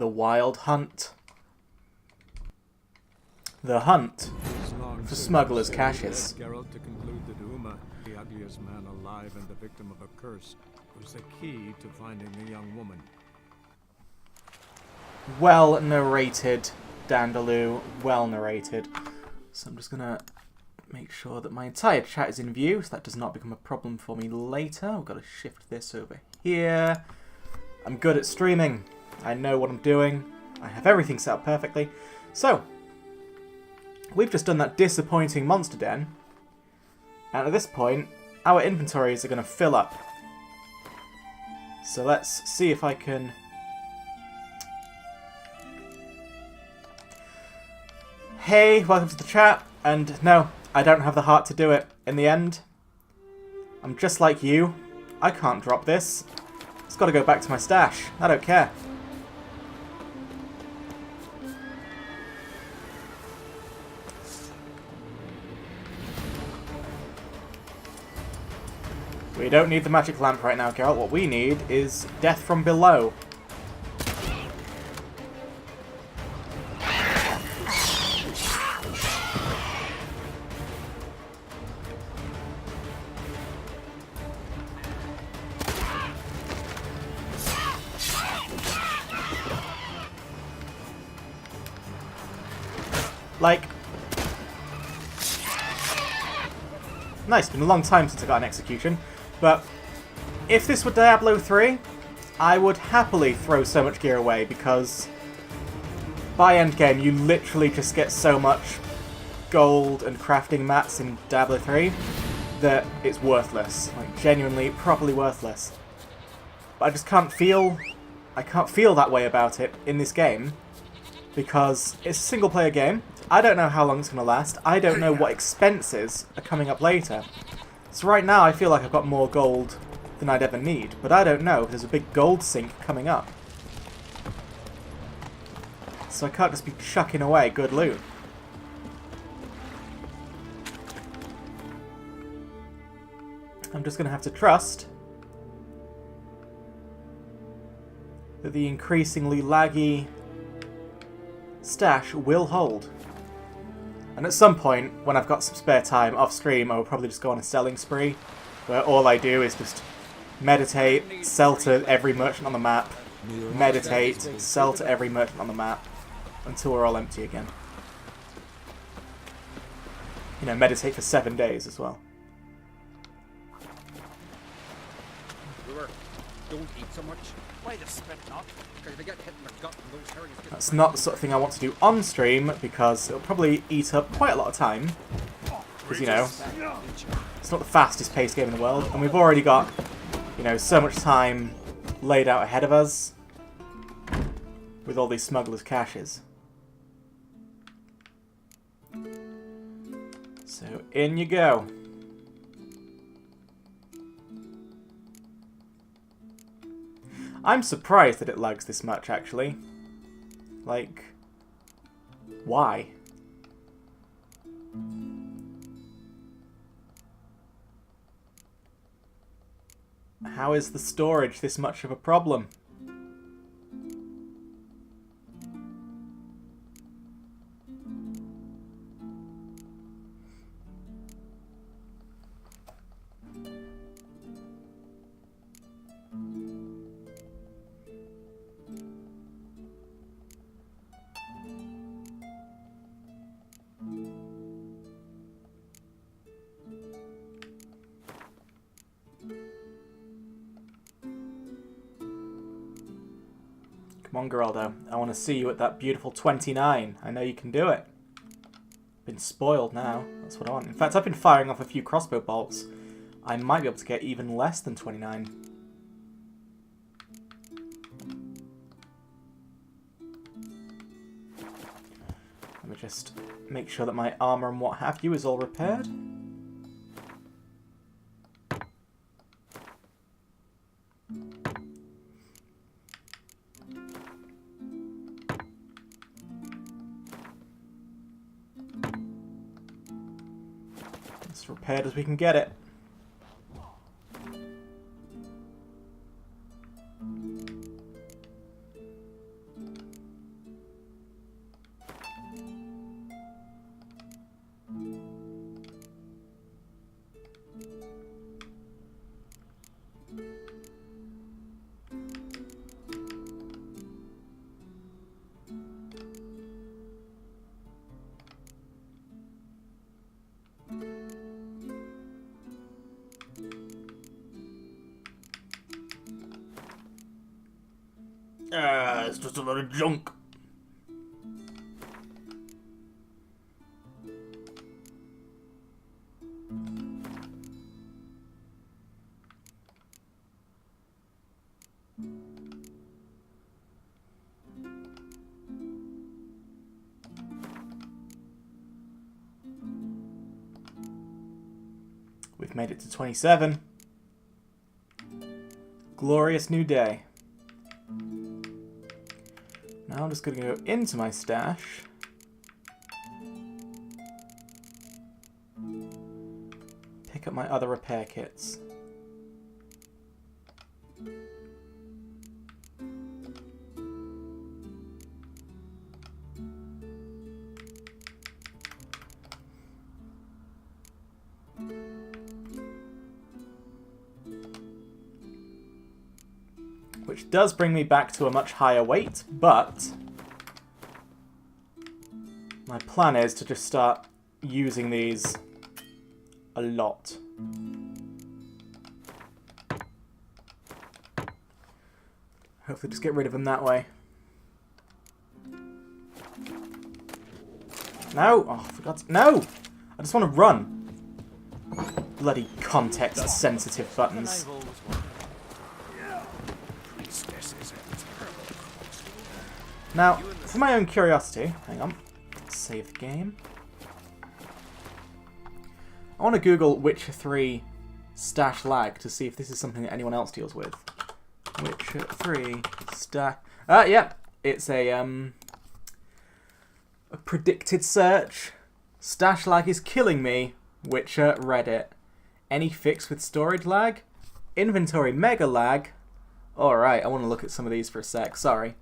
The Wild Hunt. The hunt for smugglers' caches. Geralt to conclude that Uma, the ugliest man alive and the victim of a curse, was the key to finding the young woman. Well narrated, Dandaloo. Well narrated. So I'm just going to make sure that my entire chat is in view, so that does not become a problem for me later. I've got to shift this over here. I'm good at streaming. I know what I'm doing. I have everything set up perfectly. So, we've just done that disappointing monster den. And at this point, our inventories are going to fill up. So let's see if I can... Hey, welcome to the chat. And no, I don't have the heart to do it in the end. I'm just like you. I can't drop this. It's got to go back to my stash. I don't care. We don't need the magic lamp right now, Geralt. What we need is death from below. Like... Nice, been a long time since I got an execution. But if this were Diablo 3, I would happily throw so much gear away because by endgame you literally just get so much gold and crafting mats in Diablo 3 that it's worthless. Like, genuinely, properly worthless. But I just can't feel... I can't feel that way about it in this game because it's a single player game. I don't know how long it's going to last. I don't know what expenses are coming up later. So right now I feel like I've got more gold than I'd ever need, but I don't know, there's a big gold sink coming up. So I can't just be chucking away good loot. I'm just going to have to trust that the increasingly laggy stash will hold. And at some point, when I've got some spare time off stream, I will probably just go on a selling spree, where all I do is just meditate, sell to every merchant on the map, meditate, sell to every merchant on the map, until we're all empty again. You know, meditate for 7 days as well. Don't eat so much. Why the spit not? Because they get hit in the gut and those herrings get... That's not the sort of thing I want to do on stream, because it'll probably eat up quite a lot of time. Because, you know, it's not the fastest paced game in the world, and we've already got, you know, so much time laid out ahead of us with all these smugglers' caches. So, in you go. I'm surprised that it lags this much, actually. Like, why? How is the storage this much of a problem? Come on, Geraldo. I want to see you at that beautiful 29. I know you can do it. Been spoiled now. That's what I want. In fact, I've been firing off a few crossbow bolts. I might be able to get even less than 29. Let me just make sure that my armor and what have you is all repaired. As repaired as we can get it. It's just a lot of junk. We've made it to 27. Glorious new day. Now I'm just going to go into my stash. Pick up my other repair kits. Which does bring me back to a much higher weight, but my plan is to just start using these a lot. Hopefully just get rid of them that way. No! Oh, I forgot to... No! I just want to run. Bloody context-sensitive buttons. Now, for my own curiosity, hang on, let's save the game. I want to Google Witcher 3 stash lag to see if this is something that anyone else deals with. Witcher 3 stash... yeah, it's a predicted search. Stash lag is killing me. Witcher Reddit. Any fix with storage lag? Inventory mega lag? Alright, I want to look at some of these for a sec, sorry.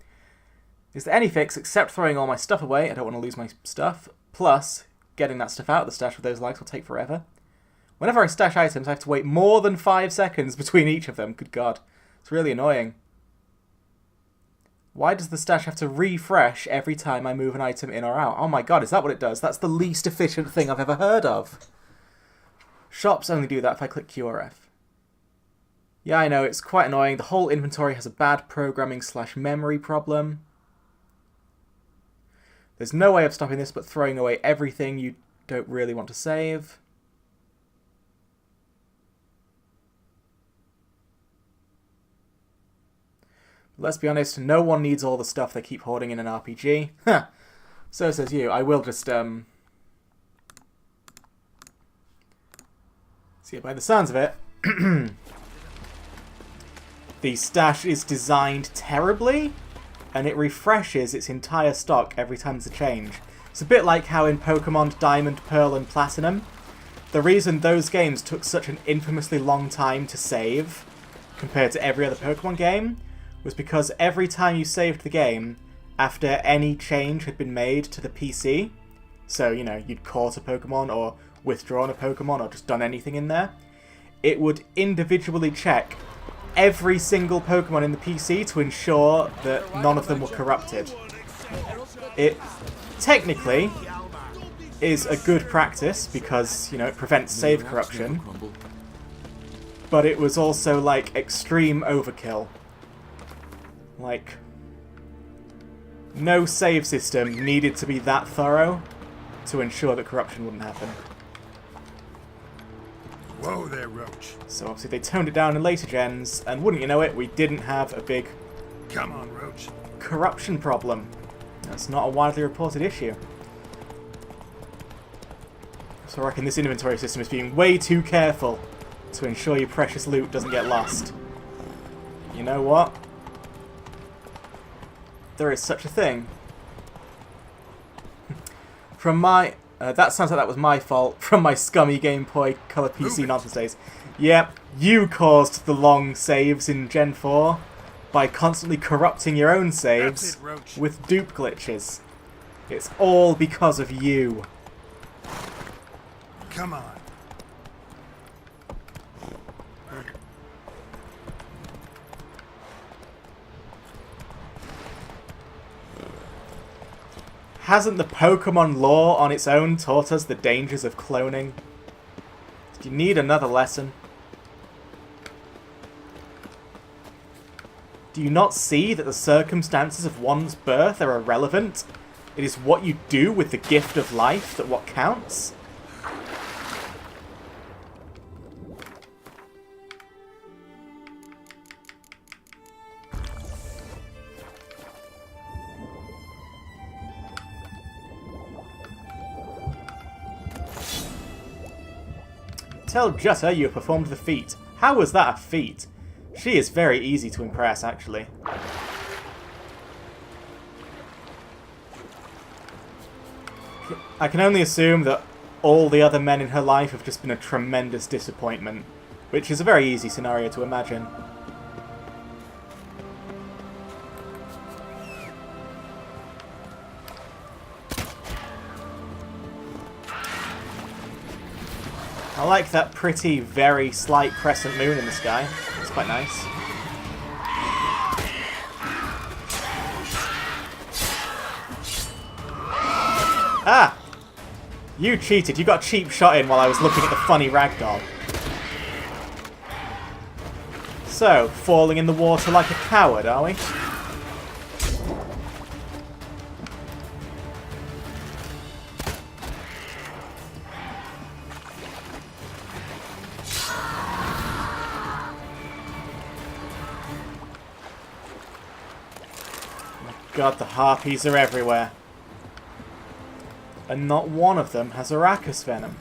Is there any fix except throwing all my stuff away? I don't want to lose my stuff. Plus, getting that stuff out of the stash with those lags will take forever. Whenever I stash items, I have to wait more than 5 seconds between each of them. Good God. It's really annoying. Why does the stash have to refresh every time I move an item in or out? Oh my God, is that what it does? That's the least efficient thing I've ever heard of. Shops only do that if I click QRF. Yeah, I know, it's quite annoying. The whole inventory has a bad programming/memory problem. There's no way of stopping this but throwing away everything you don't really want to save. Let's be honest, no one needs all the stuff they keep hoarding in an RPG. Huh. So says you. I will just, see, by the sounds of it, the stash is designed terribly, and it refreshes its entire stock every time there's a change. It's a bit like how in Pokemon Diamond, Pearl, and Platinum, the reason those games took such an infamously long time to save, compared to every other Pokemon game, was because every time you saved the game, after any change had been made to the PC, so, you know, you'd caught a Pokemon, or withdrawn a Pokemon, or just done anything in there, it would individually check every single Pokemon in the PC to ensure that none of them were corrupted. It technically is a good practice because, you know, it prevents save corruption, but it was also, like, extreme overkill. Like, no save system needed to be that thorough to ensure that corruption wouldn't happen. Whoa there, Roach. So obviously they toned it down in later gens, and wouldn't you know it, we didn't have a big Come on, Roach. corruption problem. That's not a widely reported issue. So I reckon this inventory system is being way too careful to ensure your precious loot doesn't get lost. You know what? There is such a thing. From my... that sounds like that was my fault, from my scummy Game Boy Color PC nonsense days. Yep, you caused the long saves in Gen 4 by constantly corrupting your own saves That's it, Roach. with dupe glitches. It's all because of you. Come on. Hasn't the Pokemon lore on its own taught us the dangers of cloning? Do you need another lesson? Do you not see that the circumstances of one's birth are irrelevant? It is what you do with the gift of life that what counts? Tell Jutta you have performed the feat. How was that a feat? She is very easy to impress, actually. I can only assume that all the other men in her life have just been a tremendous disappointment, which is a very easy scenario to imagine. I like that pretty, very slight crescent moon in the sky. It's quite nice. Ah! You cheated. You got a cheap shot in while I was looking at the funny ragdoll. So, falling in the water like a coward, are we? God, the harpies are everywhere. And not one of them has Arrakis venom.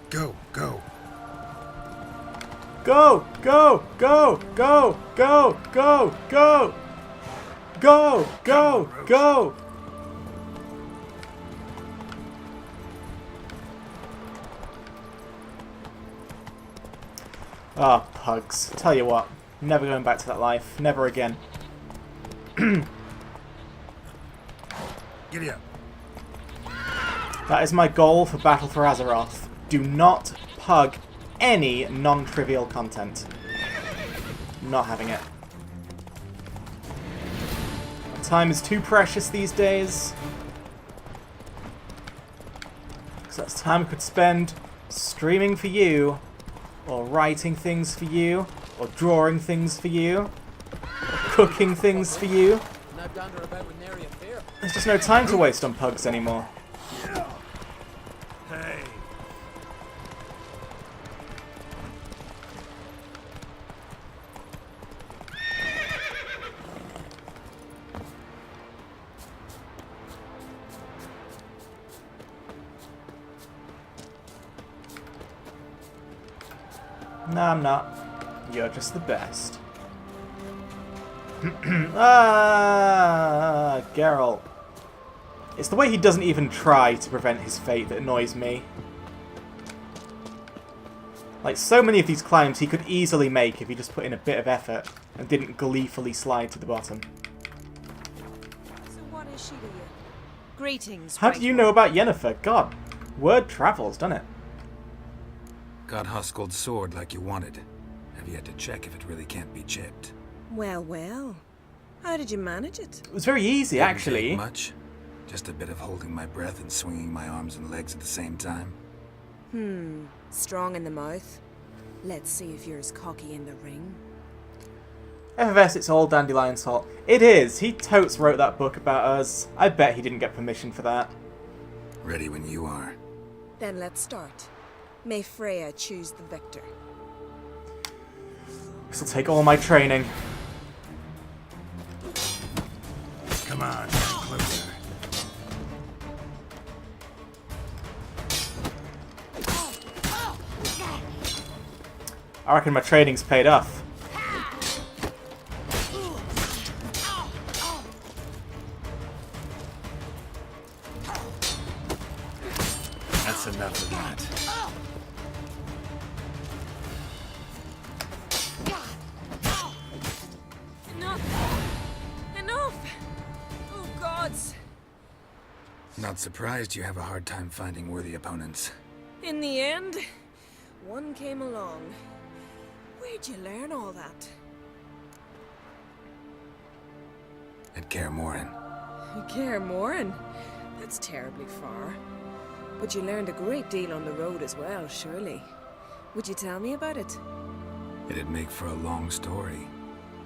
Go, go. Go! Go! Go! Go! Go! Go! Go! Go! Go! Go! Ah, pugs. Tell you what. Never going back to that life. Never again. Giddy up. That is my goal for Battle for Azeroth. Do not pug any non-trivial content. Not having it. Time is too precious these days. Because that's time I could spend streaming for you, or writing things for you, or drawing things for you, or cooking things for you. There's just no time to waste on pugs anymore. Hey. No, I'm not. You're just the best. Ah, Geralt. It's the way he doesn't even try to prevent his fate that annoys me. Like, so many of these climbs he could easily make if he just put in a bit of effort and didn't gleefully slide to the bottom. So what is she to you? Greetings. How do you know about Yennefer? God, word travels, doesn't it? Got Huskuld's sword like you wanted. Have yet to check if it really can't be chipped. Well, well. How did you manage it? It was very easy, Didn't actually. take much. Just a bit of holding my breath and swinging my arms and legs at the same time. Strong in the mouth. Let's see if you're as cocky in the ring. FFS, it's all dandelion salt. It is. He totes wrote that book about us. I bet he didn't get permission for that. Ready when you are. Then let's start. May Freya choose the victor. This'll take all my training. Come on, get closer. I reckon my training's paid off. That's enough of that. Enough! Oh, gods! Not surprised you have a hard time finding worthy opponents. In the end, one came along. Where'd you learn all that? At Kaer Morhen. Kaer Morhen? That's terribly far. But you learned a great deal on the road as well, surely. Would you tell me about it? It'd make for a long story.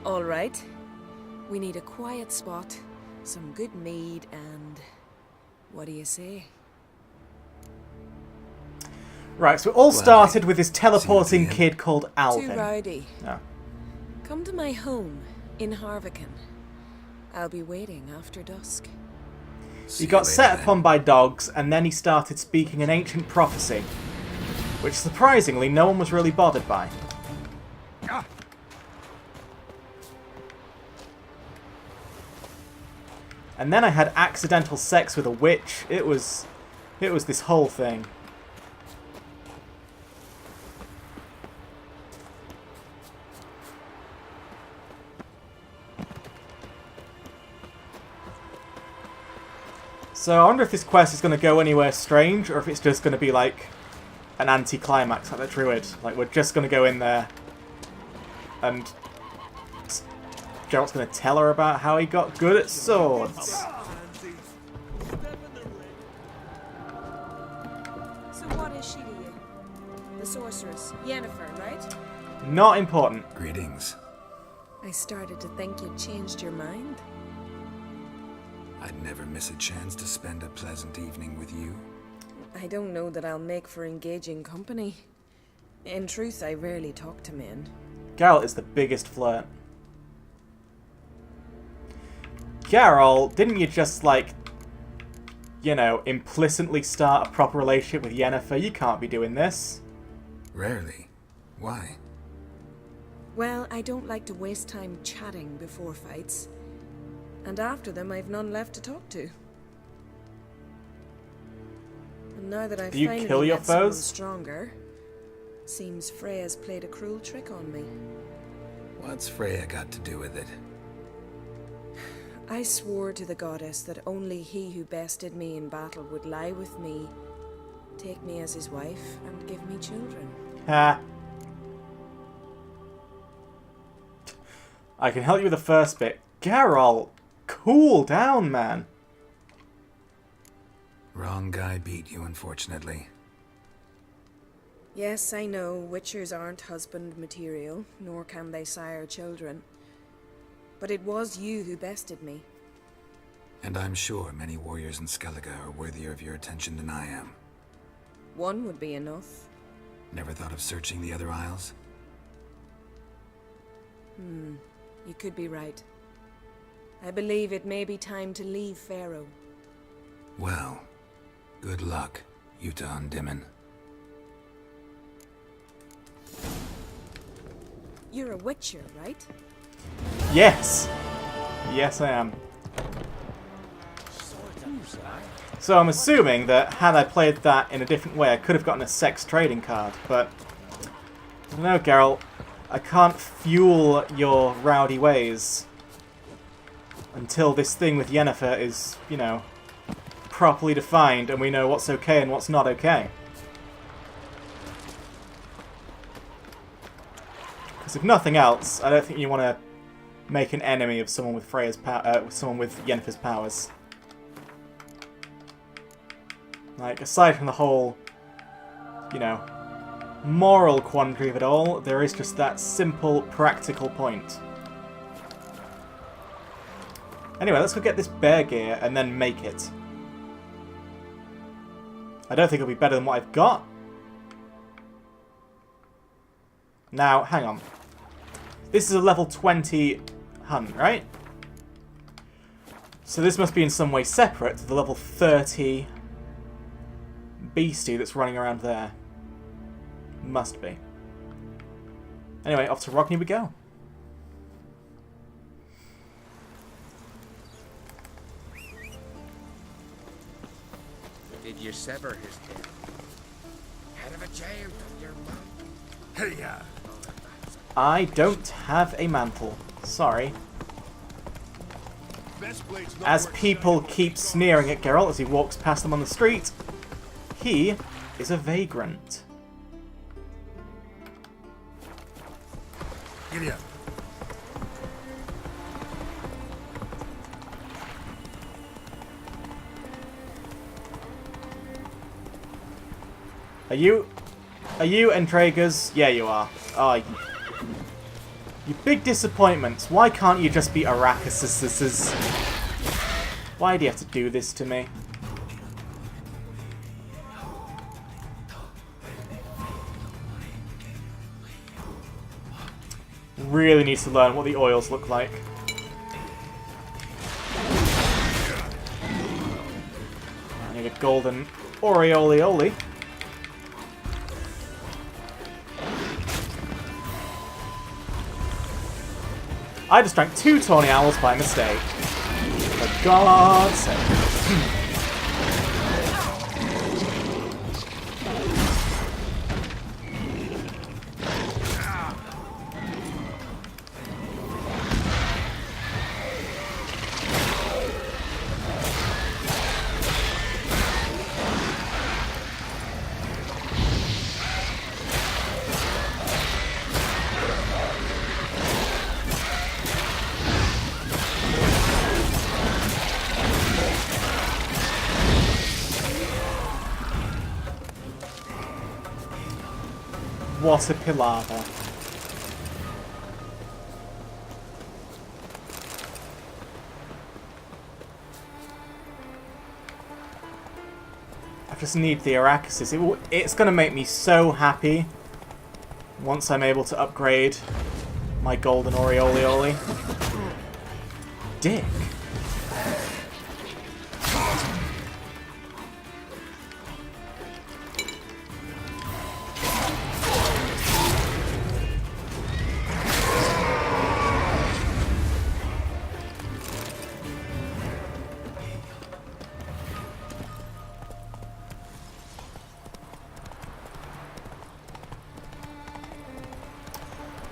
All right. We need a quiet spot, some good mead, and... what do you say? Right, so it all started with this See teleporting you at the kid called Too Alvin. rowdy. Oh. Come to my home in Harvican. I'll be waiting after dusk. See He you got later, set then. upon by dogs, and then he started speaking an ancient prophecy, which surprisingly no one was really bothered by. And then I had accidental sex with a witch. It was this whole thing. So I wonder if this quest is going to go anywhere strange, or if it's just going to be like an anti-climax like the Druid. Like, we're just going to go in there and Geralt's going to tell her about how he got good at swords. So what is she to you? The sorceress, Yennefer, right? Not important. Greetings. I started to think you'd changed your mind. I'd never miss a chance to spend a pleasant evening with you. I don't know that I'll make for engaging company. In truth, I rarely talk to men. Geralt is the biggest flirt. Geralt, didn't you just, like, you know, implicitly start a proper relationship with Yennefer? You can't be doing this. Rarely. Why? Well, I don't like to waste time chatting before fights. And after them, I've none left to talk to. And now that I've Do you finally kill your met someone foes? stronger, seems Freya's played a cruel trick on me. What's Freya got to do with it? I swore to the goddess that only he who bested me in battle would lie with me, take me as his wife, and give me children. Ha. I can help you with the first bit. Geralt, cool down, man. Wrong guy beat you, unfortunately. Yes, I know, witchers aren't husband material, nor can they sire children. But it was you who bested me. And I'm sure many warriors in Skellige are worthier of your attention than I am. One would be enough. Never thought of searching the other isles? You could be right. I believe it may be time to leave Faroe. Well, good luck, Yuta Undimmen. You're a witcher, right? Yes. Yes, I am. So I'm assuming that had I played that in a different way, I could have gotten a sex trading card, but I don't know, Geralt. I can't fuel your rowdy ways until this thing with Yennefer is, you know, properly defined and we know what's okay and what's not okay. Because if nothing else, I don't think you want to make an enemy of someone with someone with Yennefer's powers. Like, aside from the whole, you know, moral quandary of it all, there is just that simple, practical point. Anyway, let's go get this bear gear and then make it. I don't think it'll be better than what I've got. Now, hang on. This is a level 20 hunt, right? So this must be in some way separate to the level 30 beastie that's running around there. Must be. Anyway, off to Rogni we go. Did you sever his head? Head of a giant on your mouth. Hey-ya! I don't have a mantle. Sorry. As people keep sneering at Geralt as he walks past them on the street, he is a vagrant. Giddy up. Are you Entregas? Yeah, you are. Oh, You big disappointments. Why can't you just be Arrakis? Why do you have to do this to me? Really need to learn what the oils look like. I need a golden Oriolioli. I just drank 2 Tawny Owls by mistake. For God's sake. What a palaver. I just need the Arrakis. It's going to make me so happy once I'm able to upgrade my golden Oriolioli. Dick.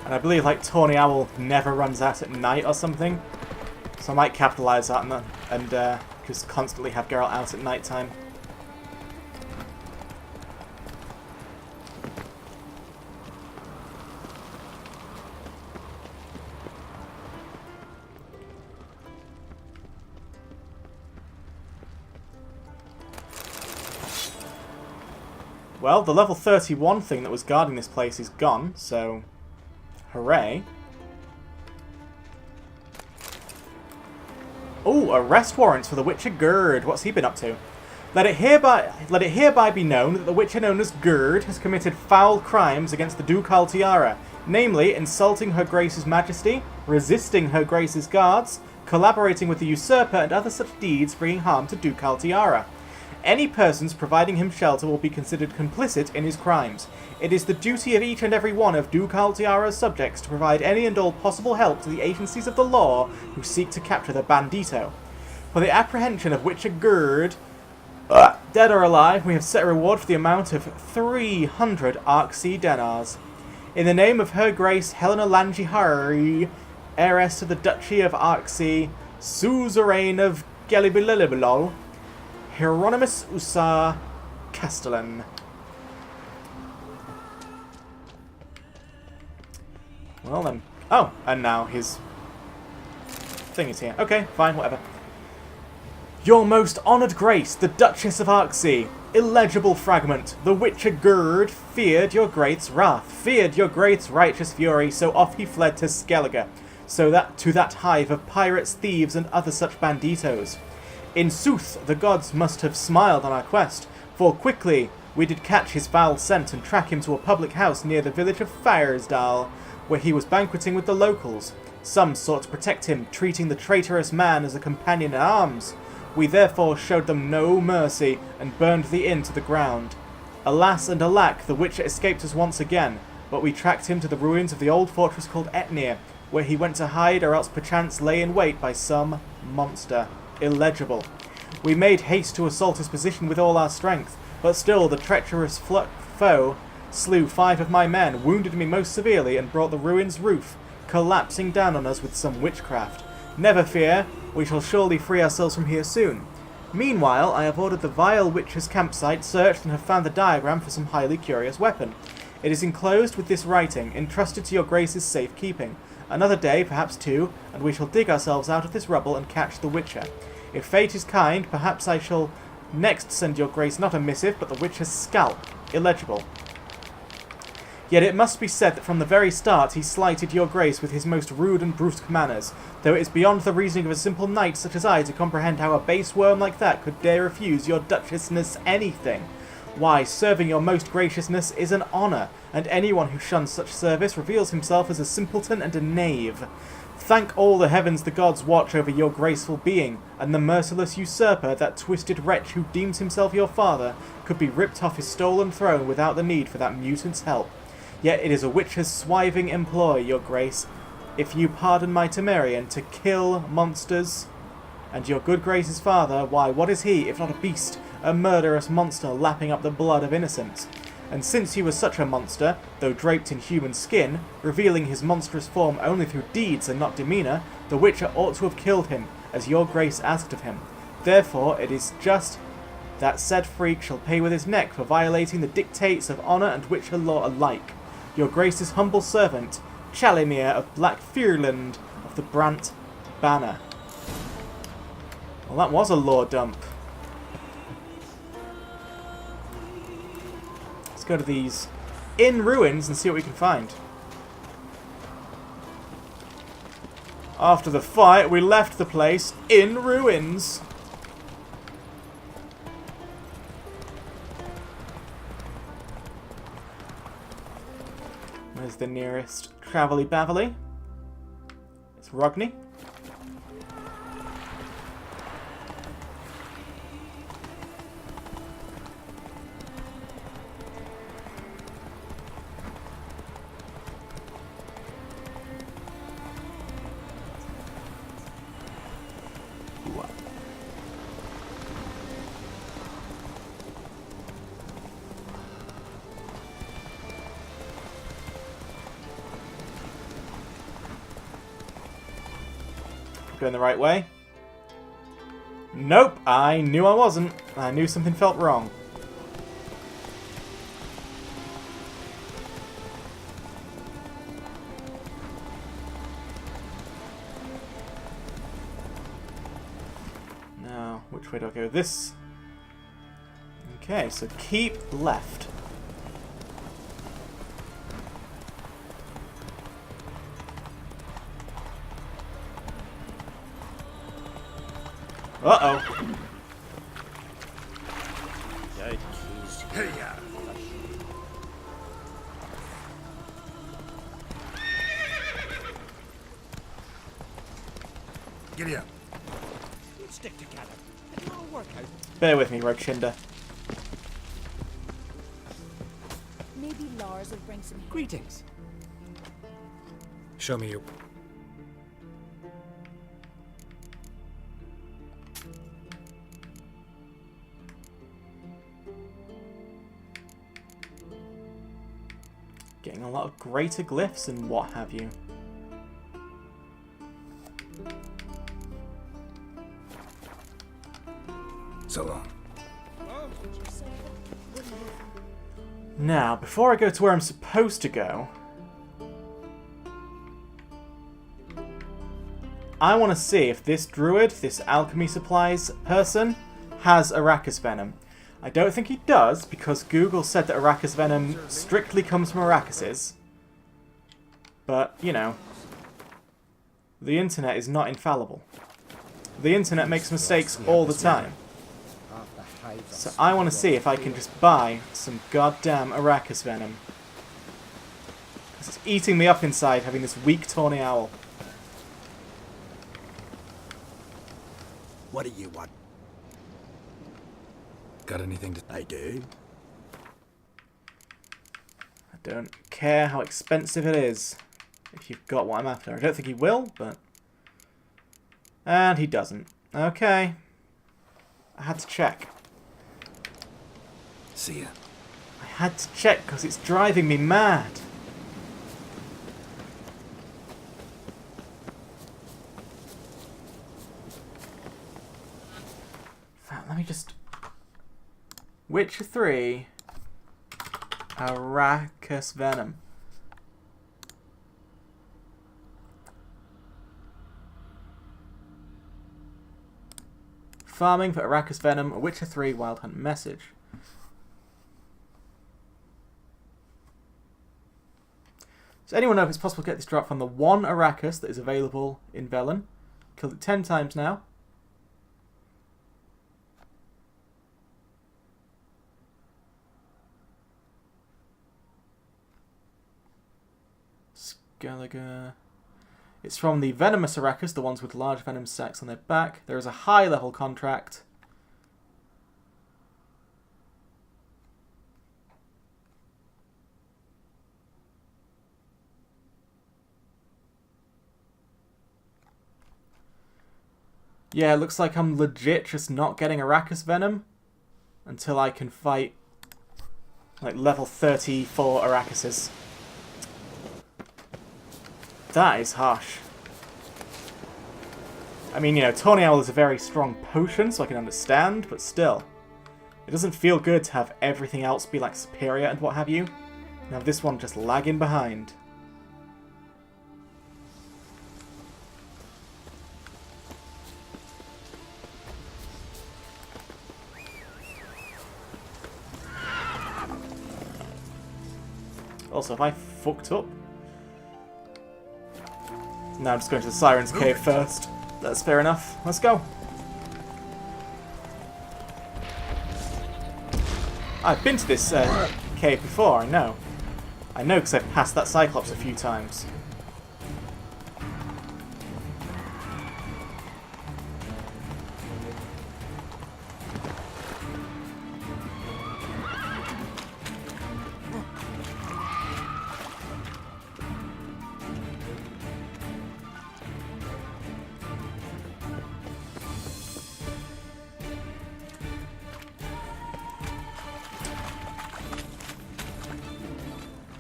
And I believe like Tawny Owl never runs out at night or something. So I might capitalise that and just constantly have Geralt out at night time. Well, the level 31 thing that was guarding this place is gone, so hooray. Oh, arrest warrants for the Witcher Gerd. What's he been up to? Let it hereby be known that the Witcher known as Gerd has committed foul crimes against the Ducal Tiara, namely insulting Her Grace's Majesty, resisting Her Grace's guards, collaborating with the usurper, and other such deeds bringing harm to Ducal Tiara. Any persons providing him shelter will be considered complicit in his crimes. It is the duty of each and every one of Ducal Tiara's subjects to provide any and all possible help to the agencies of the law who seek to capture the bandito. For the apprehension of Witcher Gerd, dead or alive, we have set a reward for the amount of 300 Arksea denars. In the name of Her Grace Helena Langihari, heiress of the Duchy of Arksea, suzerain of Gelibililibelol, Hieronymus Usar Castellan. Well then. Oh, and now his thing is here. Okay, fine, whatever. Your most honoured grace, the Duchess of Arksea. Illegible fragment. The Witcher Gerd feared your great's wrath, feared your great's righteous fury, so off he fled to Skellige, so that to that hive of pirates, thieves, and other such banditos. In sooth, the gods must have smiled on our quest, for quickly we did catch his foul scent and track him to a public house near the village of Fyresdal, where he was banqueting with the locals. Some sought to protect him, treating the traitorous man as a companion in arms. We therefore showed them no mercy, and burned the inn to the ground. Alas and alack, the Witcher escaped us once again, but we tracked him to the ruins of the old fortress called Etnir, where he went to hide or else perchance lay in wait by some monster. Illegible. We made haste to assault his position with all our strength, but still the treacherous foe slew 5 of my men, wounded me most severely, and brought the ruin's roof collapsing down on us with some witchcraft. Never fear, we shall surely free ourselves from here soon. Meanwhile, I have ordered the vile witch's campsite searched and have found the diagram for some highly curious weapon. It is enclosed with this writing, entrusted to your grace's safe keeping. Another day, perhaps 2, and we shall dig ourselves out of this rubble and catch the Witcher. If fate is kind, perhaps I shall next send your grace not a missive, but the Witcher's scalp. Illegible. Yet it must be said that from the very start he slighted your grace with his most rude and brusque manners, though it is beyond the reasoning of a simple knight such as I to comprehend how a base worm like that could dare refuse your duchessness anything. Why, serving your most graciousness is an honour, and anyone who shuns such service reveals himself as a simpleton and a knave. Thank all the heavens the gods watch over your graceful being, and the merciless usurper, that twisted wretch who deems himself your father, could be ripped off his stolen throne without the need for that mutant's help. Yet it is a witch's swiving employ, your grace, if you pardon my Temerian, to kill monsters. And your good grace's father, why, what is he, if not a beast, a murderous monster lapping up the blood of innocents? And since he was such a monster, though draped in human skin, revealing his monstrous form only through deeds and not demeanour, the Witcher ought to have killed him, as your grace asked of him. Therefore it is just that said freak shall pay with his neck for violating the dictates of honour and Witcher law alike. Your grace's humble servant, Chalimir of Black Fyrland of the Brant Banner. Well, that was a lore dump. Let's go to these in ruins and see what we can find. After the fight, we left the place in ruins. Where's the nearest Travelly Bavelly? It's Rogni. Going the right way? Nope, I knew I wasn't. I knew something felt wrong. Now, which way do I go? This. Okay, so keep left. Uh-oh. Hey, yeah. Giddy up. You stick together. It'll all work out. Bear with me, Rogshinder. Maybe Lars will bring some. Greetings. Show me your... Getting a lot of greater glyphs and what have you. So long. Now, before I go to where I'm supposed to go, I want to see if this druid, this alchemy supplies person, has Arrakis venom. I don't think he does, because Google said that Arrakis venom strictly comes from Arrakises. But, you know, the internet is not infallible. The internet makes mistakes all the time. So I want to see if I can just buy some goddamn Arrakis venom. It's eating me up inside, having this weak tawny owl. What do you want? Got anything to... I do. I don't care how expensive it is, if you've got what I'm after. I don't think he will, but... And he doesn't. Okay. I had to check. See ya. I had to check because it's driving me mad. In fact, let me just... Witcher 3... Arrakis venom. Farming for Arrakis venom, a Witcher 3 Wild Hunt message. Does anyone know if it's possible to get this drop from the one Arrakis that is available in Velen? Killed it 10 times now. Skellige. It's from the Venomous Arrakis, the ones with large venom sacs on their back. There is a high-level contract. Yeah, it looks like I'm legit just not getting Arrakis Venom until I can fight like level 34 Arrakises. That is harsh. I mean, you know, Tawny Owl is a very strong potion, so I can understand, but still. It doesn't feel good to have everything else be, like, superior and what have you. Now this one just lagging behind. Also, have I fucked up? No, I'm just going to the Siren's Cave first. That's fair enough. Let's go. I've been to this cave before, I know. I know because I've passed that Cyclops a few times.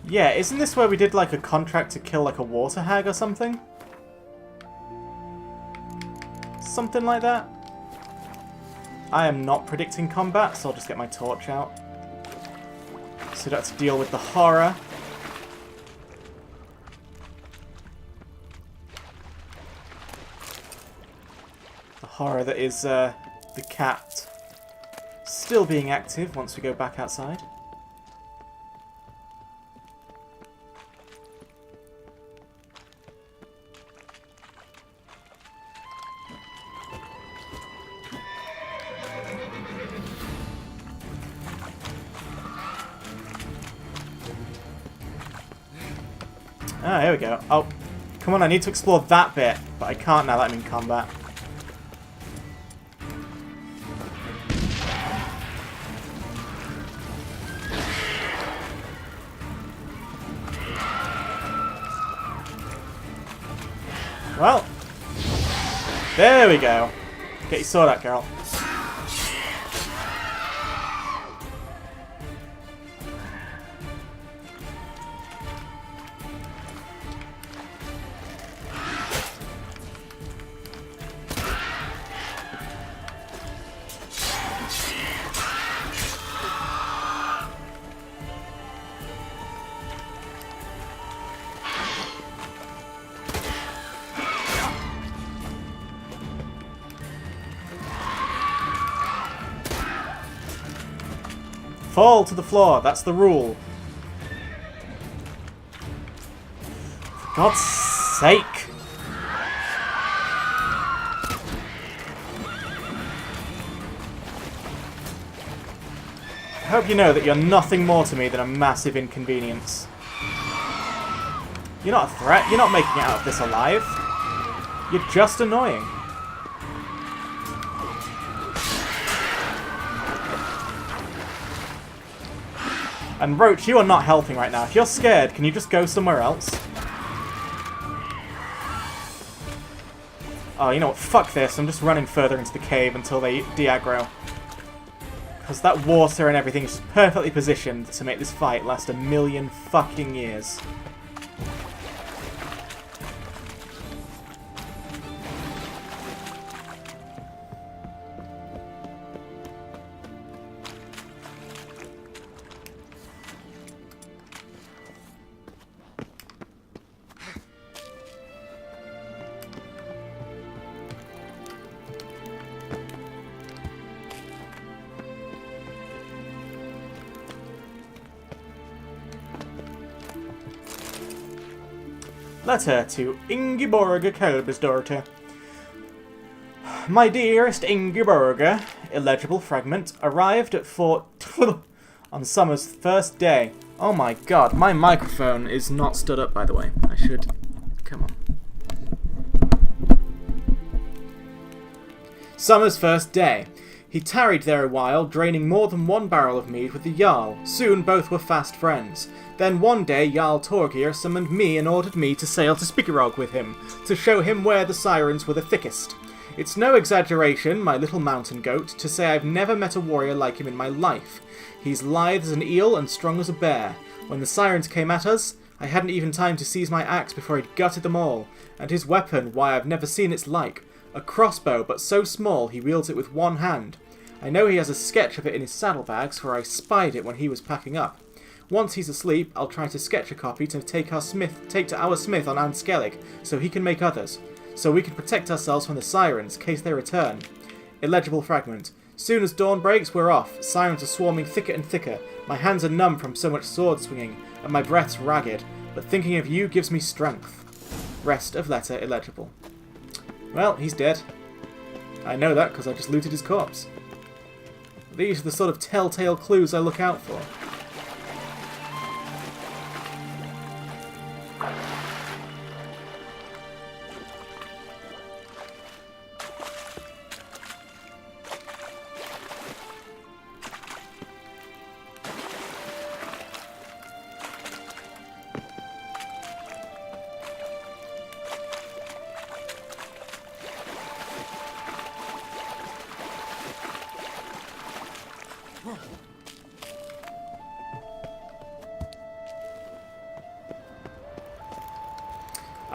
Yeah, isn't this where we did like a contract to kill like a water hag or something? Something like that? I am not predicting combat, so I'll just get my torch out. So that's to deal with the horror. The horror that is the cat still being active once we go back outside. Ah, here we go. Oh, come on, I need to explore that bit, but I can't now that I'm in combat. Well, there we go. Get your sword out, Geralt. Fall to the floor, that's the rule. For God's sake. I hope you know that you're nothing more to me than a massive inconvenience. You're not a threat, you're not making it out of this alive. You're just annoying. And Roach, you are not helping right now. If you're scared, can you just go somewhere else? Oh, you know what? Fuck this. I'm just running further into the cave until they de-aggro. Because that water and everything is perfectly positioned to make this fight last a million fucking years. Letter to Ingeborga Kelbesdorter. My dearest Ingeborga, illegible fragment, arrived at Fort on summer's first day. Oh my god, my microphone is not stood up, by the way. I should... Come on. Summer's first day. He tarried there a while, draining more than one barrel of mead with the Jarl. Soon both were fast friends. Then one day Jarl Torgir summoned me and ordered me to sail to Spikeroog with him, to show him where the sirens were the thickest. It's no exaggeration, my little mountain goat, to say I've never met a warrior like him in my life. He's lithe as an eel and strong as a bear. When the sirens came at us, I hadn't even time to seize my axe before he'd gutted them all. And his weapon, why, I've never seen its like. A crossbow, but so small he wields it with one hand. I know he has a sketch of it in his saddlebags, for I spied it when he was packing up. Once he's asleep, I'll try to sketch a copy to take to our smith on Anskellig, so he can make others. So we can protect ourselves from the sirens, case they return. Illegible fragment. Soon as dawn breaks, we're off. Sirens are swarming thicker and thicker. My hands are numb from so much sword swinging, and my breath's ragged. But thinking of you gives me strength. Rest of letter illegible. Well, he's dead. I know that because I just looted his corpse. These are the sort of telltale clues I look out for.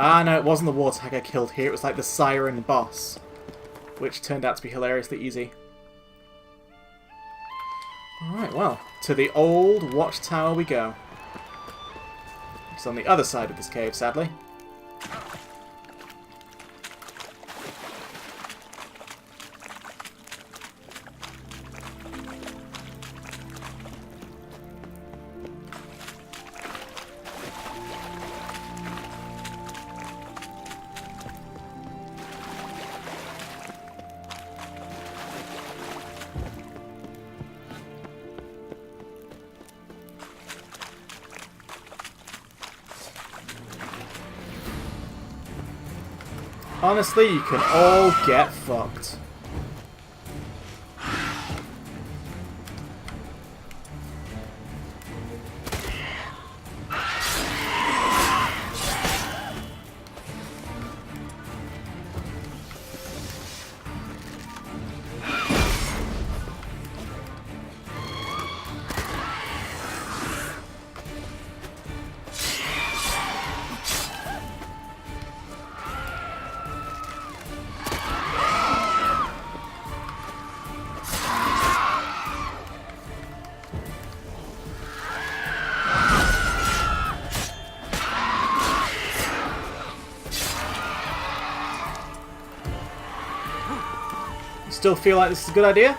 Ah, no, it wasn't the Warthog I killed here. It was like the Siren boss, which turned out to be hilariously easy. Alright, well, to the old watchtower we go. It's on the other side of this cave, sadly. Honestly, you can all get fucked. Still feel like this is a good idea?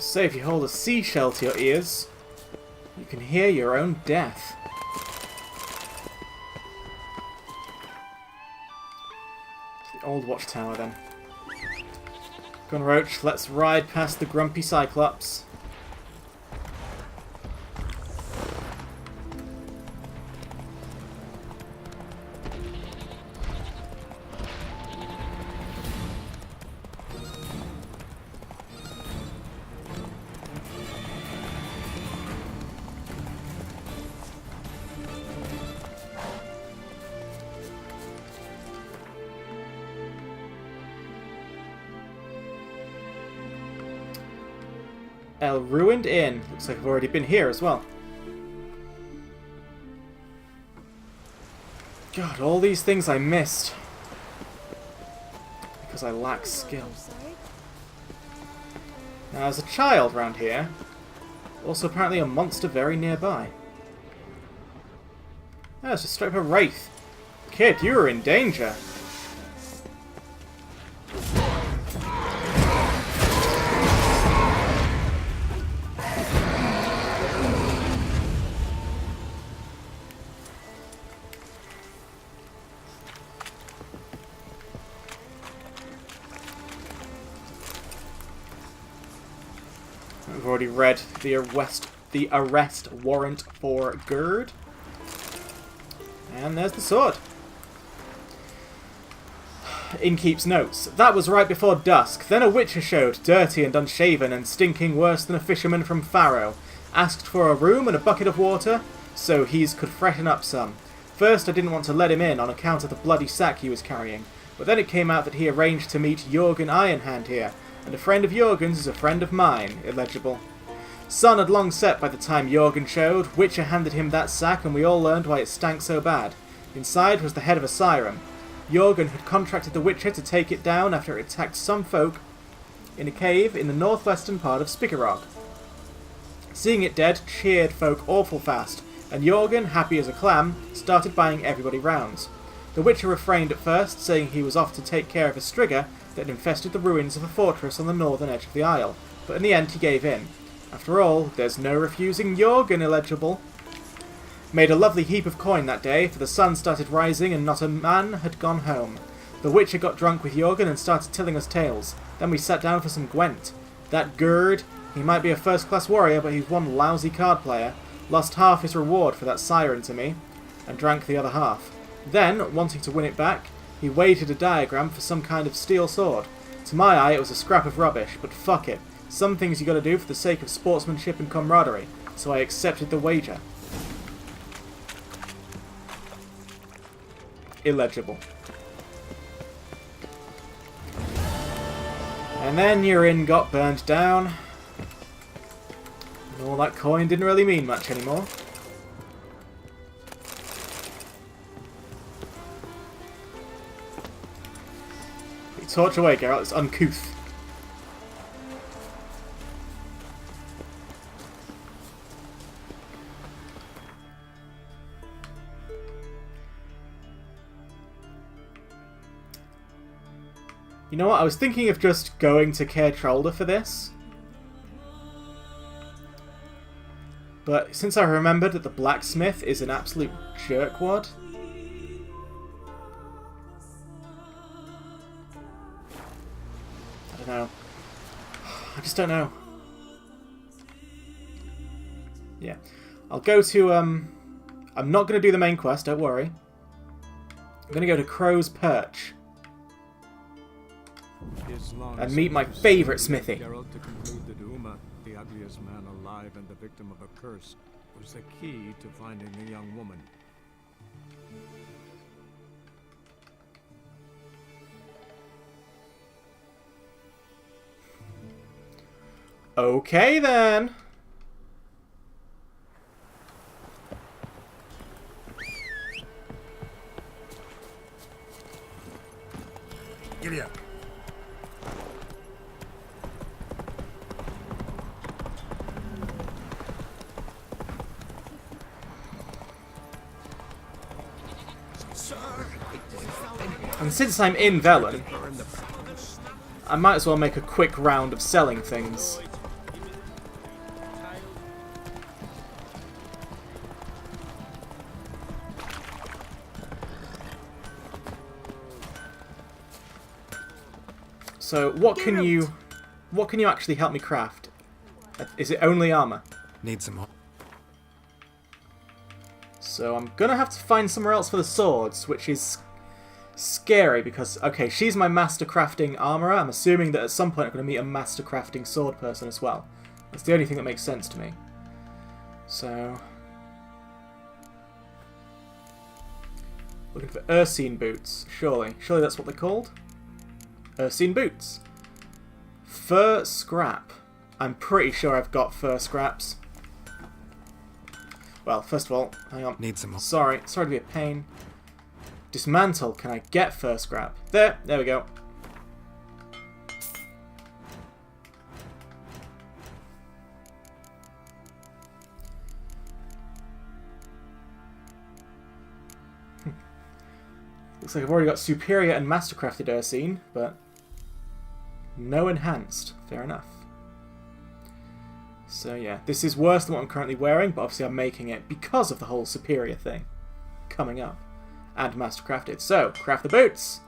So if you hold a seashell to your ears, you can hear your own death. It's the old watchtower then. Go on, Roach, let's ride past the grumpy Cyclops. El Ruined Inn. Looks like I've already been here as well. God, all these things I missed. because I lack skill. Sorry. Now, there's a child round here. Also, apparently a monster very nearby. Oh, it's just straight up a wraith. Kid, you are in danger. We've already read the arrest warrant for Gerd. And there's the sword. Innkeep's notes. That was right before dusk. Then a witcher showed, dirty and unshaven and stinking worse than a fisherman from Faro. Asked for a room and a bucket of water, so he's could freshen up some. First I didn't want to let him in on account of the bloody sack he was carrying, but then it came out that he arranged to meet Jorgen Ironhand here, and a friend of Jorgen's is a friend of mine. Illegible. Sun had long set by the time Jorgen showed. Witcher handed him that sack and we all learned why it stank so bad. Inside was the head of a siren. Jorgen had contracted the Witcher to take it down after it attacked some folk in a cave in the northwestern part of Spikerog. Seeing it dead cheered folk awful fast, and Jorgen, happy as a clam, started buying everybody rounds. The Witcher refrained at first, saying he was off to take care of a Striga that infested the ruins of a fortress on the northern edge of the isle, but in the end he gave in. After all, there's no refusing Jorgen. Illegible. Made a lovely heap of coin that day, for the sun started rising and not a man had gone home. The Witcher got drunk with Jorgen and started telling us tales. Then we sat down for some Gwent. That Gerd, he might be a first-class warrior, but he's one lousy card player. Lost half his reward for that siren to me, and drank the other half. Then, wanting to win it back, he wagered a diagram for some kind of steel sword. To my eye it was a scrap of rubbish, but fuck it. Some things you gotta do for the sake of sportsmanship and camaraderie, so I accepted the wager. Illegible. And then Urin got burned down. And all that coin didn't really mean much anymore. Torch away, Geralt. It's uncouth. You know what? I was thinking of just going to Caer Trolda for this. But since I remembered that the blacksmith is an absolute jerkwad, I don't know. I just don't know. Yeah. I'll go to, I'm not going to do the main quest, don't worry. I'm going to go to Crow's Perch and meet my favourite smithy. Geralt to conclude that Uma, the ugliest man alive and the victim of a curse, was the key to finding the young woman. Okay then. Giddy up. And since I'm in Velen, I might as well make a quick round of selling things. So what can you actually help me craft? Is it only armor? Need some more. So I'm gonna have to find somewhere else for the swords, which is scary because, okay, she's my master crafting armorer. I'm assuming that at some point I'm gonna meet a master crafting sword person as well. That's the only thing that makes sense to me. So looking for Ursine boots, surely. Surely that's what they're called? Ursine boots. Fur scrap. I'm pretty sure I've got fur scraps. Well, first of all, hang on. Need some more. Sorry to be a pain. Dismantle. Can I get fur scrap? There we go. Looks like I've already got Superior and Mastercrafted Ursine, but no Enhanced. Fair enough. So yeah, this is worse than what I'm currently wearing, but obviously I'm making it because of the whole Superior thing coming up. And Mastercrafted. So, craft the boots!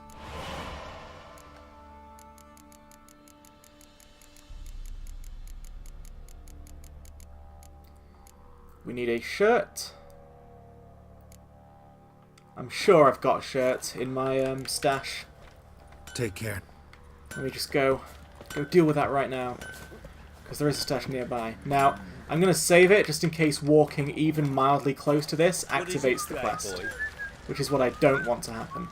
We need a shirt. I'm sure I've got a shirt in my stash. Take care. Let me just go deal with that right now. Because there is a stash nearby. Now, I'm going to save it just in case walking even mildly close to this activates the quest. Which is what I don't want to happen.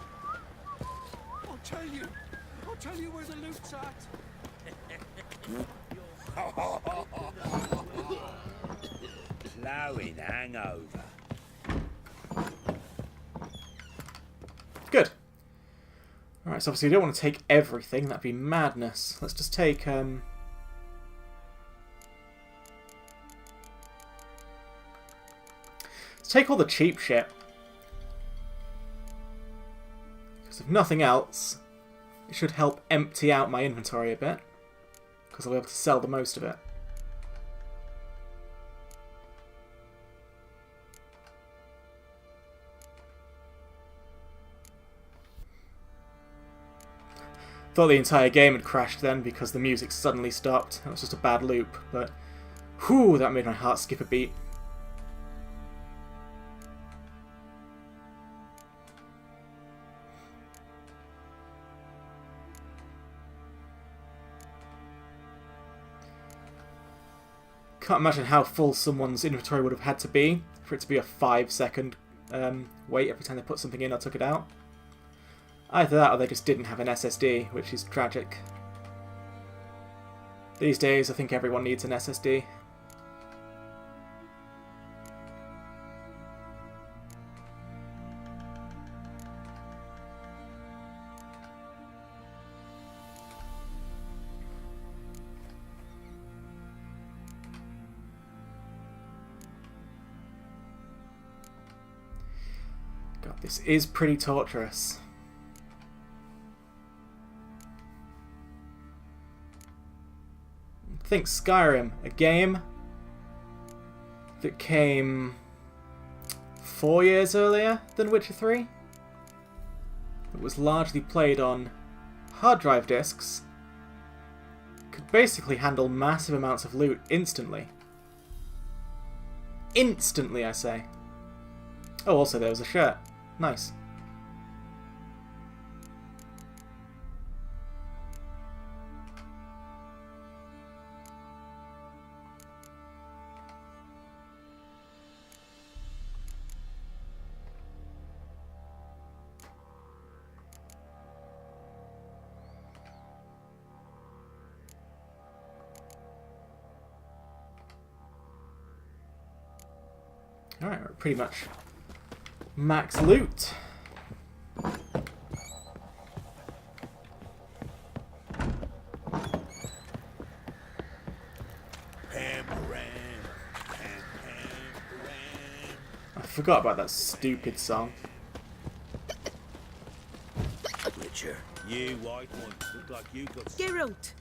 I'll tell you where the loot's at. Flowing hangover. Good. Alright, so obviously we don't want to take everything. That'd be madness. Let's just take... Let's take all the cheap shit. Because if nothing else, it should help empty out my inventory a bit. Because I'll be able to sell the most of it. Thought the entire game had crashed then because the music suddenly stopped. That was just a bad loop, but whew, that made my heart skip a beat. Can't imagine how full someone's inventory would have had to be for it to be a 5-second wait every time they put something in or took it out. Either that or they just didn't have an SSD, which is tragic. These days, I think everyone needs an SSD. God, this is pretty torturous. Think Skyrim, a game that came 4 years earlier than Witcher 3. It was largely played on hard drive discs. Could basically handle massive amounts of loot instantly. Instantly, I say. Oh, also there was a shirt. Nice. Alright, we're pretty much max loot. I forgot about that stupid song. Witcher, you white one, look like you got. Geralt!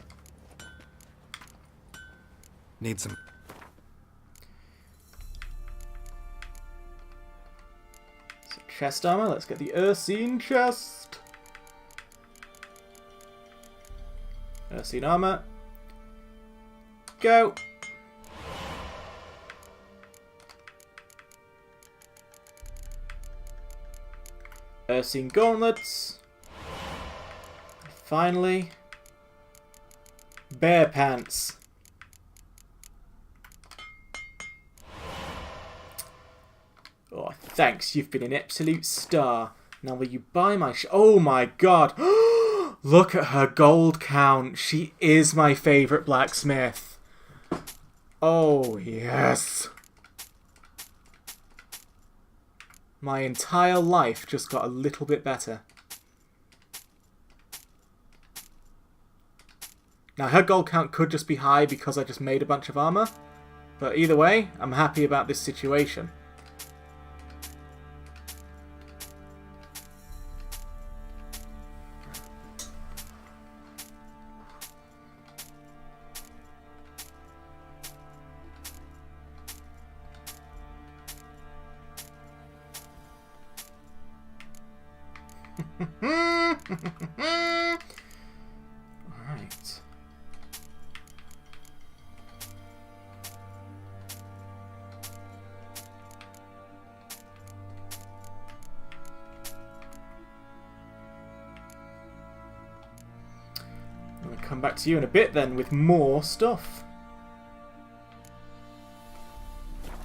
Need some. So chest armor, let's get the Ursine chest. Ursine armor. Go! Ursine gauntlets. Finally, bear pants. Oh, thanks, you've been an absolute star. Now will you buy my oh my god! Look at her gold count. She is my favourite blacksmith. Oh, yes. My entire life just got a little bit better. Now, her gold count could just be high because I just made a bunch of armor. But either way, I'm happy about this situation. Alright. I'm going to come back to you in a bit then with more stuff.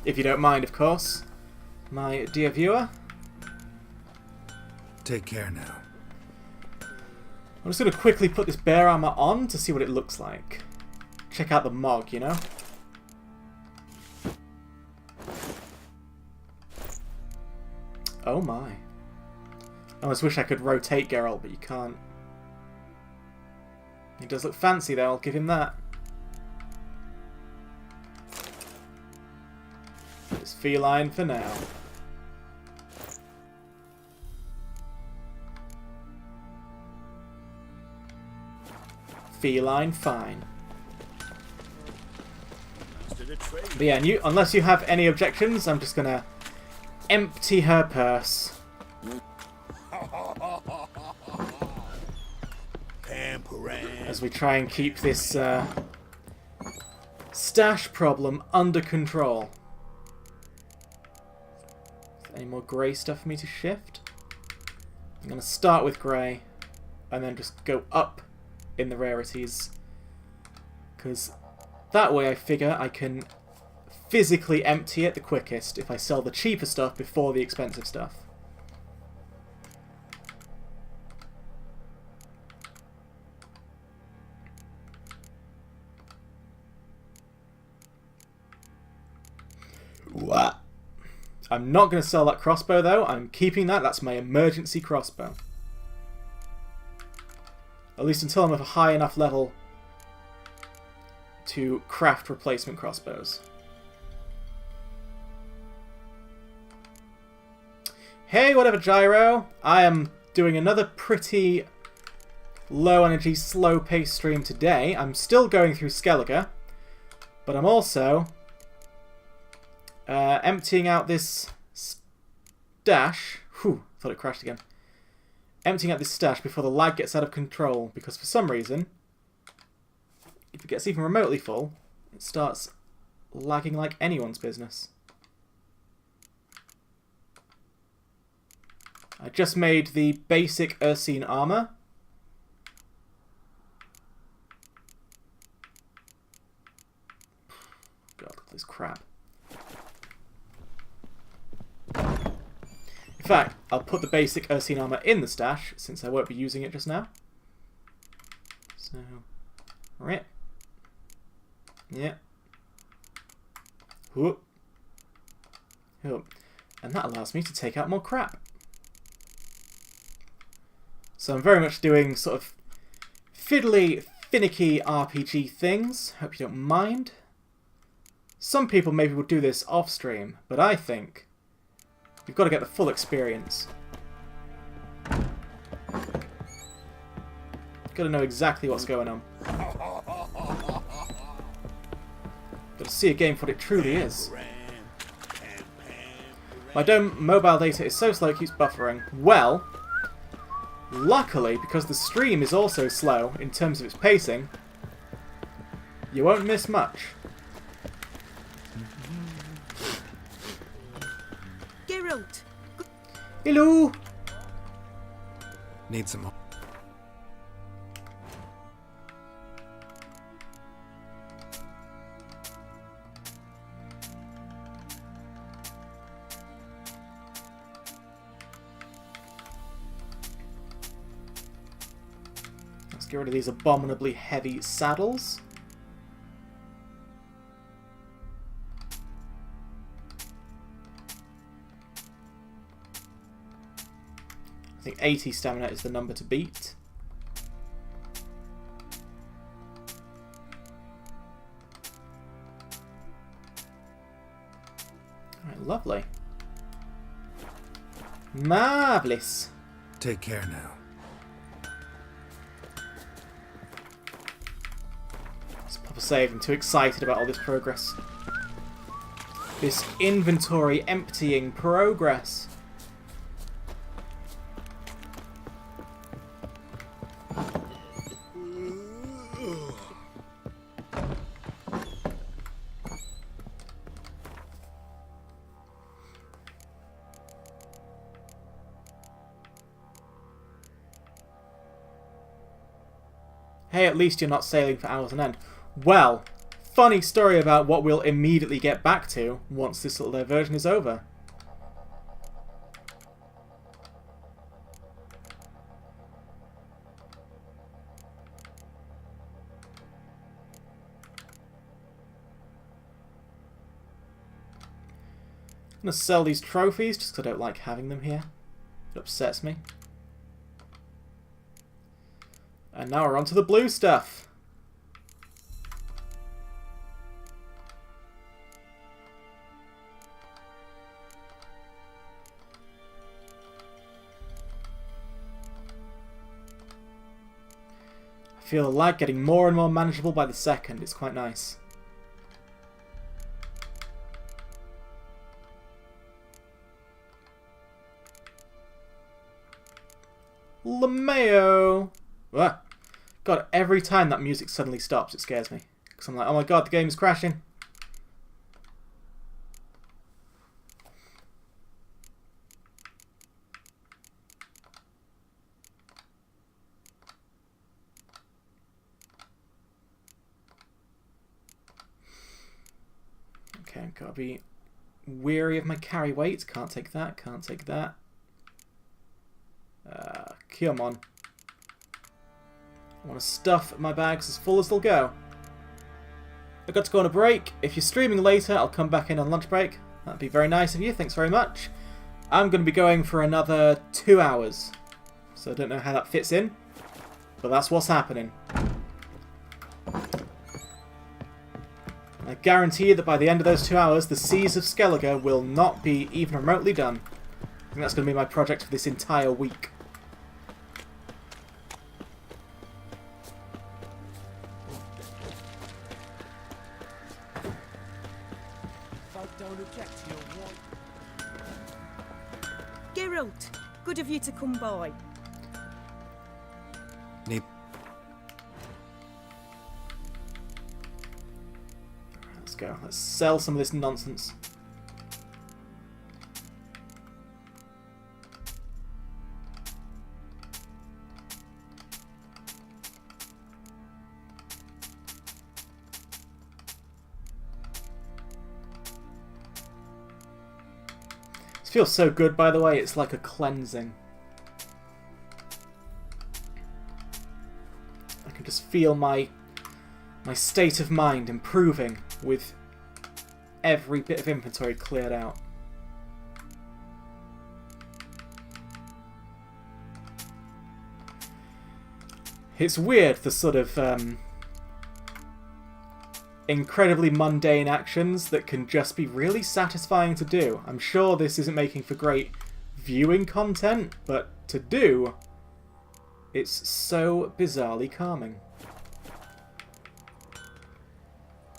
If you don't mind, of course, my dear viewer. Take care now. I'm just going to quickly put this bear armor on to see what it looks like. Check out the Mog, you know? Oh my. I almost wish I could rotate Geralt, but you can't. He does look fancy though, I'll give him that. It's feline for now. Feline fine. But yeah, and unless you have any objections, I'm just gonna empty her purse. As we try and keep this stash problem under control. Any more grey stuff for me to shift? I'm gonna start with grey and then just go up in the rarities, because that way I figure I can physically empty it the quickest if I sell the cheaper stuff before the expensive stuff. What? I'm not going to sell that crossbow though, I'm keeping that, that's my emergency crossbow. At least until I'm of a high enough level to craft replacement crossbows. Hey, whatever, Gyro. I am doing another pretty low energy, slow pace stream today. I'm still going through Skellige, but I'm also emptying out this stash. Whew, thought it crashed again. Emptying out this stash before the lag gets out of control, because for some reason, if it gets even remotely full, it starts lagging like anyone's business. I just made the basic Ursine armor. God, look at this crap. In fact, I'll put the basic Ursine armor in the stash, since I won't be using it just now. So, right. Yeah. Whoop. Whoop. And that allows me to take out more crap. So I'm very much doing sort of fiddly, finicky RPG things. Hope you don't mind. Some people maybe would do this off stream, but I think you've got to get the full experience. Got to know exactly what's going on. Got to see a game for what it truly is. My mobile data is so slow it keeps buffering. Well, luckily, because the stream is also slow in terms of its pacing, you won't miss much. Geralt! Hello! Need some more. Let's get rid of these abominably heavy saddles. I think 80 stamina is the number to beat. Alright, lovely. Marvellous. Take care now. Let's pop a save. I'm too excited about all this progress. This inventory emptying progress. Hey, at least you're not sailing for hours on end. Well, funny story about what we'll immediately get back to once this little diversion is over. I'm going to sell these trophies just because I don't like having them here. It upsets me. And now we're on to the blue stuff. I feel the lag getting more and more manageable by the second. It's quite nice. LeMayo! Ah. God, every time that music suddenly stops, it scares me. Because I'm like, oh my god, the game is crashing. Okay, I've got to be weary of my carry weight. Can't take that, can't take that. Come on. I want to stuff my bags as full as they'll go. I've got to go on a break. If you're streaming later, I'll come back in on lunch break. That'd be very nice of you. Thanks very much. I'm going to be going for another 2 hours. So I don't know how that fits in. But that's what's happening. I guarantee you that by the end of those 2 hours, the Seas of Skellige will not be even remotely done. I think that's going to be my project for this entire week. Geralt, good of you to come by. Need... Let's go. Let's sell some of this nonsense. Feels so good, by the way. It's like a cleansing. I can just feel my state of mind improving with every bit of inventory cleared out. It's weird, the sort of incredibly mundane actions that can just be really satisfying to do. I'm sure this isn't making for great viewing content, but to do, it's so bizarrely calming.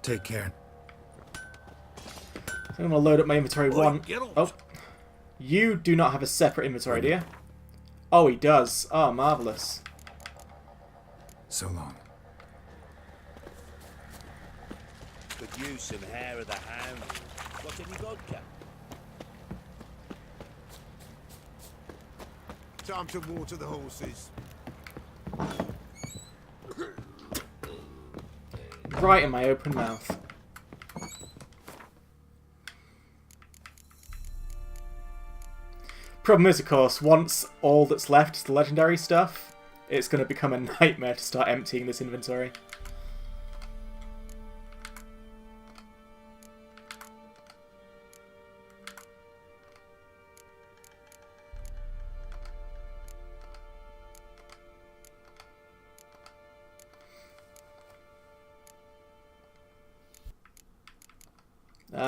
Take care. So I'm going to load up my inventory. Get off. Oh, you do not have a separate inventory, do you? Oh, he does. Oh, marvellous. So long. Could use some hair of the hound. Got any vodka? Time to water the horses. Right in my open mouth. Problem is, of course, once all that's left is the legendary stuff, it's going to become a nightmare to start emptying this inventory.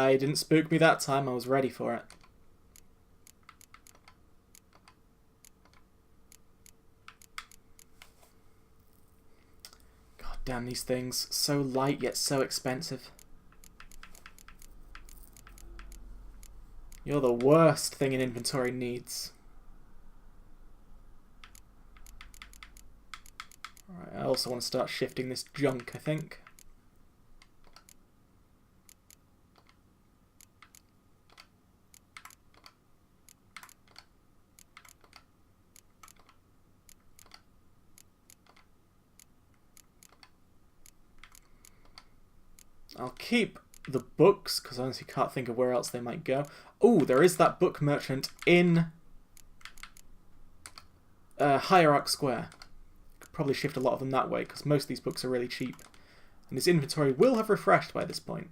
It didn't spook me that time, I was ready for it. God damn these things. So light yet so expensive. You're the worst thing an inventory needs. Alright, I also want to start shifting this junk, I think. I'll keep the books, because I honestly can't think of where else they might go. Oh, there is that book merchant in Hierarch Square. Could probably shift a lot of them that way, because most of these books are really cheap. And his inventory will have refreshed by this point.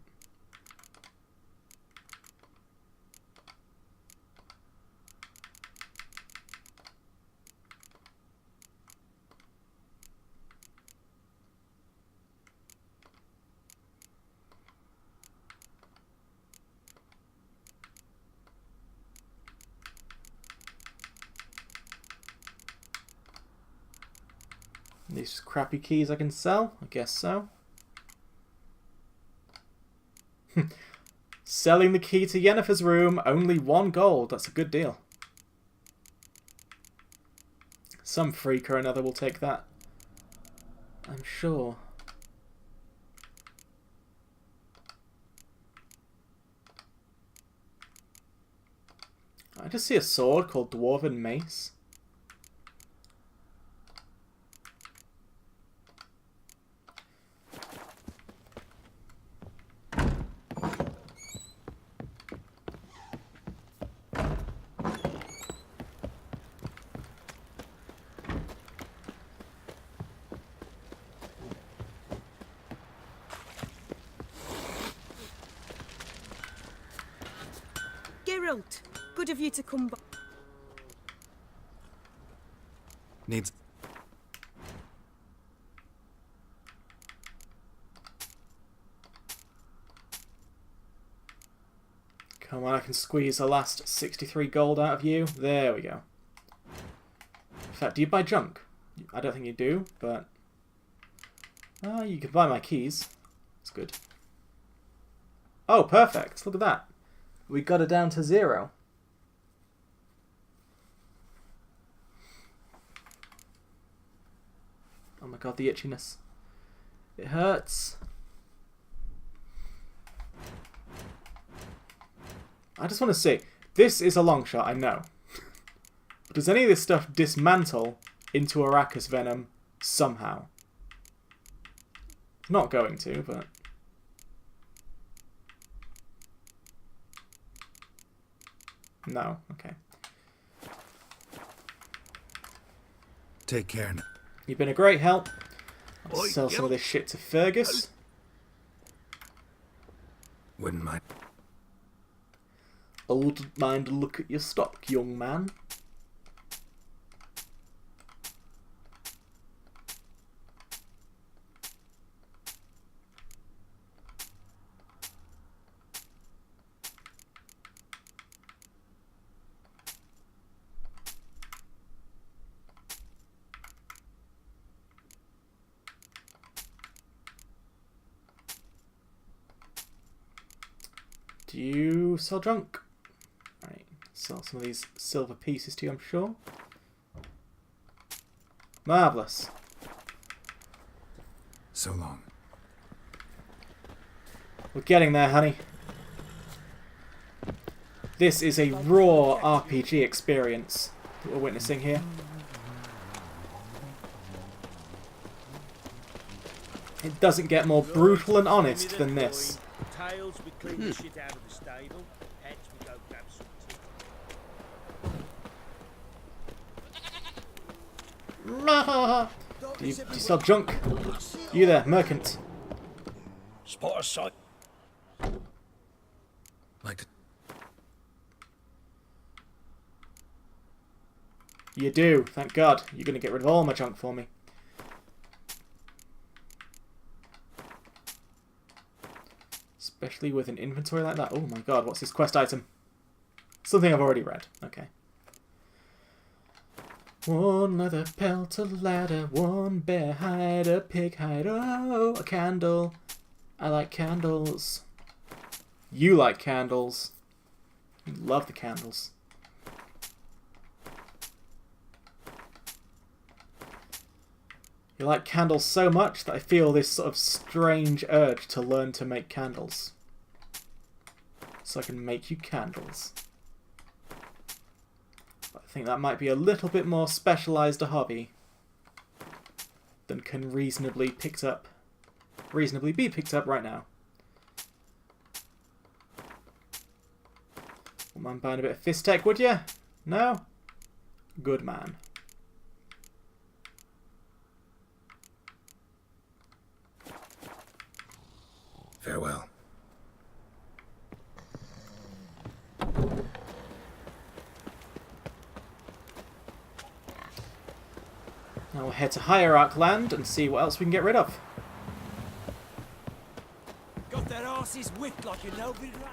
These crappy keys I can sell? I guess so. Selling the key to Yennefer's room, only 1 gold. That's a good deal. Some freak or another will take that, I'm sure. I just see a sword called Dwarven Mace. Geralt, good of you to come back. Needs... Come on, I can squeeze the last 63 gold out of you. There we go. In fact, do you buy junk? I don't think you do, but... you can buy my keys. That's good. Oh, perfect. Look at that. We got it down to 0. Oh my god, the itchiness. It hurts. I just want to say, this is a long shot, I know. But does any of this stuff dismantle into Arrakis Venom somehow? Not going to, but... No, okay. Take care now. You've been a great help. I'll Oi, sell some of yo. this shit to Fergus. Wouldn't mind. I wouldn't mind a look at your stock, young man. Do you sell junk? Right, sell some of these silver pieces to you, I'm sure. Marvellous. So long. We're getting there, honey. This is a raw RPG experience that we're witnessing here. It doesn't get more brutal and honest than this. Tails, we clean the shit out of the stable. Heads, we go grab some tea. Do you sell junk? You there, merchant. Spot a sight. Like to... You do, thank God. You're going to get rid of all my junk for me. Especially with an inventory like that. Oh my god, what's this quest item? Something I've already read. Okay. One leather pelt, a ladder, one bear hide, a pig hide. Oh, a candle. I like candles. You like candles. You love the candles. You like candles so much that I feel this sort of strange urge to learn to make candles. So I can make you candles. But I think that might be a little bit more specialised a hobby than can reasonably be picked up right now. Wouldn't mind buying a bit of fist tech, would you? No? Good man. Farewell. Now we'll head to Hierarch Land and see what else we can get rid of. Got their asses whipped like a no-bid rat.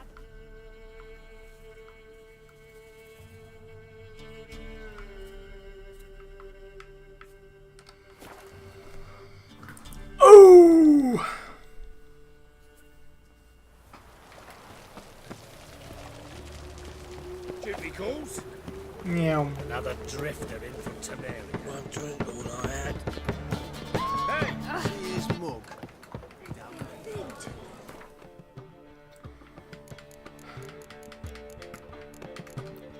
Ooh! Duty calls. Meow. Another drifter in from Temeria. One drink, all I had. Hey! Here's Mug.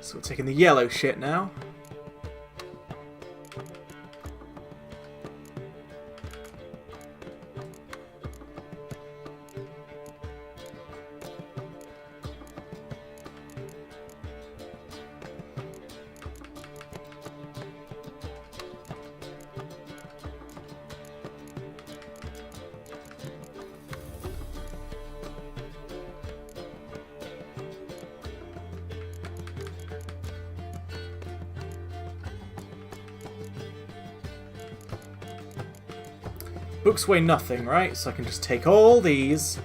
So we're taking the yellow shit now. Books weigh nothing, right? So I can just take all these.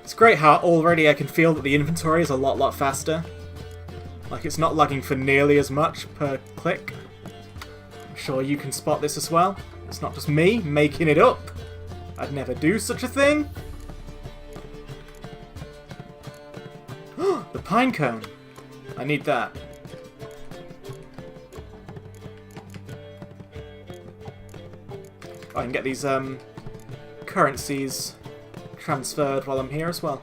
It's great how already I can feel that the inventory is a lot faster. Like it's not lagging for nearly as much per click. I'm sure you can spot this as well. It's not just me making it up. I'd never do such a thing. The pine cone. I need that. I can get these currencies transferred while I'm here as well.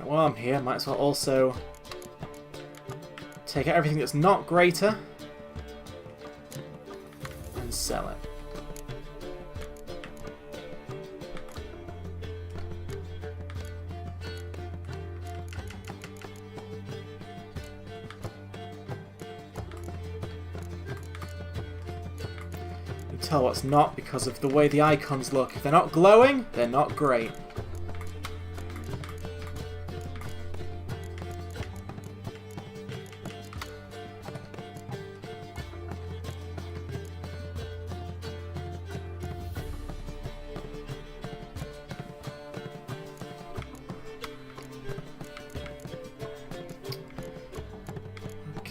While I'm here, might as well also take out everything that's not greater and sell it. You can tell what's not because of the way the icons look. If they're not glowing, they're not great.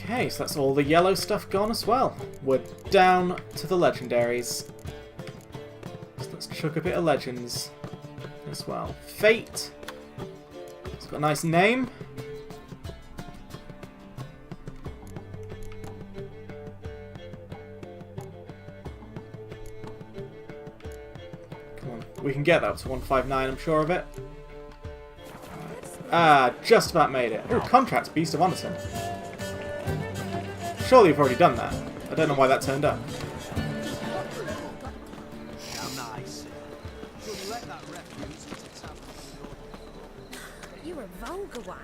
Okay, so that's all the yellow stuff gone as well. We're down to the legendaries. So let's chuck a bit of legends as well. Fate. It's got a nice name. Come on, we can get that up to 159, I'm sure of it. Ah, just about made it. Ooh, contracts, Beast of Anderson. Surely you've already done that. I don't know why that turned up. You were vulgar one.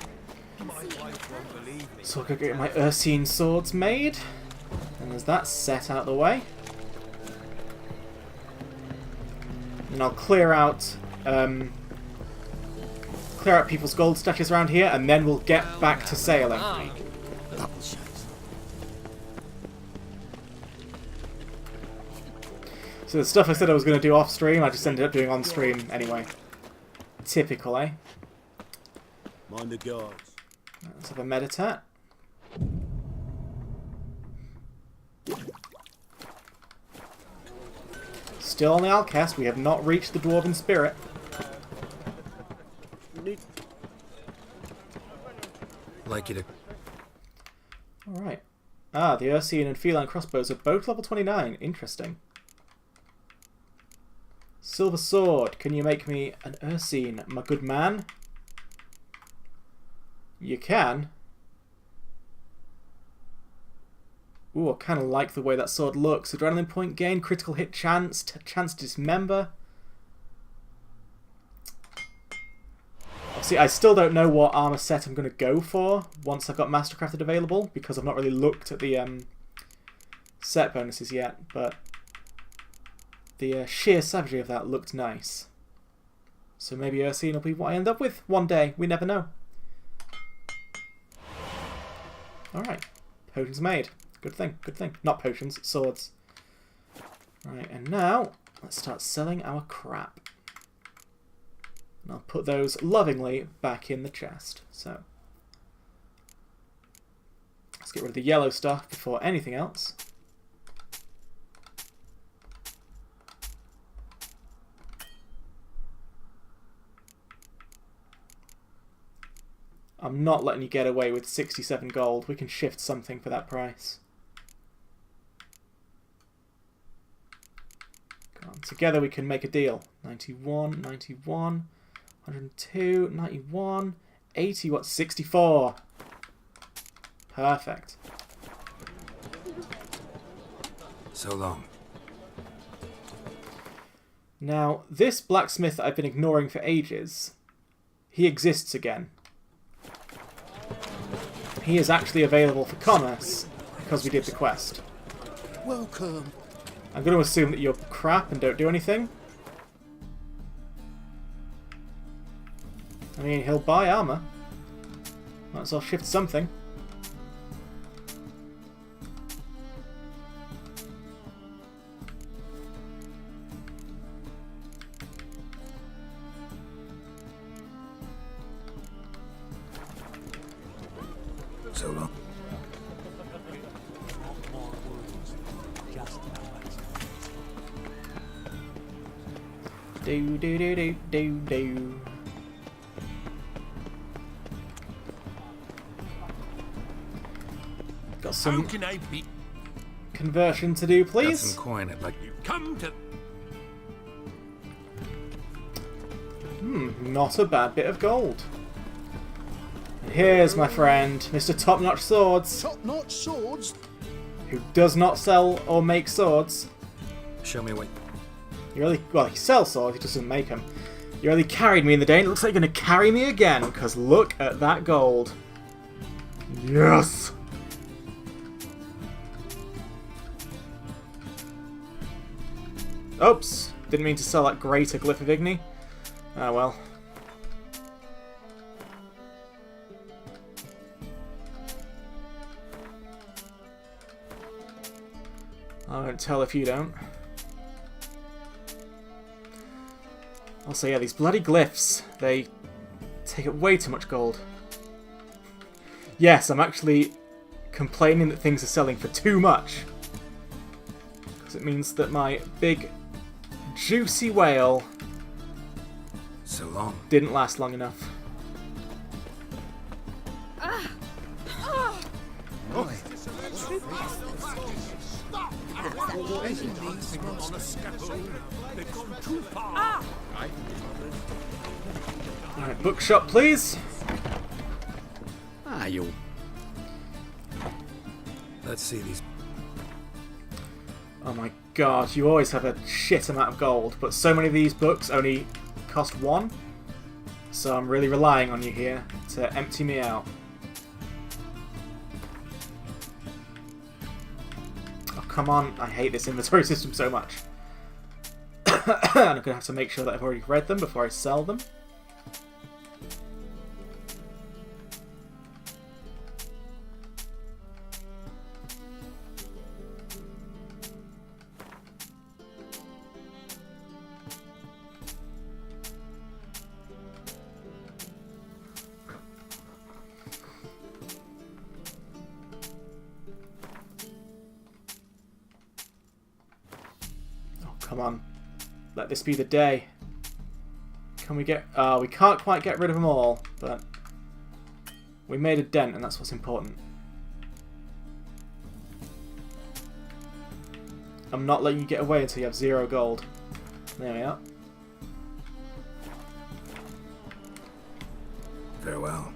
So I could get my Ursine swords made. And there's that set out the way. And I'll clear out people's gold stashes around here, and then we'll get back to sailing. So the stuff I said I was going to do off stream, I just ended up doing on stream anyway. Typical, eh? Mind the guards. Let's have a meditate. Still on the Outcast. We have not reached the Dwarven Spirit. Like you to... Alright. Ah, the Ursine and Feline crossbows are both level 29. Interesting. Silver Sword. Can you make me an Ursine, my good man? You can. Ooh, I kind of like the way that sword looks. Adrenaline point gain, critical hit chance, chance to dismember. See, I still don't know what armor set I'm going to go for once I've got Mastercrafted available, because I've not really looked at the set bonuses yet, but the sheer savagery of that looked nice. So maybe Ursine will be what I end up with one day. We never know. Alright. Potions made. Good thing, good thing. Not potions, swords. Right, and now let's start selling our crap. And I'll put those lovingly back in the chest. So let's get rid of the yellow stuff before anything else. I'm not letting you get away with 67 gold. We can shift something for that price. Come on. Together we can make a deal. 91, 91, 102, 91, 80, what? 64. Perfect. So long. Now, this blacksmith I've been ignoring for ages, he exists again. He is actually available for commerce because we did the quest. Welcome. I'm going to assume that you're crap and don't do anything. I mean, he'll buy armor. Might as well shift something. So long. Do do do do do do. Got some How can I be? conversion to do, Got please. some coin I'd like... Come to. Not a bad bit of gold. Here's my friend, Mr. Top-Notch Swords, Top-notch swords. who does not sell or make swords. Show me what... You really, well, he sells swords, he just doesn't make them. You really carried me in the day, and it looks like you're going to carry me again, because look at that gold. Yes! Oops, didn't mean to sell that greater Glyph of Igni. Ah well. I won't tell if you don't. Also, yeah, these bloody glyphs, they take up way too much gold. Yes, I'm actually complaining that things are selling for too much. Because it means that my big, juicy whale So long. didn't last long enough. Alright, bookshop, please. Ah, you. Let's see these... Oh my god, you always have a shit amount of gold, but so many of these books only cost 1. So I'm really relying on you here to empty me out. Oh, come on. I hate this inventory system so much. And I'm going to have to make sure that I've already read them before I sell them. Come on. Let this be the day. Can we get... we can't quite get rid of them all, but we made a dent, and that's what's important. I'm not letting you get away until you have 0 gold. There we are. Farewell.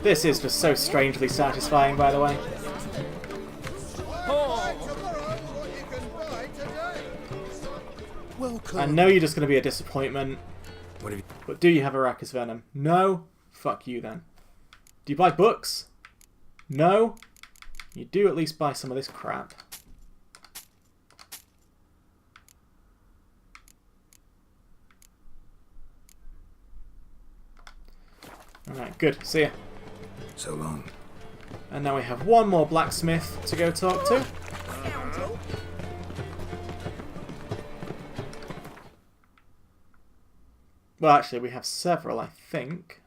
This is just so strangely satisfying, by the way. Welcome. I know you're just going to be a disappointment, What have you... but do you have Arrakis Venom? No? Fuck you then. Do you buy books? No? You do at least buy some of this crap. Alright, good. See ya. So long. And now we have one more blacksmith to go talk to. Well, actually, we have several, I think.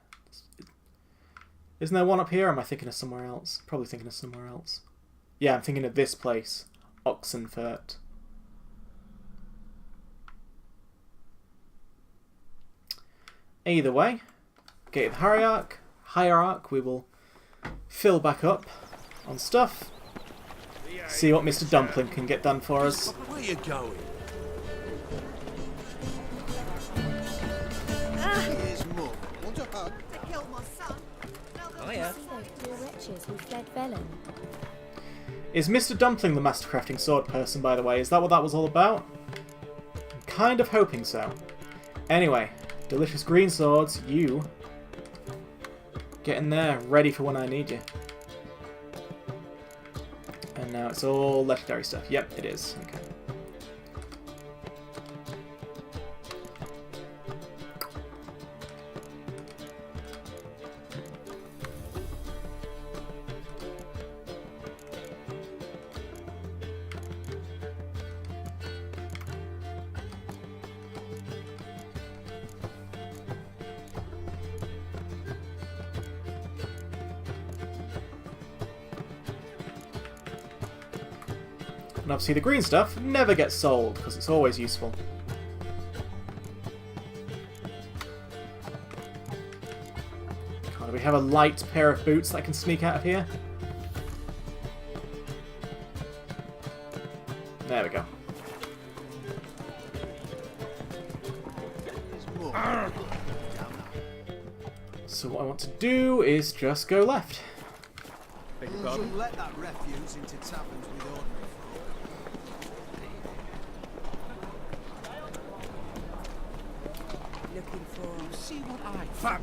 Isn't there one up here, or am I thinking of somewhere else? Probably thinking of somewhere else. Yeah, I'm thinking of this place. Oxenfurt. Either way, Gate of Hierarch, we will fill back up on stuff. See what Mr. Dumpling can get done for us. Where you going? Here's more. Want a hug? Oh, yeah. Those two wretches who fled Velen. Is Mr. Dumpling the mastercrafting sword person, by the way? Is that what that was all about? I'm kind of hoping so. Anyway, delicious green swords, you get in there, ready for when I need you. And now it's all legendary stuff. Yep, it is. Okay. And obviously the green stuff never gets sold, because it's always useful. God, do we have a light pair of boots that can sneak out of here? There we go. So what I want to do is just go left. Don't let that refuse into taverns with ordinary Looking for See what I Fuck!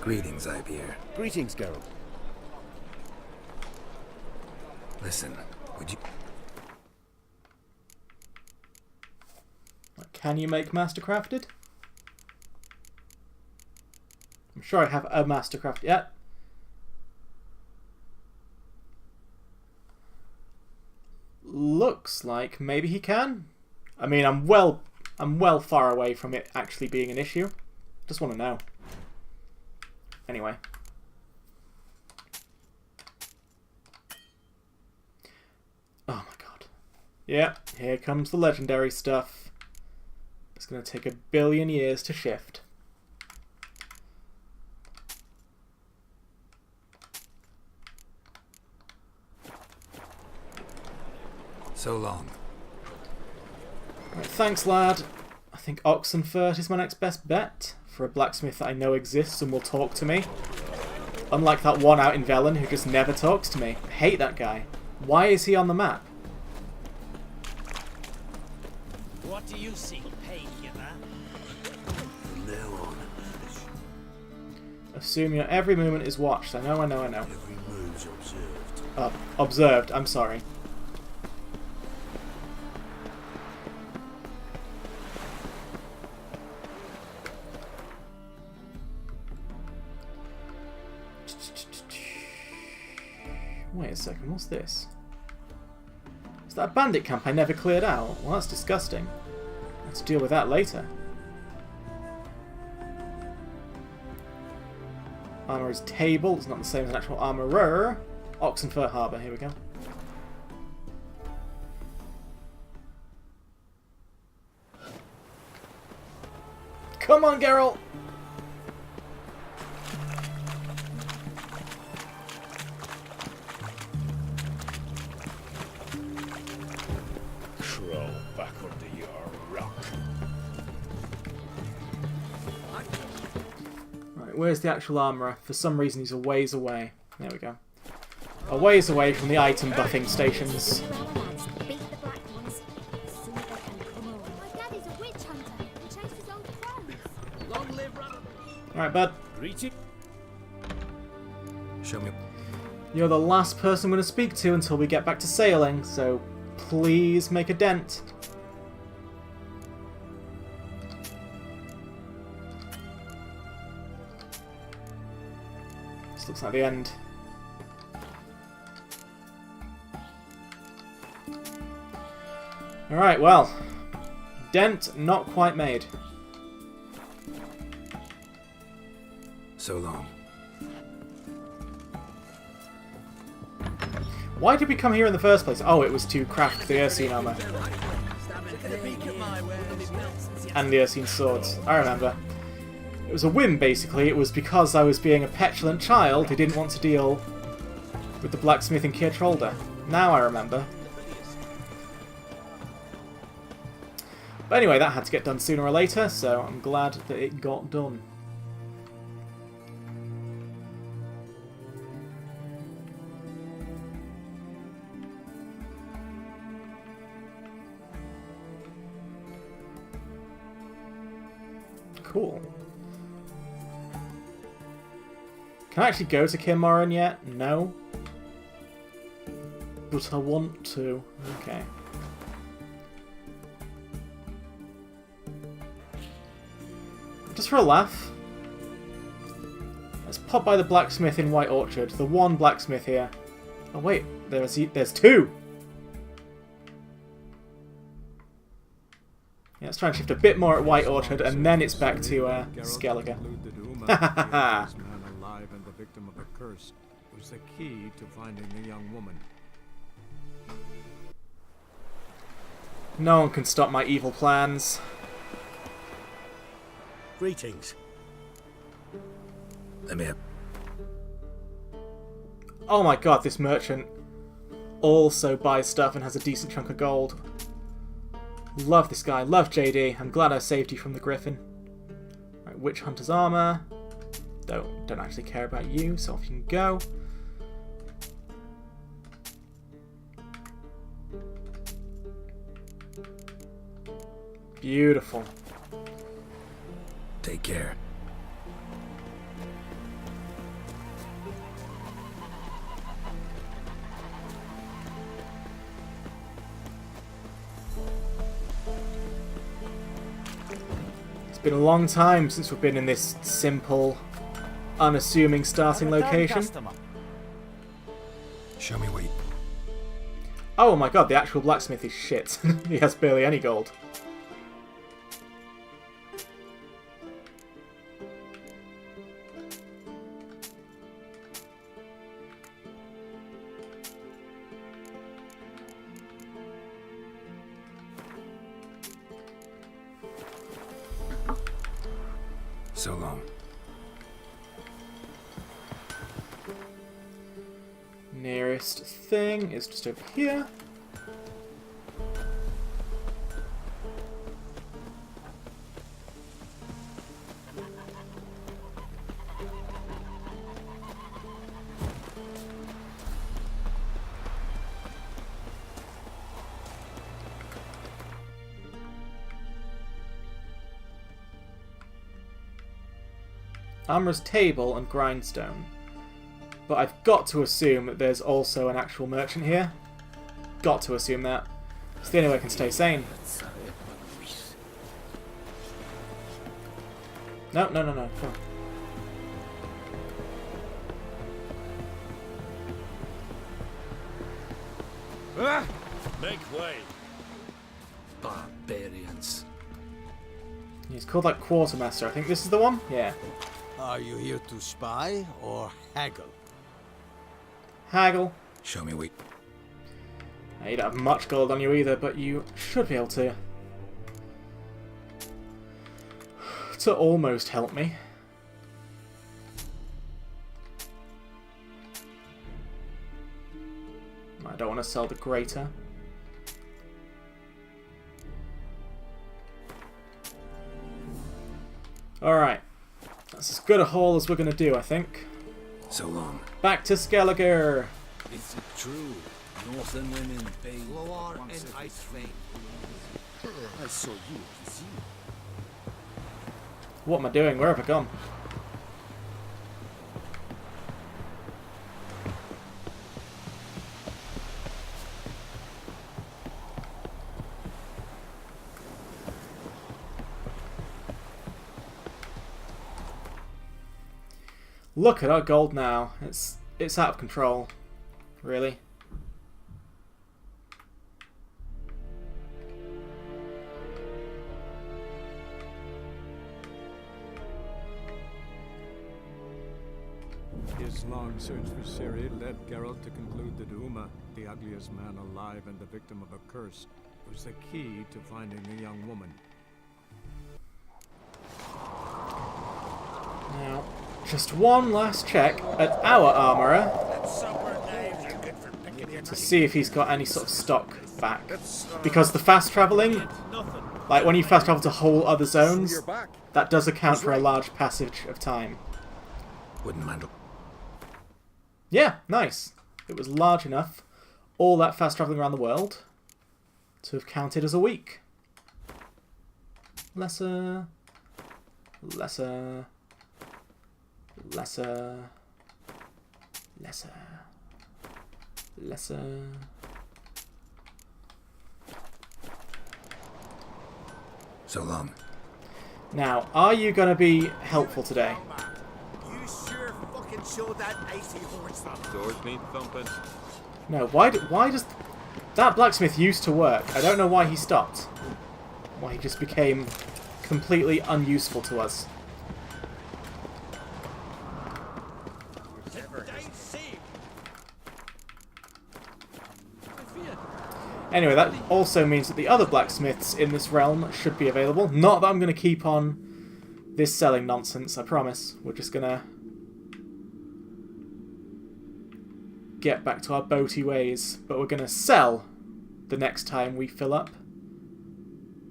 Greetings, Ipier. Greetings, Geralt. Listen, would you... Can you make mastercrafted? I'm sure I have a mastercraft yet. Looks like maybe he can. I mean, I'm well far away from it actually being an issue. Just want to know. Anyway. Oh my god. Yeah, here comes the legendary stuff. It's going to take 1 billion years to shift. So long. Right, thanks, lad. I think Oxenfurt is my next best bet for a blacksmith that I know exists and will talk to me. Unlike that one out in Velen who just never talks to me. I hate that guy. Why is he on the map? What do you seek, painkiller? From now on, Assume your every movement is watched. I know. every move's observed. Observed, I'm sorry. Wait a second, what's this? Is Is that a bandit camp I never cleared out? Well, that's disgusting. Let's deal with that later. Armourer's table. It's not the same as an actual armourer. Oxenfurt Harbour. Here we go. Come on, Geralt! Crawl back under your rock. Right, where's the actual armourer? For some reason he's a ways away. There we go. A ways away from the item buffing stations. Beat the black ones. See if they can come on. My daddy's a witch hunter. He chased his own crows. Long live Run. Alright, bud. Greeting. Show me. You're the last person I'm going to speak to until we get back to sailing, so please make a dent. This looks like the end. Alright, well. Dent not quite made. So long. Why did we come here in the first place? Oh, it was to craft the Ursine armor. And the Ursine swords. I remember. It was a whim, basically. It was because I was being a petulant child who didn't want to deal with the blacksmith in Kirtrolda. Now I remember. But anyway, that had to get done sooner or later, so I'm glad that it got done. Cool. Can I actually go to Kaer Morhen yet? No. But I want to. Okay. Just for a laugh, let's pop by the blacksmith in White Orchard. The one blacksmith here. Oh wait, there's two! Yeah, let's try and shift a bit more at White Orchard, and then it's back to Skellige. Ha man alive and the victim of a curse was the key to finding the young woman. No one can stop my evil plans. Greetings. Let me have. Oh my god, this merchant also buys stuff and has a decent chunk of gold. Love this guy, love JD. I'm glad I saved you from the Griffin. Right, Witch Hunter's armor. Don't actually care about you, so off you can go. Beautiful. Take care. It's been a long time since we've been in this simple, unassuming starting location. Show me what you... Oh my god, the actual blacksmith is shit. He has barely any gold. So long. Nearest thing is just over here. Armorer's table and grindstone. But I've got to assume that there's also an actual merchant here. Got to assume that. It's the only way I can stay sane. No. Come on. Make way. Barbarians. He's called like Quartermaster. I think this is the one? Yeah. Are you here to spy or haggle? Haggle. Show me we. Now, you don't have much gold on you either, but you should be able to almost help me. I don't want to sell the greater. Alright. That's as good a haul as we're going to do, I think. So long. Back to Skelliger. Is it true? Northern women bathe Loar once and every- Ice Vein. I saw you at the zoo. What am I doing? Where have I gone? Look at our gold now. It's out of control. Really. His long search for Ciri led Geralt to conclude that Uma, the ugliest man alive and the victim of a curse, was the key to finding the young woman. Now, just one last check at our armourer to see if he's got any sort of stock back. Because the fast travelling, like when you fast travel to whole other zones, that does account for a large passage of time. Wouldn't mind. Yeah, nice. It was large enough, all that fast travelling around the world, to have counted as a week. Lesser. Lesser. Lesser. Lesser. Lesser. So long. Now, are you going to be helpful today? You sure fucking showed that icy horse that. Doors need thumping. No, why does... That blacksmith used to work. I don't know why he stopped. Why he just became completely unuseful to us. Anyway, that also means that the other blacksmiths in this realm should be available. Not that I'm going to keep on this selling nonsense, I promise. We're just going to get back to our boaty ways. But we're going to sell the next time we fill up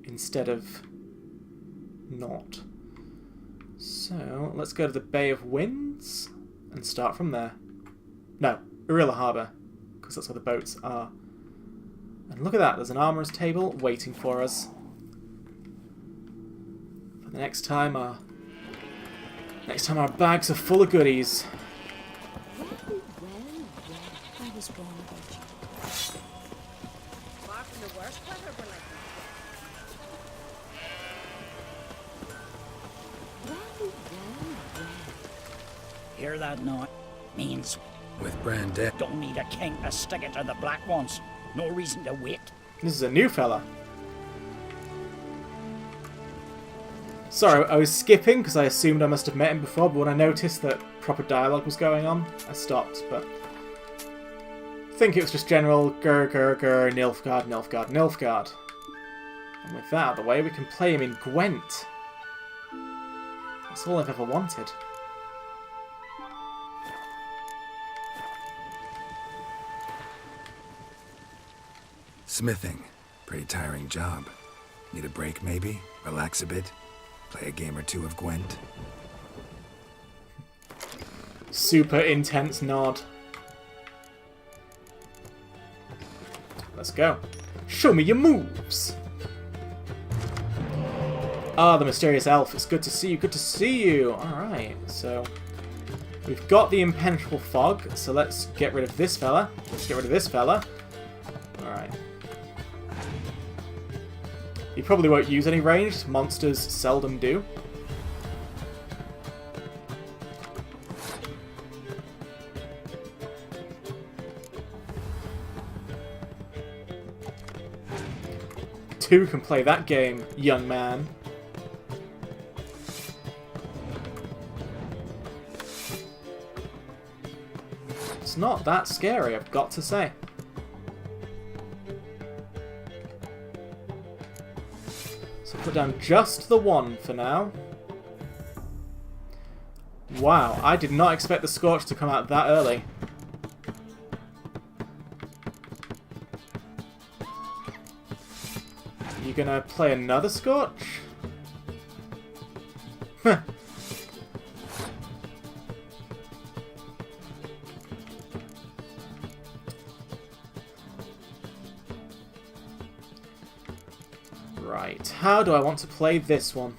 instead of not. So, let's go to the Bay of Winds and start from there. No, Urilla Harbour, because that's where the boats are. And look at that, there's an armourer's table waiting for us. For the next time our bags are full of goodies. Well, I was wrong about you. Far from the worst part of her life. Well. Hear that now? Means With Bran dead. don't need a king to stick it to the black ones. No reason to wait. This is a new fella. Sorry, I was skipping because I assumed I must have met him before, but when I noticed that proper dialogue was going on, I stopped, but I think it was just general grr grr grr, Nilfgaard, Nilfgaard, Nilfgaard. And with that out of the way, we can play him in Gwent. That's all I've ever wanted. Smithing. Pretty tiring job. Need a break maybe? Relax a bit? Play a game or two of Gwent? Super intense nod. Let's go. Show me your moves! Ah, the mysterious elf. It's good to see you. Good to see you. Alright, so we've got the impenetrable fog, so let's get rid of this fella. Let's get rid of this fella. Alright. He probably won't use any ranged. Monsters seldom do. too can play that game, young man. It's not that scary, I've got to say. So put down just the one for now. Wow, I did not expect the Scorch to come out that early. You gonna play another Scorch? Huh. Right, how do I want to play this one?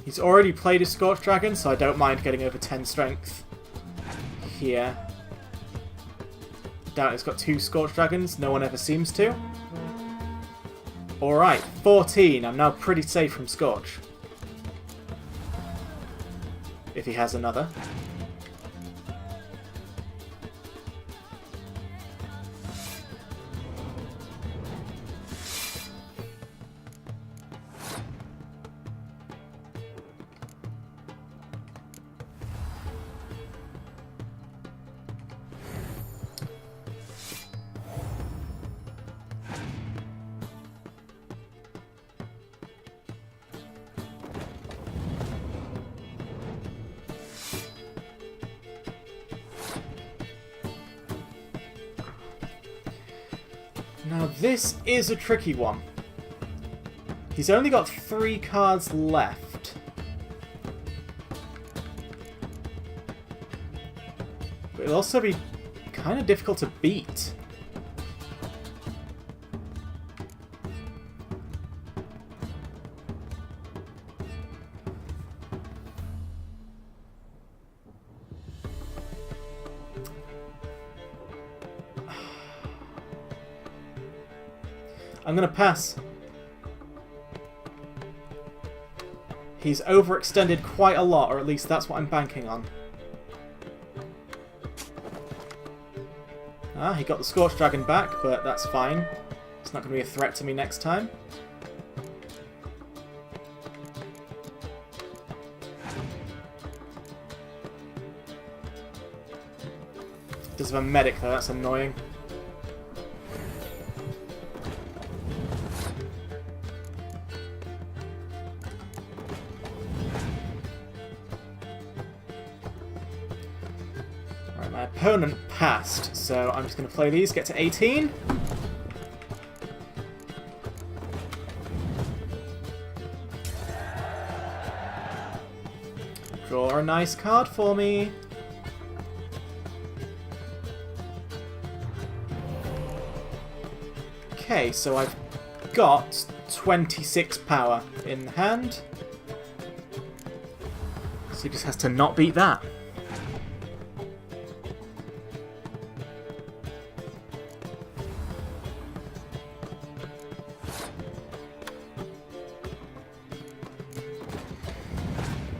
He's already played his Scorch Dragon, so I don't mind getting over 10 strength here. Doubt it's got 2 Scorch Dragons, no one ever seems to. Alright, 14. I'm now pretty safe from Scorch. If he has another. Now this is a tricky one. He's only got 3 cards left. But it'll also be kind of difficult to beat. I'm gonna pass. He's overextended quite a lot, or at least that's what I'm banking on. Ah, he got the Scorch Dragon back, but that's fine. It's not going to be a threat to me next time. Does have a medic though, that's annoying. My opponent passed, so I'm just going to play these, get to 18. Draw a nice card for me. Okay, so I've got 26 power in hand. So he just has to not beat that.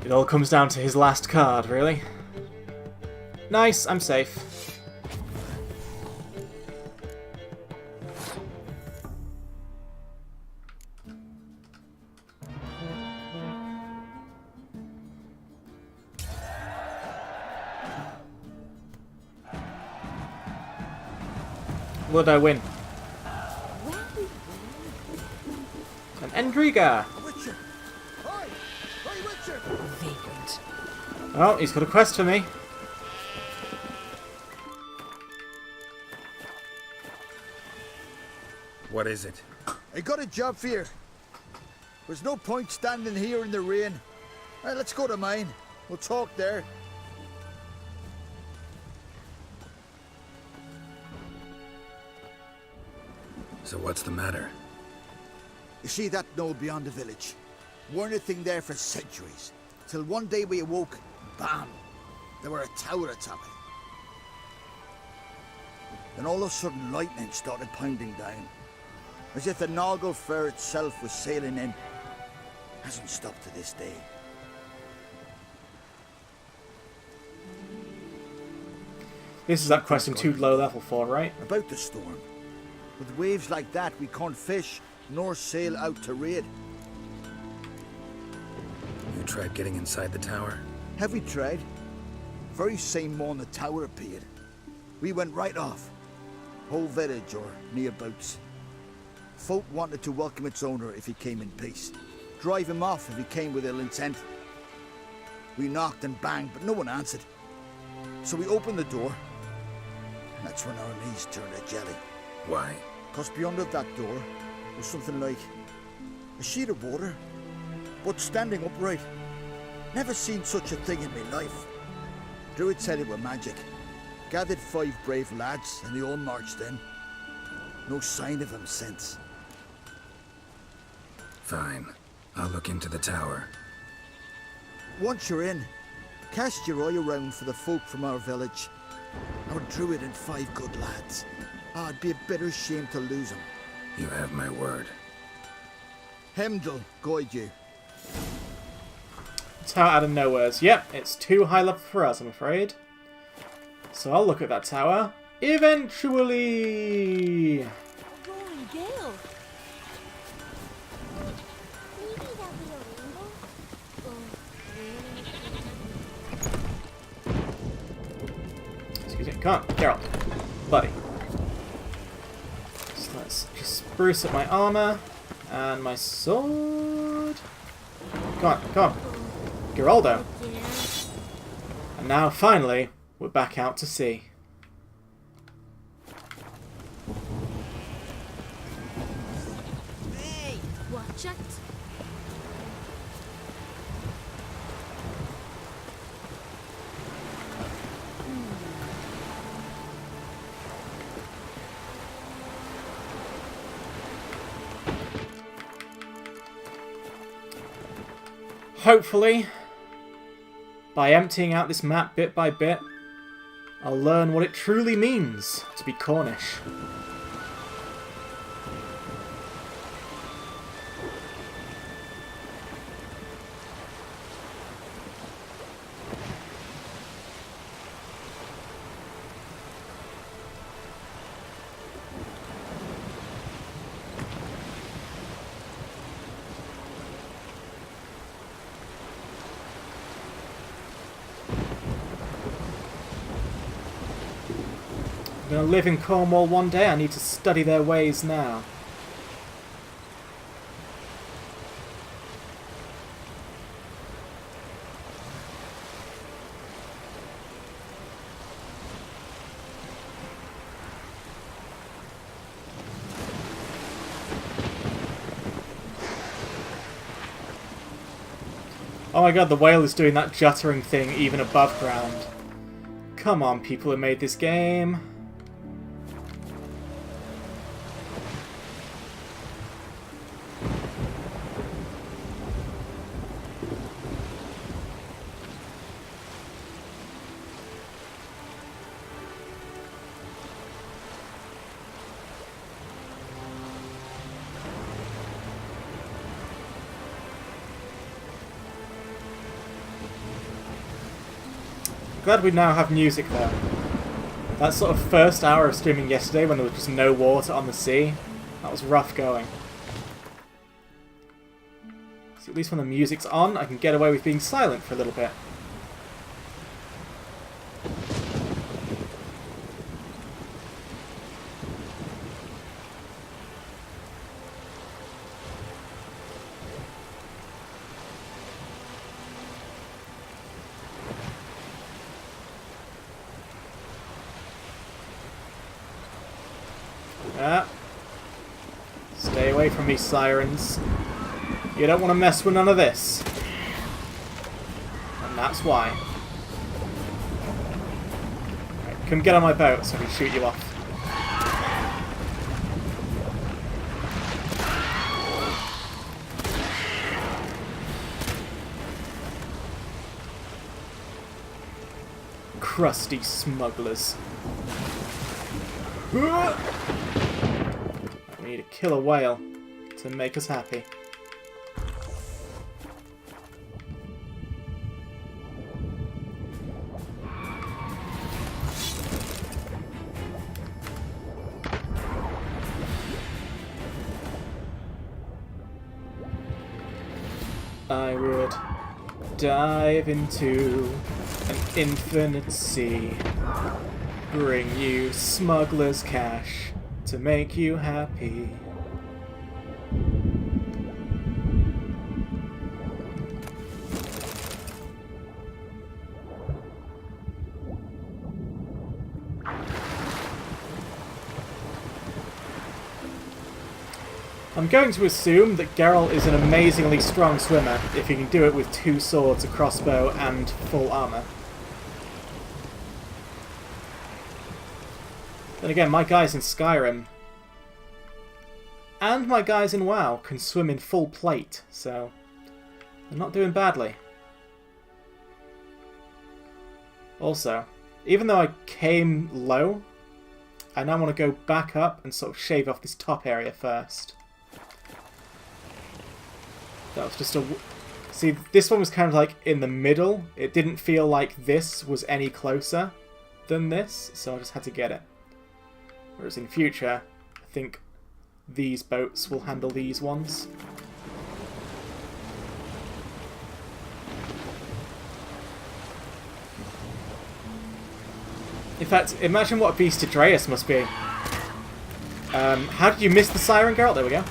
It all comes down to his last card, really. Nice, I'm safe. Would I win? An Endriga! Witcher! Hi! Hi, Witcher! Vagrant. Oh, he's got a quest for me. What is it? I got a job for you. There's no point standing here in the rain. Let's go to mine. We'll talk there. So what's the matter? You see that knoll beyond the village? Weren't a thing there for centuries. Till one day we awoke, bam! There were a tower atop it. Then all of a sudden lightning started pounding down. As if the Noggle Fair itself was sailing in. Hasn't stopped to this day. This is that quest I'm too low level for, right? About the storm. With waves like that, we can't fish nor sail out to raid. You tried getting inside the tower? Have we tried? Very same morn the tower appeared. We went right off. Whole village or nearabouts. Folk wanted to welcome its owner if he came in peace. Drive him off if he came with ill intent. We knocked and banged, but no one answered. So we opened the door. And that's when our knees turned to jelly. Why? Because beyond of that door was something like a sheet of water, but standing upright. Never seen such a thing in my life. Druid said it were magic. Gathered 5 brave lads and they all marched in. No sign of him since. Fine. I'll look into the tower. Once you're in, cast your eye around for the folk from our village. Our druid and 5 good lads. It'd be a bitter shame to lose them. You have my word. Hemdall, guide you. Tower out of nowheres. Yep, it's too high level for us, I'm afraid. So I'll look at that tower. Eventually! Roaring gale. Maybe that'll be a rainbow? Excuse me. Come on, Geralt. Buddy. So let's just spruce up my armor. And my sword. Come on, come on. Geraldo. And now, finally, we're back out to sea. Hey, watch it. Hopefully, by emptying out this map bit by bit, I'll learn what it truly means to be Cornish. I'm going to live in Cornwall one day, I need to study their ways now. Oh my god, the whale is doing that juttering thing even above ground. Come on, people who made this game. Glad we now have music though. That sort of first hour of streaming yesterday when there was just no water on the sea, that was rough going. So at least when the music's on, I can get away with being silent for a little bit. Stay away from me, sirens. You don't want to mess with none of this. And that's why. Right, come get on my boat so I can shoot you off. Crusty smugglers. We need to kill a whale to make us happy. I would dive into an infinite sea, bring you smuggler's cash to make you happy. I'm going to assume that Geralt is an amazingly strong swimmer if he can do it with 2 swords, a crossbow, and full armor. Then again, my guys in Skyrim and my guys in WoW can swim in full plate, so they're not doing badly. Also, even though I came low, I now want to go back up and sort of shave off this top area first. That was just a... See, this one was kind of like in the middle. It didn't feel like this was any closer than this, so I just had to get it. Whereas in future, I think these boats will handle these ones. In fact, imagine what a beast Atreus must be. How did you miss the siren, Geralt? There we go.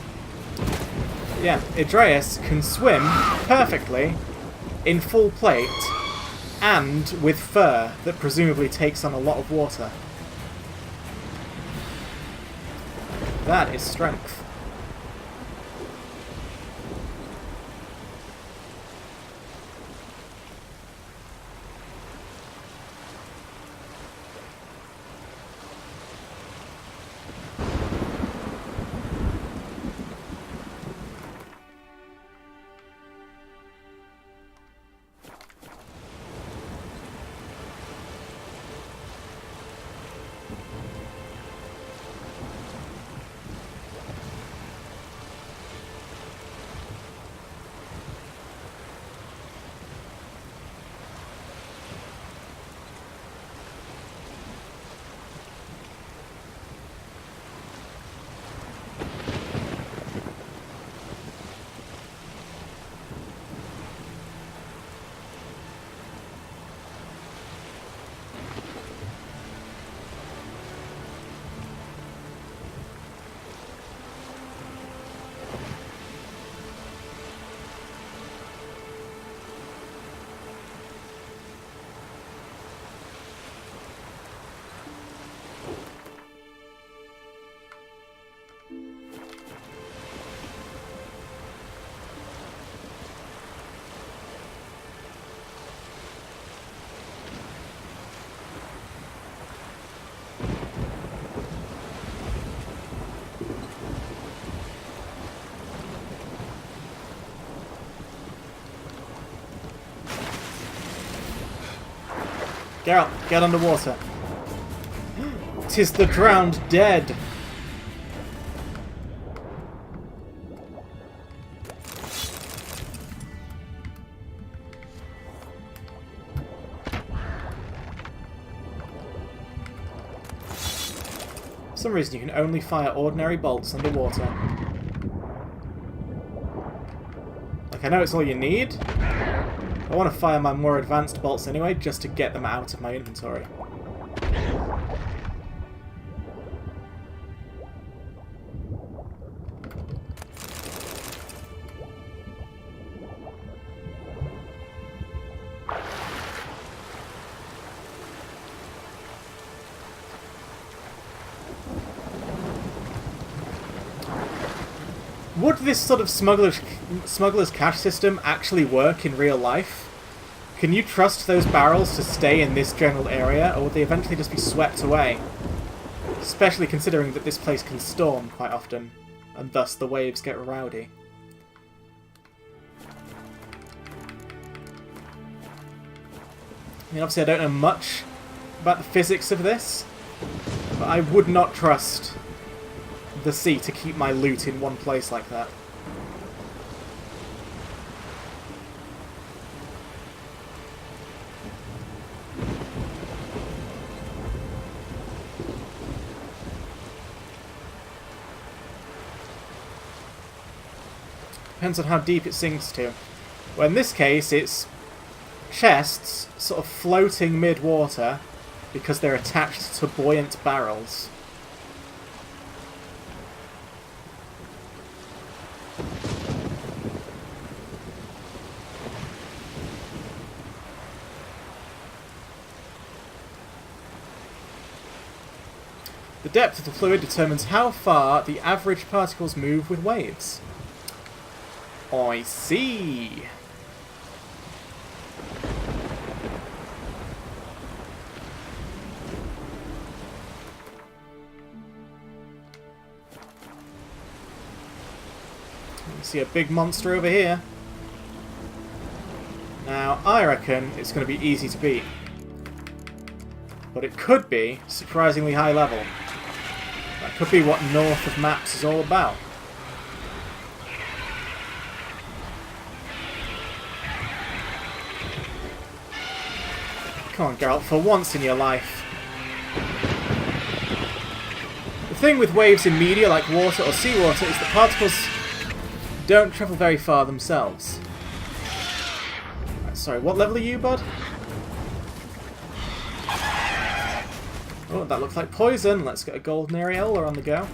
Yeah, Atreus can swim perfectly in full plate and with fur that presumably takes on a lot of water. That is strength. Geralt, get underwater. 'Tis the drowned dead. For some reason you can only fire ordinary bolts underwater. Like, I know it's all you need. I want to fire my more advanced bolts anyway, just to get them out of my inventory. Would this sort of smuggler's cash system actually work in real life? Can you trust those barrels to stay in this general area, or would they eventually just be swept away? Especially considering that this place can storm quite often, and thus the waves get rowdy. I mean, obviously I don't know much about the physics of this, but I would not trust the sea to keep my loot in one place like that. Depends on how deep it sinks to. Well, in this case, it's chests sort of floating mid-water because they're attached to buoyant barrels. The depth of the fluid determines how far the average particles move with waves. I see. You see a big monster over here. Now, I reckon it's going to be easy to beat. But it could be surprisingly high level. That could be what North of Maps is all about. Come on, Geralt, for once in your life. The thing with waves in media like water or seawater is that particles don't travel very far themselves. Right, sorry, what level are you, bud? Oh, that looks like poison. Let's get a golden areola on the go.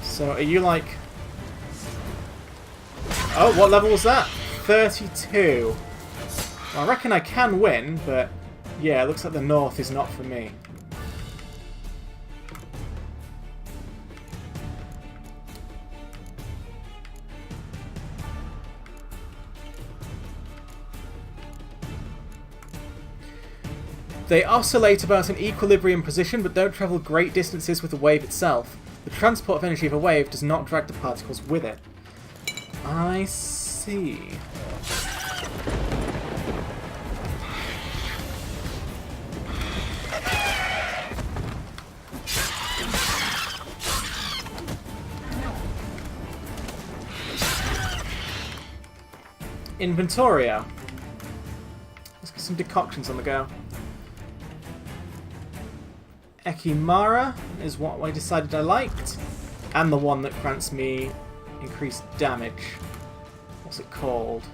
So, are you like... Oh, what level was that? 32. Well, I reckon I can win, but... Yeah, it looks like the north is not for me. They oscillate about an equilibrium position but don't travel great distances with the wave itself. The transport of energy of a wave does not drag the particles with it. I see. Inventorio. Let's get some decoctions on the go. Ekimara is what I decided I liked, and the one that grants me increased damage. What's it called?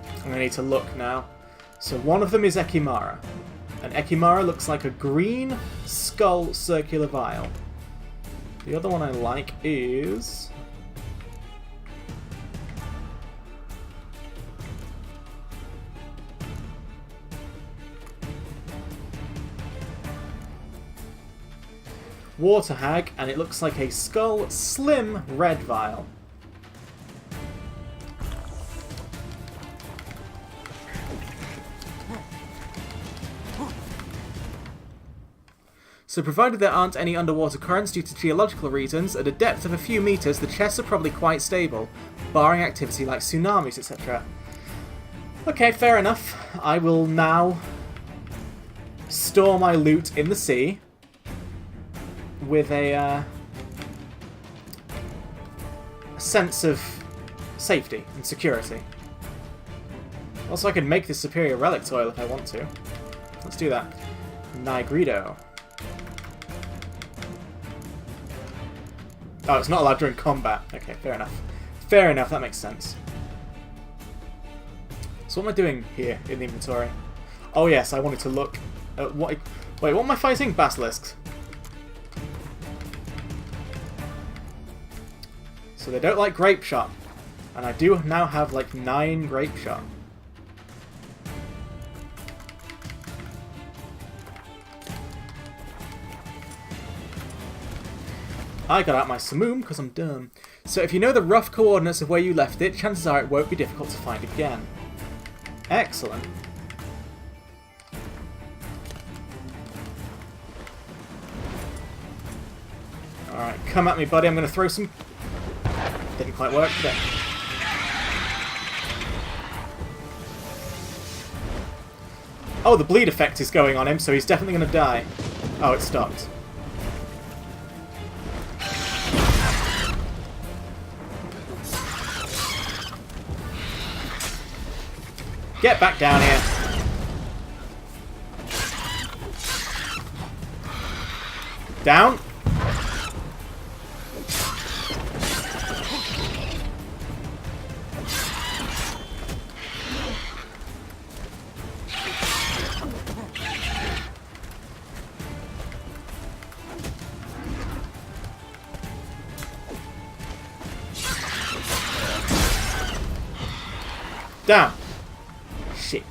I'm going to need to look now. So one of them is Ekimara, and Ekimara looks like a green skull circular vial. The other one I like is... Water Hag, and it looks like a skull slim red vial. So provided there aren't any underwater currents due to geological reasons, at a depth of a few meters the chests are probably quite stable, barring activity like tsunamis, etc. Okay, fair enough. I will now store my loot in the sea with a sense of safety and security. Also, I can make this Superior Relic Oil if I want to. Let's do that. Nigredo. Oh, it's not allowed during combat. Okay, fair enough. Fair enough, that makes sense. So what am I doing here in the inventory? Oh yes, I wanted to look at what... Wait, what am I fighting? Basilisks. So they don't like Grape Shot. And I do now have like 9 Grape Shot. I got out my Simoom because I'm dumb. So if you know the rough coordinates of where you left it, chances are it won't be difficult to find again. Excellent. Alright, come at me, buddy. I'm going to throw some... Didn't quite work, did it? Oh, the bleed effect is going on him, so he's definitely going to die. Oh, it stopped. Get back down here. Down. Down. Shit.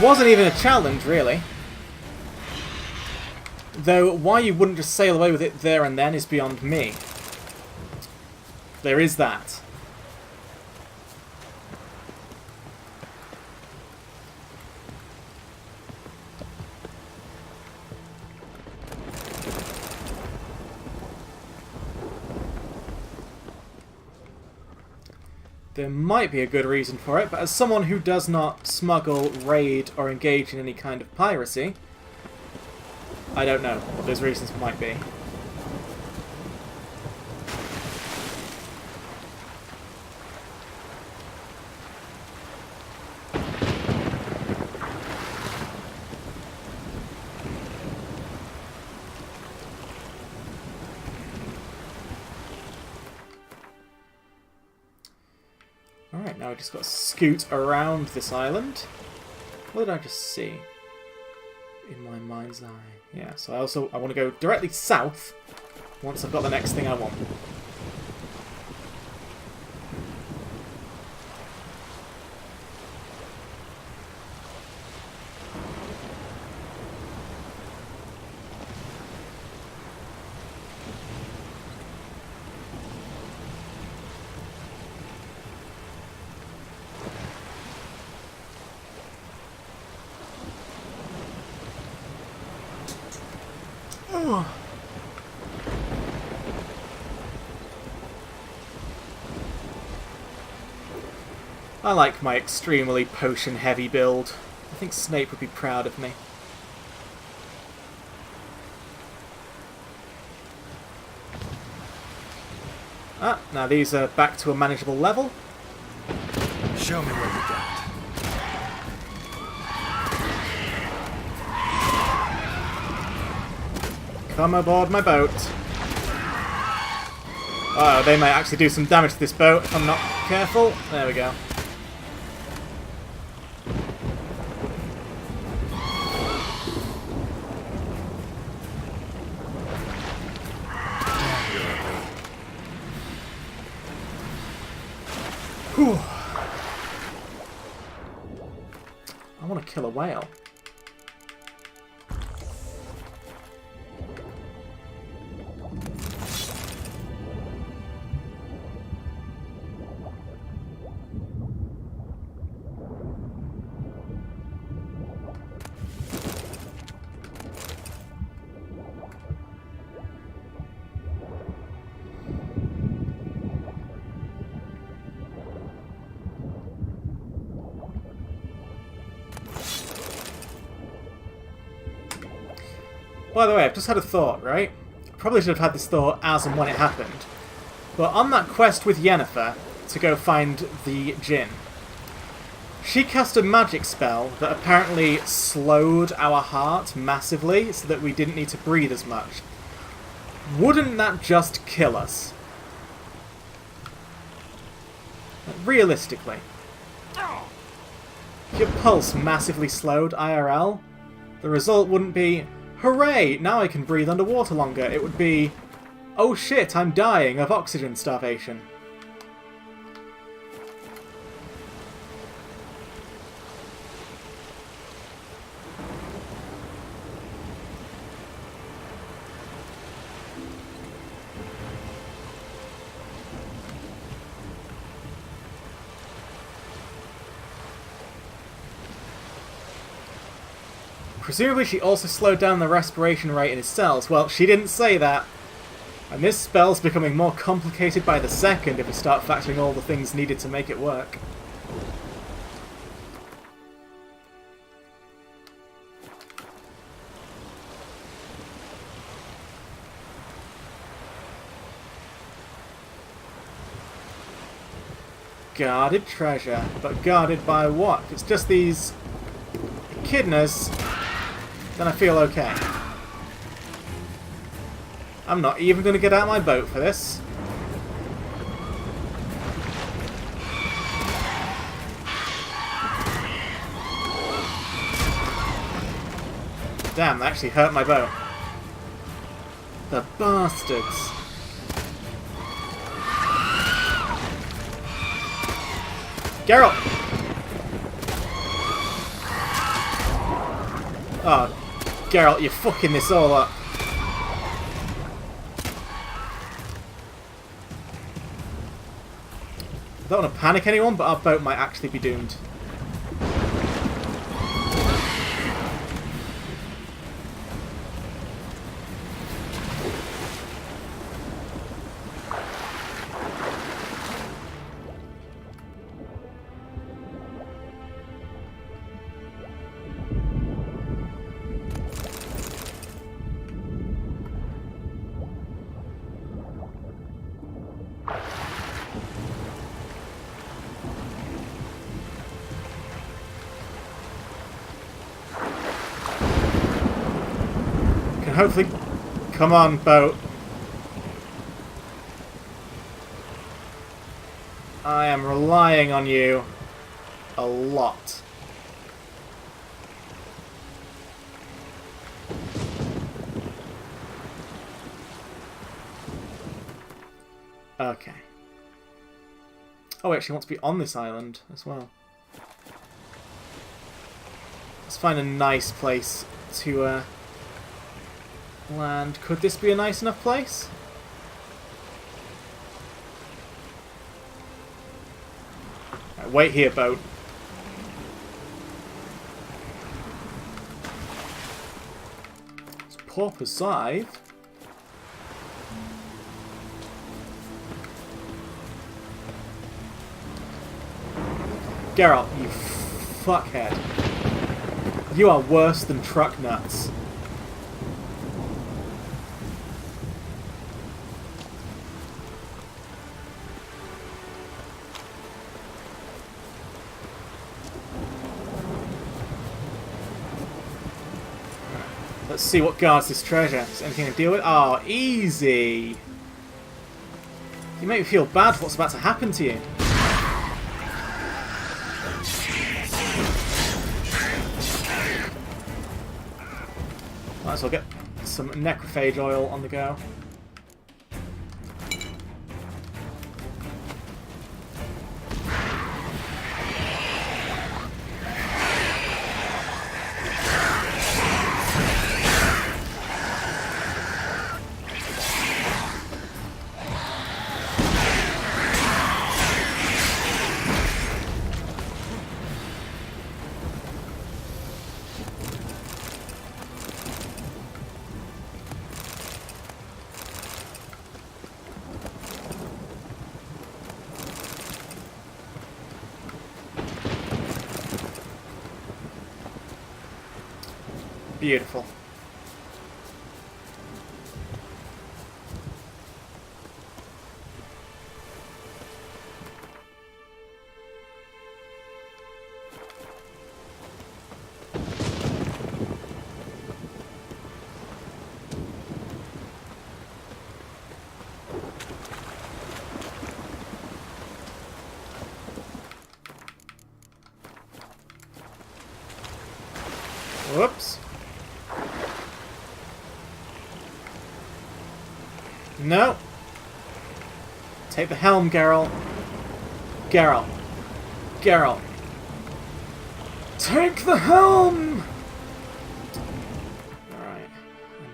Wasn't even a challenge, really. Though, why you wouldn't just sail away with it there and then is beyond me. There is that. There might be a good reason for it, but as someone who does not smuggle, raid, or engage in any kind of piracy, I don't know what those reasons might be. Alright, now I just got to scoot around this island. What did I just see? In my mind's eye. Yeah, so I want to go directly south once I've got the next thing I want. I like my extremely potion-heavy build. I think Snape would be proud of me. Ah, now these are back to a manageable level. Show me what you got. Come aboard my boat. Oh, they might actually do some damage to this boat if I'm not careful. There we go. Whew. I want to kill a whale. By the way, I've just had a thought, right? I probably should have had this thought as and when it happened. But on that quest with Yennefer to go find the Djinn, she cast a magic spell that apparently slowed our heart massively so that we didn't need to breathe as much. Wouldn't that just kill us? Realistically. If your pulse massively slowed IRL, the result wouldn't be, hooray, now I can breathe underwater longer. It would be, oh shit, I'm dying of oxygen starvation. Presumably she also slowed down the respiration rate in his cells. Well, she didn't say that. And this spell's becoming more complicated by the second if we start factoring all the things needed to make it work. Guarded treasure, but guarded by what? If it's just these echidnas, then I feel okay. I'm not even going to get out my boat for this. Damn, that actually hurt my boat. The bastards. Geralt! Oh, Geralt, you're fucking this all up. I don't want to panic anyone, but our boat might actually be doomed. Hopefully, come on, boat. I am relying on you a lot. Okay. Oh, actually wants to be on this island as well. Let's find a nice place to land. Could this be a nice enough place? Right, wait here, boat. It's Pauper's Scythe. Geralt, you fuckhead. You are worse than truck nuts. Let's see what guards this treasure. Is there anything to deal with? Oh, easy! You make me feel bad for what's about to happen to you. Might as well get some necrophage oil on the go. Beautiful. Whoops. No. Take the helm, Geralt. Geralt. Geralt. Take the helm! Alright.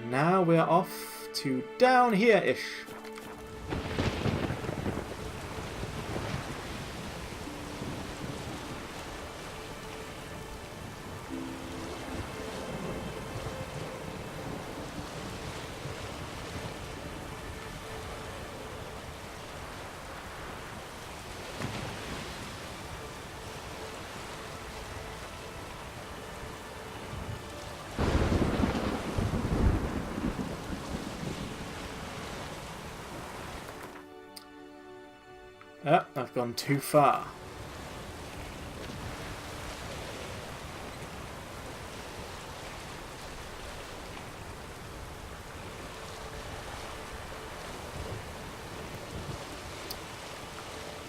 And now we're off to down here-ish. Oh, I've gone too far.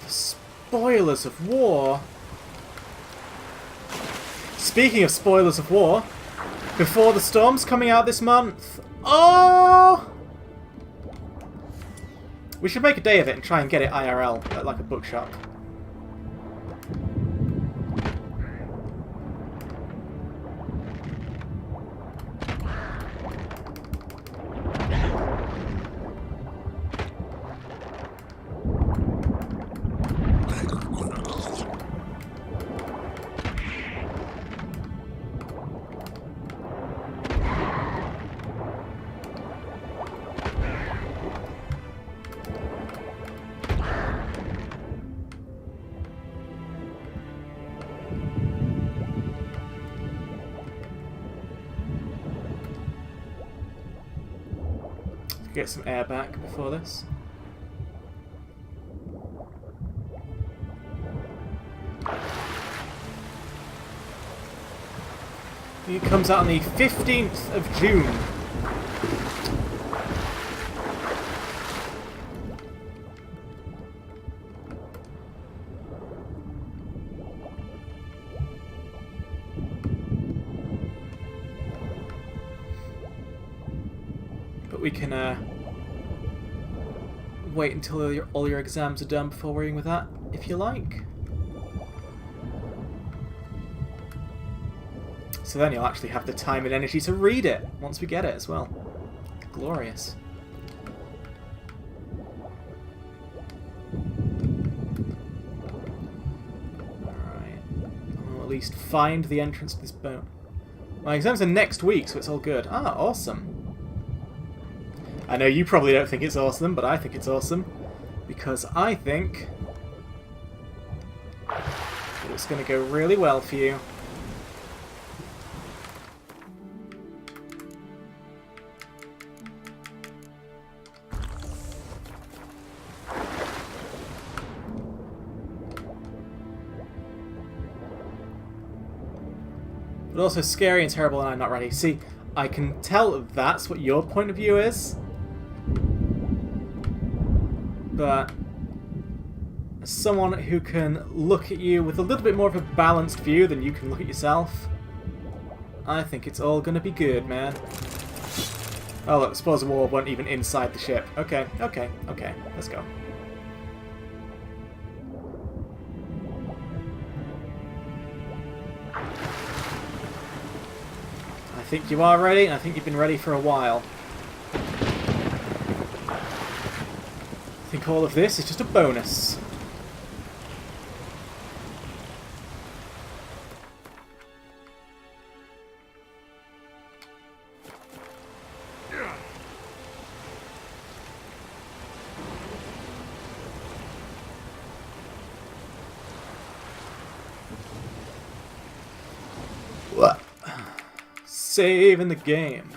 The spoilers of war. Speaking of spoilers of war, Before the Storm's coming out this month. Oh! We should make a day of it and try and get it IRL at like a bookshop. Get some air back before this. It comes out on the 15th of June. But we can wait until all your exams are done before worrying with that, if you like. So then you'll actually have the time and energy to read it once we get it as well. Glorious. Alright. I'll at least find the entrance to this boat. My exams are next week, so it's all good. Ah, awesome. I know you probably don't think it's awesome, but I think it's awesome. Because I think that it's going to go really well for you. But also scary and terrible, and I'm not ready. See, I can tell that's what your point of view is. But as someone who can look at you with a little bit more of a balanced view than you can look at yourself, I think it's all going to be good, man. Oh, look, spoils of war weren't even inside the ship. Okay, okay, okay. Let's go. I think you are ready, and I think you've been ready for a while. I think all of this is just a bonus. What? Saving the game.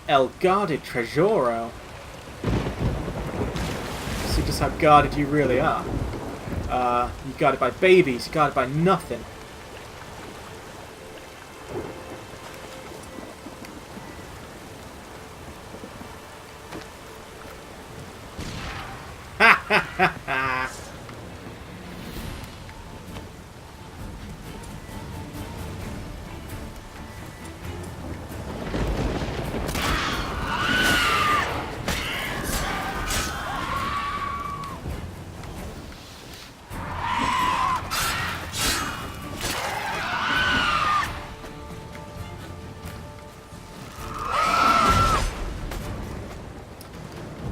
El Guarded Tresoro. See just how guarded you really are. You're guarded by babies, you're guarded by nothing. Ha ha ha ha!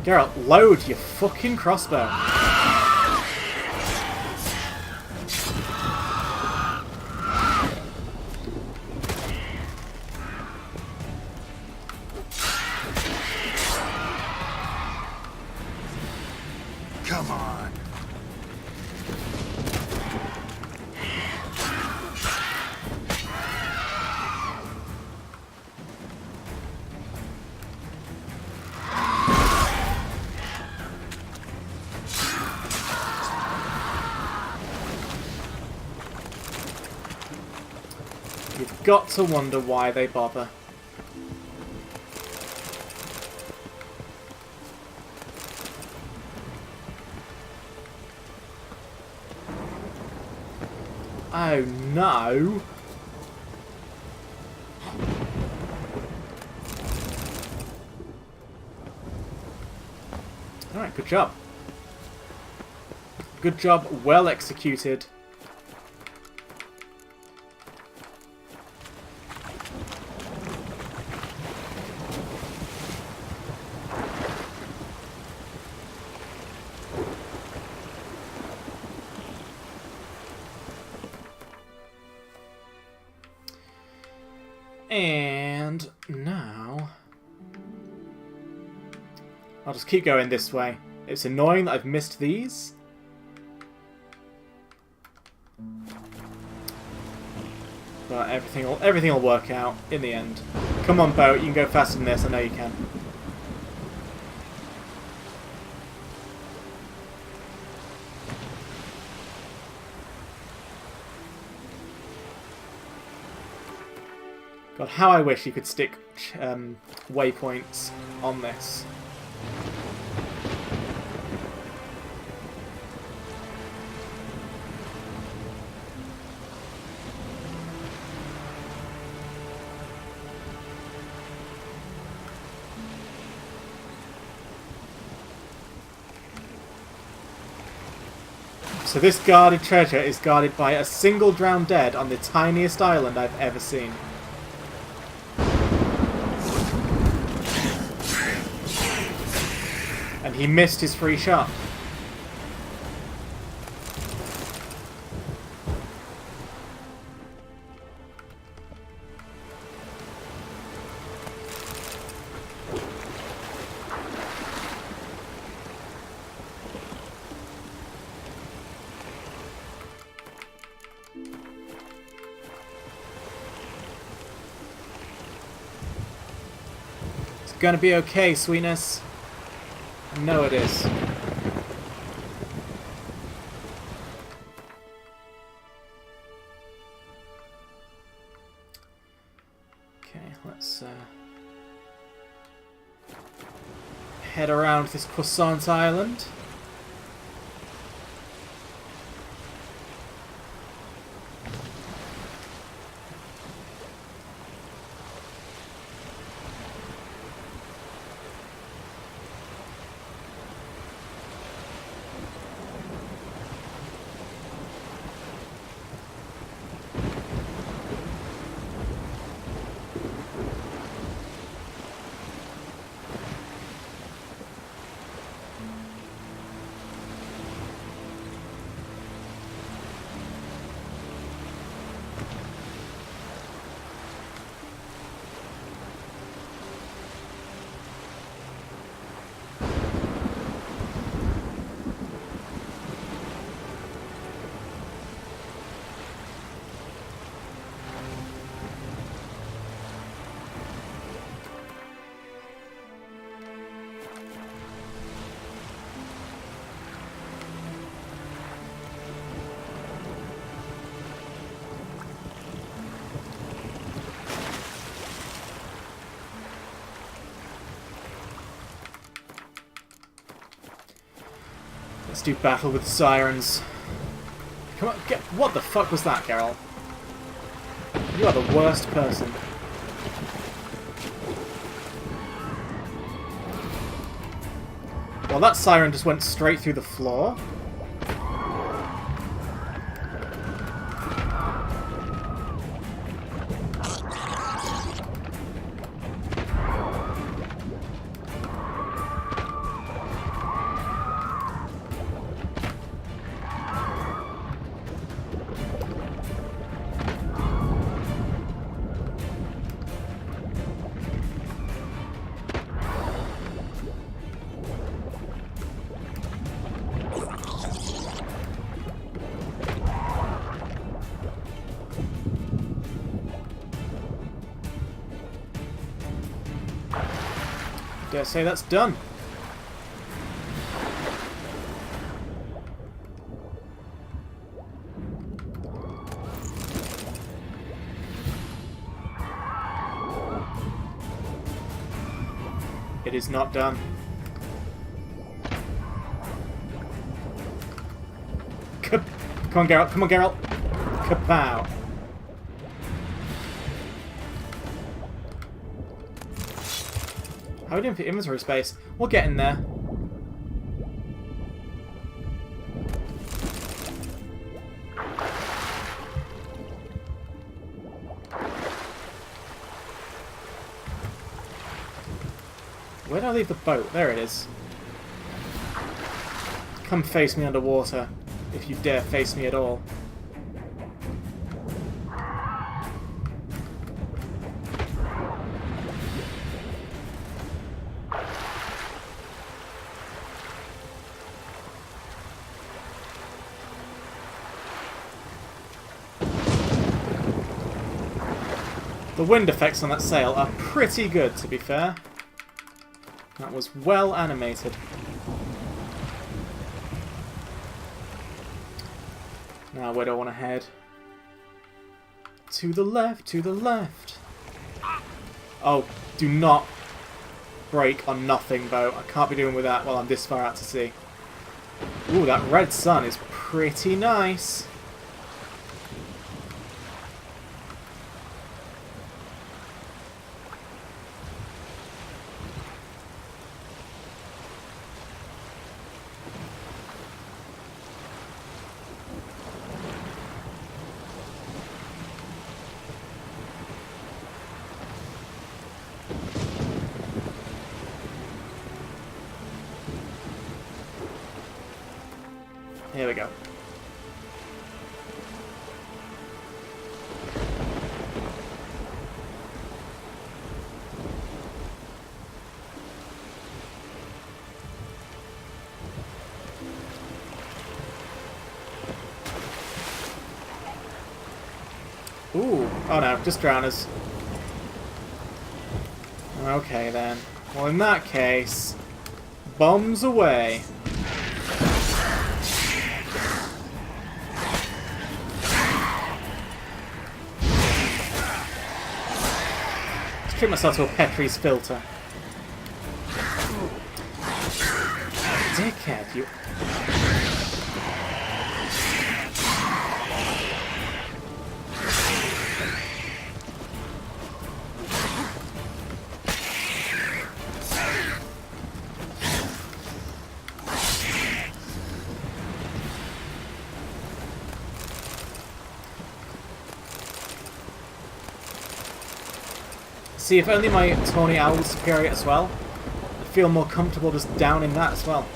Geralt, load your fucking crossbow. Come on. got to wonder why they bother. Oh no! Alright, good job. Good job, well executed. And now I'll just keep going this way. It's annoying that I've missed these. But everything will work out in the end. Come on, boat, you can go faster than this, I know you can. God, how I wish you could stick waypoints on this. So this guarded treasure is guarded by a single drowned dead on the tiniest island I've ever seen. And he missed his free shot. It's gonna be okay, sweetness. I know it is. Okay, let's head around this croissant island. Let's do battle with sirens. Come on, what the fuck was that, Geralt? You are the worst person. Well, that siren just went straight through the floor. Dare say that's done. not done. Come on, Geralt. Come on, Geralt. Kapow. How are we doing for inventory space? We'll get in there. Where did I leave the boat? There it is. Come face me underwater, if you dare face me at all. The wind effects on that sail are pretty good, to be fair. That was well animated. Now, where do I want to head? To the left, to the left. Oh, do not break on nothing, boat. I can't be doing with that while I'm this far out to sea. Ooh, that red sun is pretty nice. Here we go. Ooh. Oh no, just drowners. Okay then. Well, in that case, bombs away. Treat myself to a Petrie's filter. Dickhead, you... See, if only my Tawny Owl was superior as well, I'd feel more comfortable just down in that as well.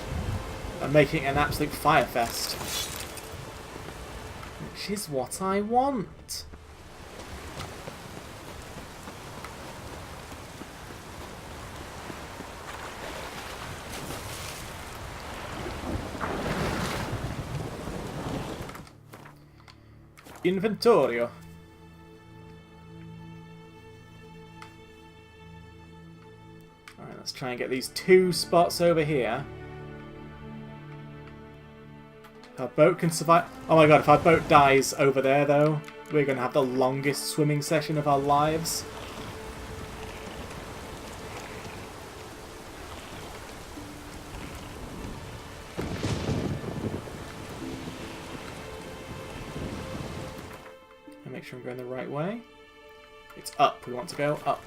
And making it an absolute fire fest. Which is what I want. Inventorio. Let's try and get these 2 spots over here. If our boat can survive... Oh my god, if our boat dies over there, though, we're going to have the longest swimming session of our lives. And make sure I'm going the right way. It's up. We want to go up.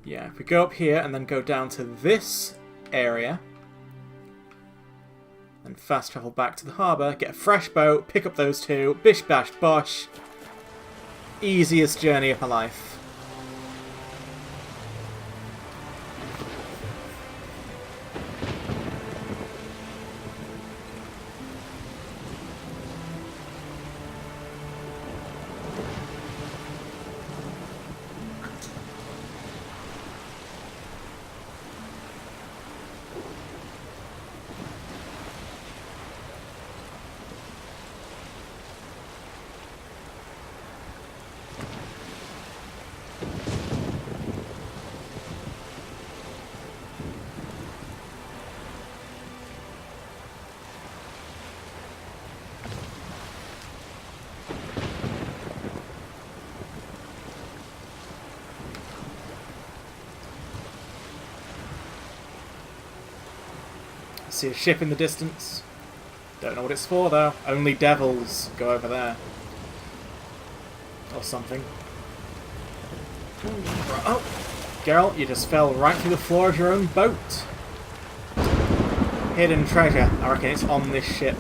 Yeah, if we go up here and then go down to this area and fast travel back to the harbour, get a fresh boat, pick up those two, bish bash bosh. Easiest journey of my life. See a ship in the distance. Don't know what it's for though. Only devils go over there. Or something. Oh! Geralt, you just fell right through the floor of your own boat. Hidden treasure. I reckon it's on this ship.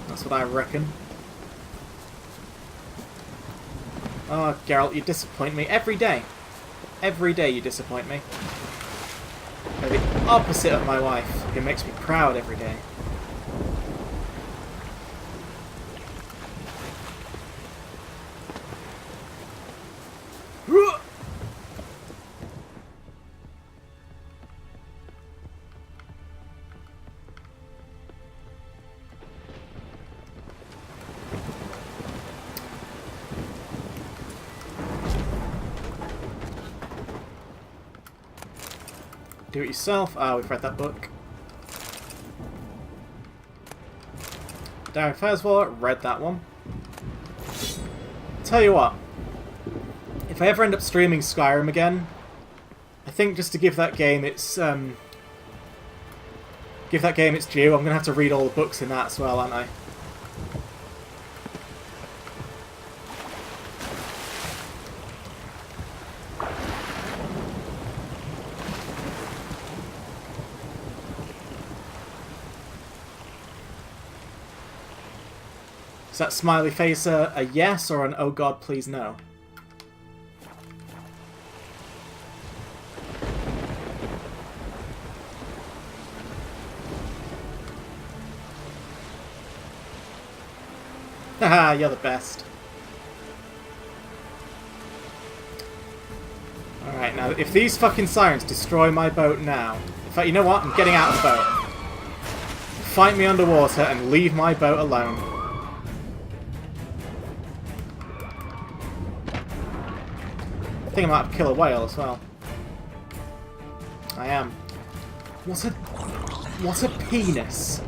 That's what I reckon. Oh, Geralt, you disappoint me every day. Every day you disappoint me. They're the opposite of my wife, who makes me proud every day. Do it yourself. Ah, we've read that book. Darren Fazwar, read that one. Tell you what, if I ever end up streaming Skyrim again, I think just to give that game its due, I'm gonna have to read all the books in that as well, aren't I? Is that smiley face a yes or an oh god please no? Haha, you're the best. Alright, now if these fucking sirens destroy my boat now... In fact, you know what? I'm getting out of the boat. Fight me underwater and leave my boat alone. I think I might have to kill a whale as well. I am. What a penis.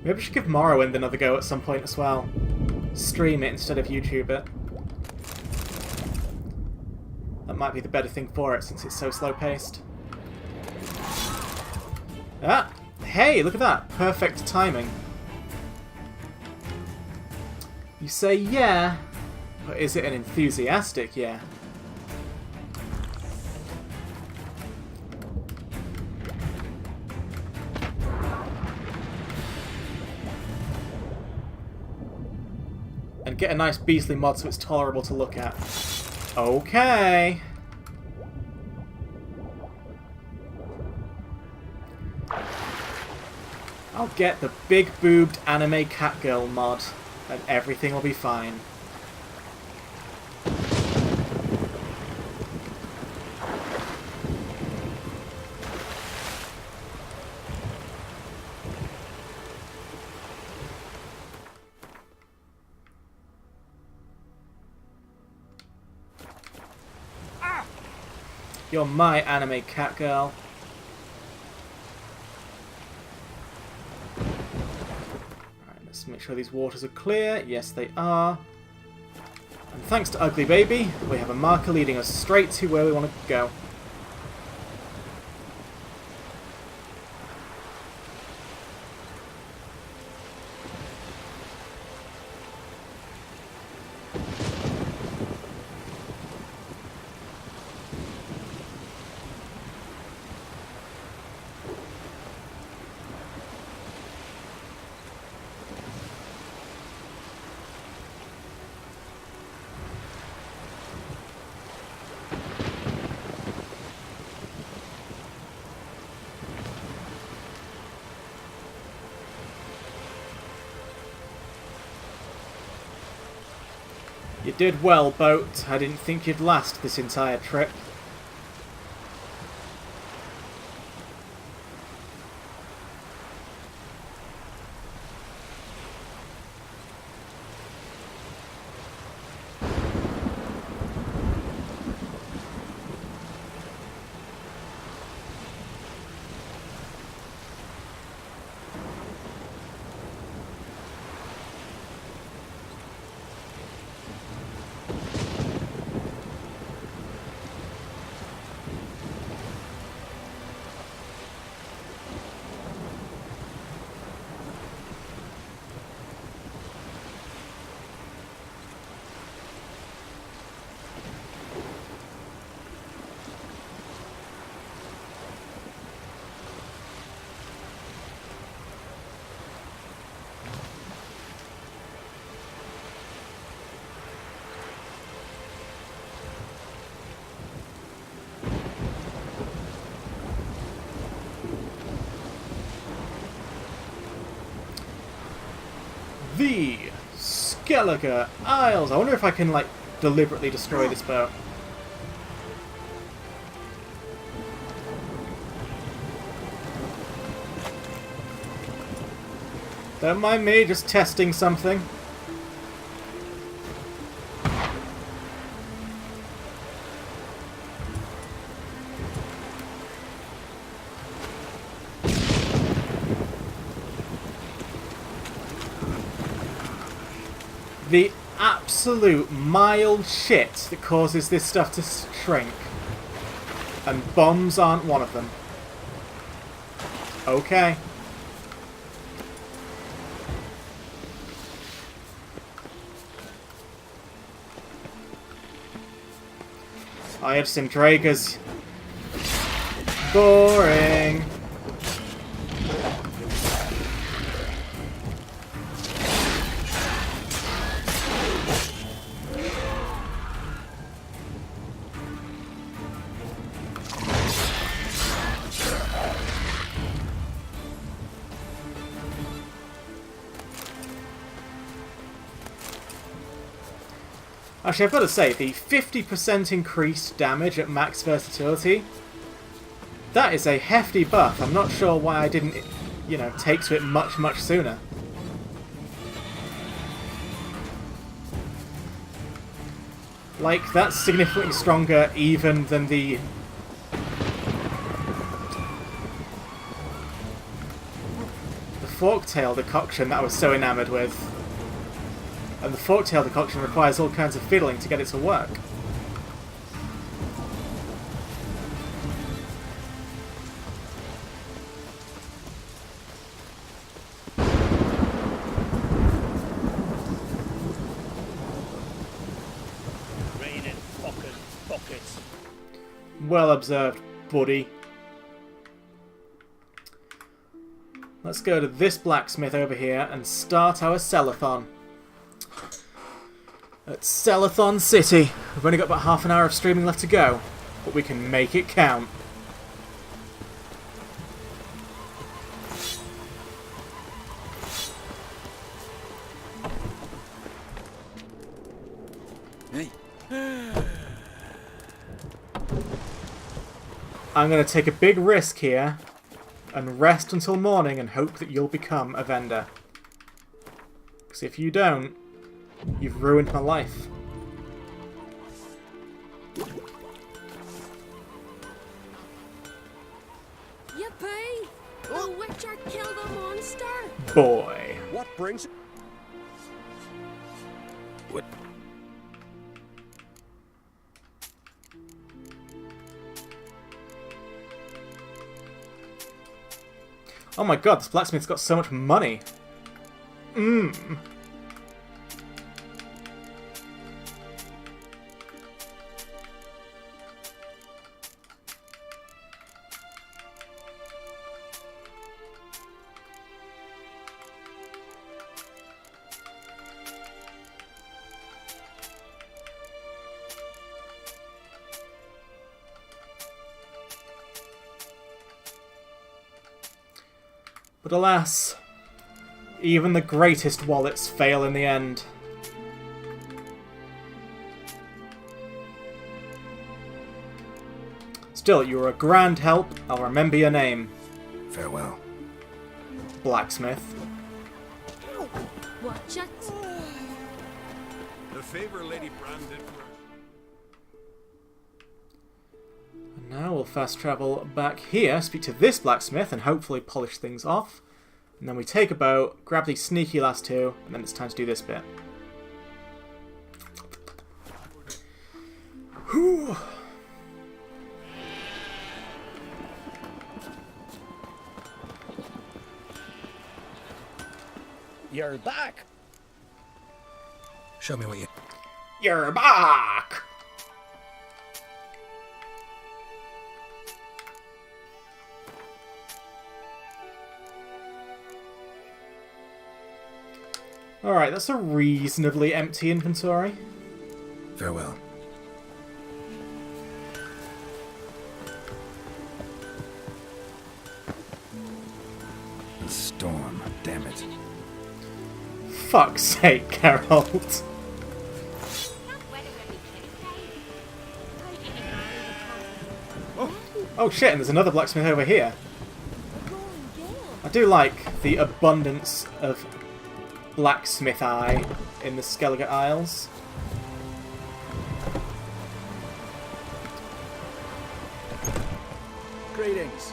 Maybe we should give Morrowind another go at some point as well. Stream it instead of YouTube it. That might be the better thing for it since it's so slow-paced. Ah! Hey, look at that! Perfect timing. You say yeah, but is it an enthusiastic yeah? And get a nice beastly mod so it's tolerable to look at. Okay. I'll get the big-boobed anime catgirl mod, and everything will be fine. You're my anime cat girl. Alright, let's make sure these waters are clear. Yes, they are. And thanks to Ugly Baby, we have a marker leading us straight to where we want to go. You did well, boat. I didn't think you'd last this entire trip. The Skellige Isles. I wonder if I can, like, deliberately destroy this boat. Don't mind me, just testing something. The absolute mild shit that causes this stuff to shrink. And bombs aren't one of them. Okay. I had some Draegrs. Boring. Actually, I've got to say, the 50% increased damage at max versatility, that is a hefty buff. I'm not sure why I didn't, you know, take to it much, much sooner. Like, that's significantly stronger even than the Forktail decoction that I was so enamoured with. And the Forktail decoction requires all kinds of fiddling to get it to work. Raining fucking buckets. Well observed, buddy. Let's go to this blacksmith over here and start our sellathon. At Sellathon City. We've only got about half an hour of streaming left to go, but we can make it count. Hey. I'm going to take a big risk here and rest until morning and hope that you'll become a vendor. Because if you don't, you've ruined my life. Yippee! The Witcher killed a monster! Boy. What brings... Oh my god, this blacksmith's got so much money. Mmm. But alas, even the greatest wallets fail in the end. Still, you were a grand help. I'll remember your name. Farewell. Blacksmith. Watch it. The favor Lady Brand did for us. And now we'll fast travel back here, speak to this blacksmith, and hopefully polish things off. And then we take a boat, grab these sneaky last two, and then it's time to do this bit. Whew. You're back. Show me what you... You're back! Alright, that's a reasonably empty inventory. Farewell. The storm, damn it. Fuck's sake, Geralt. Oh shit, and there's another blacksmith over here. I do like the abundance of blacksmith eye in the Skellige Isles. Greetings.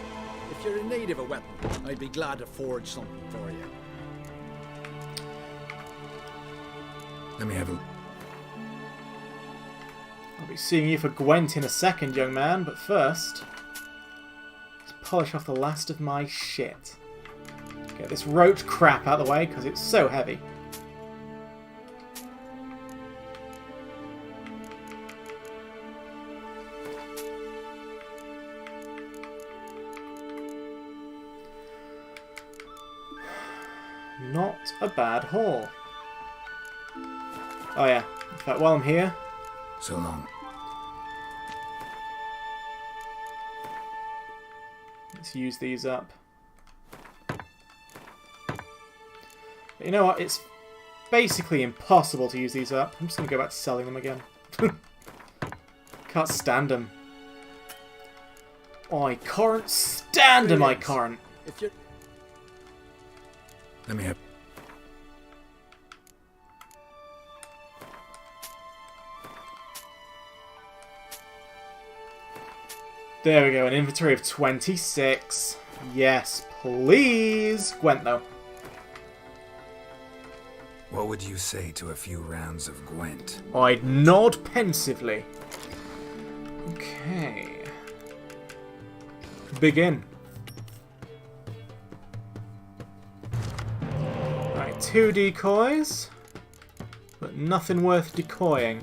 If you're in need of a weapon, I'd be glad to forge something for you. Let me have a... I'll be seeing you for Gwent in a second, young man, but first, let's polish off the last of my shit. Get this roach crap out of the way, because it's so heavy. Not a bad haul. Oh yeah, in fact, while I'm here... So long. Let's use these up. But you know what? It's basically impossible to use these up. I'm just going to go back to selling them again. Can't stand them. I can't stand them, I can't. If you're... Let me have... There we go, an inventory of 26. Yes, please. Gwent, though. What would you say to a few rounds of Gwent? I'd nod pensively. Okay. Begin. Right, 2 decoys. But nothing worth decoying.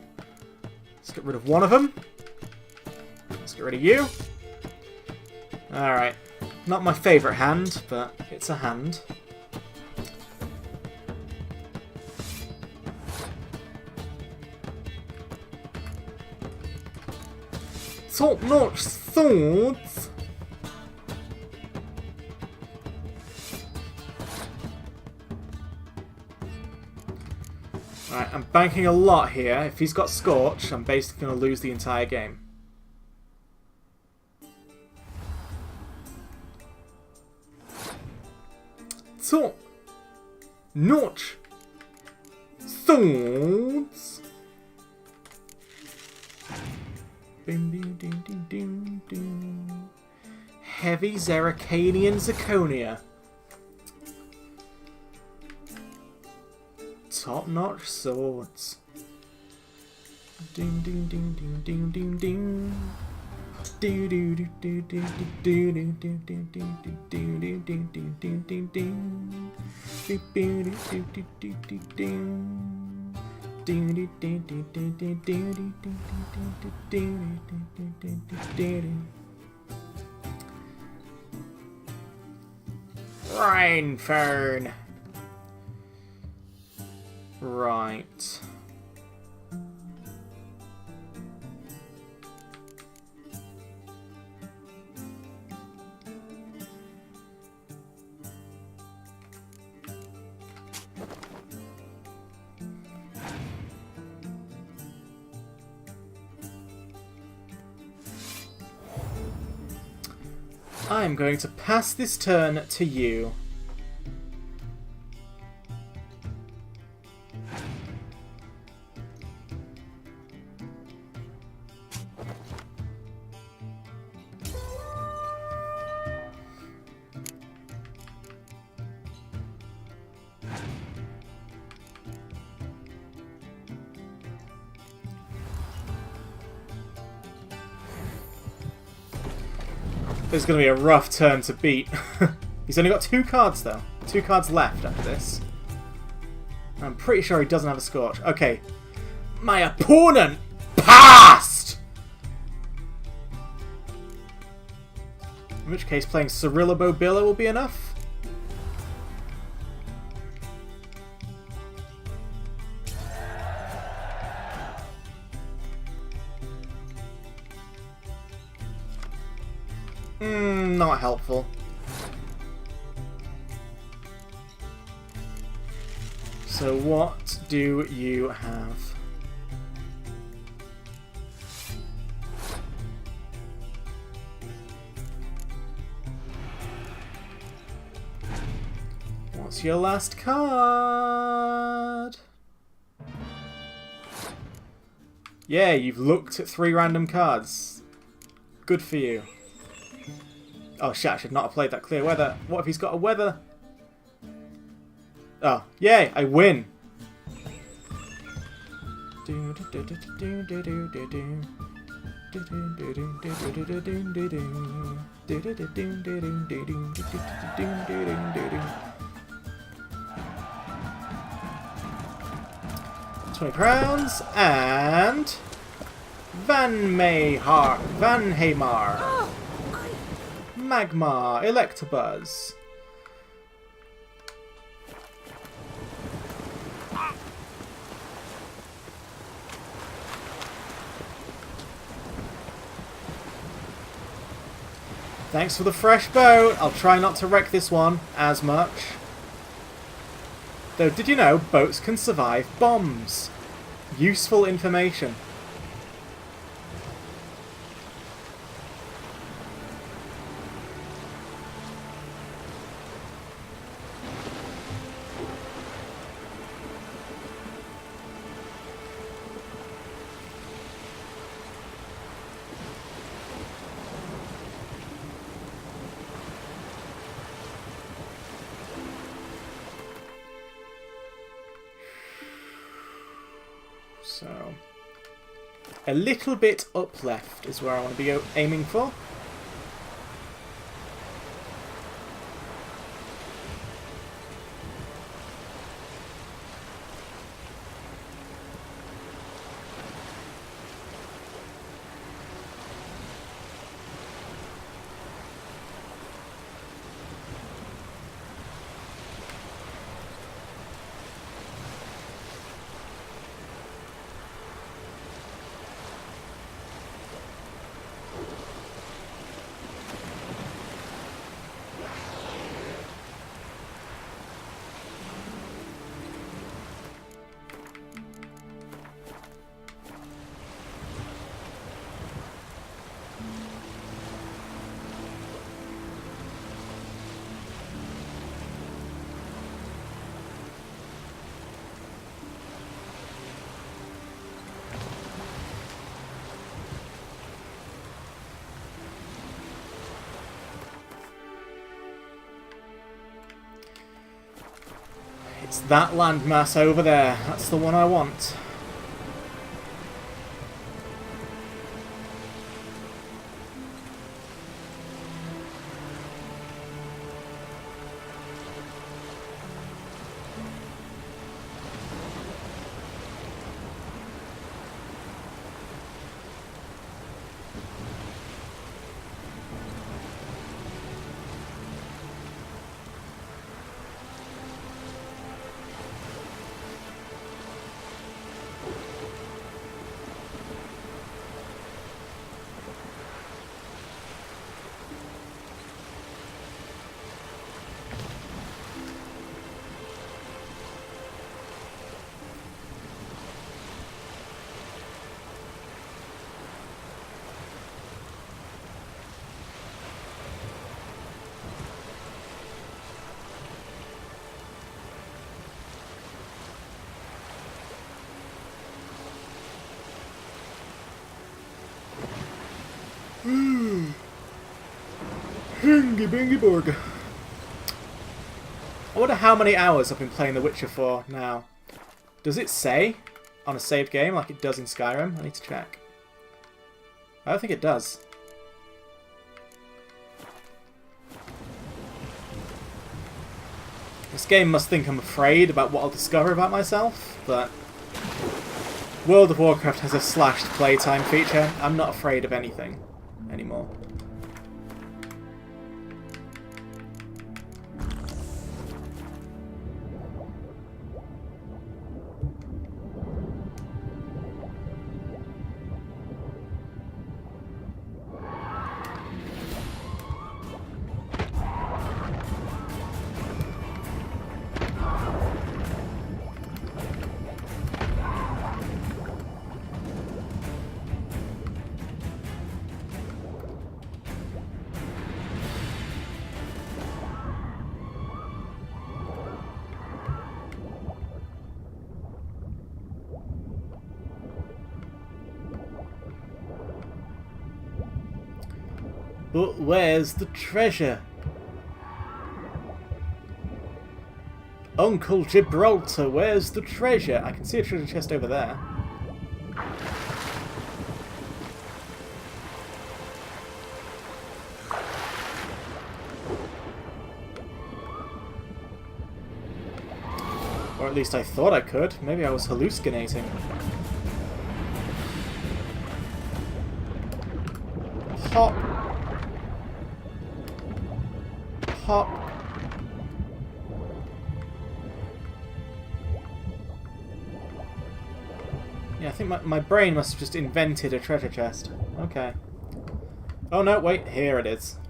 Let's get rid of one of them. Let's get rid of you. Alright. Not my favourite hand, but it's a hand. Top-notch swords! Right, I'm banking a lot here. If he's got Scorch, I'm basically going to lose the entire game. Top-notch swords! Heavy Zeracanian Zirconia. Top-notch swords. Ding ding ding ding ding ding ding. Rainfern. Right. I'm going to pass this turn to you. It's going to be a rough turn to beat. He's only got 2 cards, though. 2 cards left after this. I'm pretty sure he doesn't have a Scorch. Okay. My opponent passed! In which case, playing Cirilla Bobilla will be enough. Not helpful. So what do you have? What's your last card? Yeah, you've looked at 3 random cards. Good for you. Oh shit, I should not have played that clear weather. What if he's got a weather? Oh, yay, I win. £20 and Van Hamar. Magmar, Electabuzz. Thanks for the fresh boat. I'll try not to wreck this one as much. Though, did you know boats can survive bombs? Useful information. So, a little bit up left is where I want to be aiming for. It's that landmass over there. That's the one I want. Bingy Bingy Burger. I wonder how many hours I've been playing The Witcher for now. Does it say on a saved game like it does in Skyrim? I need to check. I don't think it does. This game must think I'm afraid about what I'll discover about myself, but World of Warcraft has a slashed playtime feature. I'm not afraid of anything anymore. But where's the treasure? Uncle Gibraltar, where's the treasure? I can see a treasure chest over there. Or at least I thought I could. Maybe I was hallucinating. Hop. Hop. Yeah, I think my brain must have just invented a treasure chest. Okay. Oh no, wait, here it is.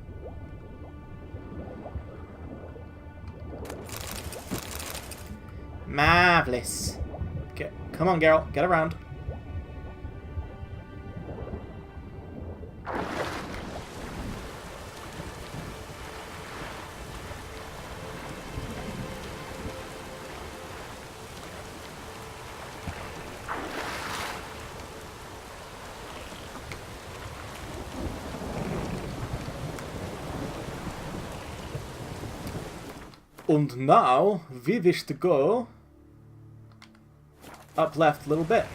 Marvelous. Come on, Geralt, get around. And now, we wish to go up left a little bit.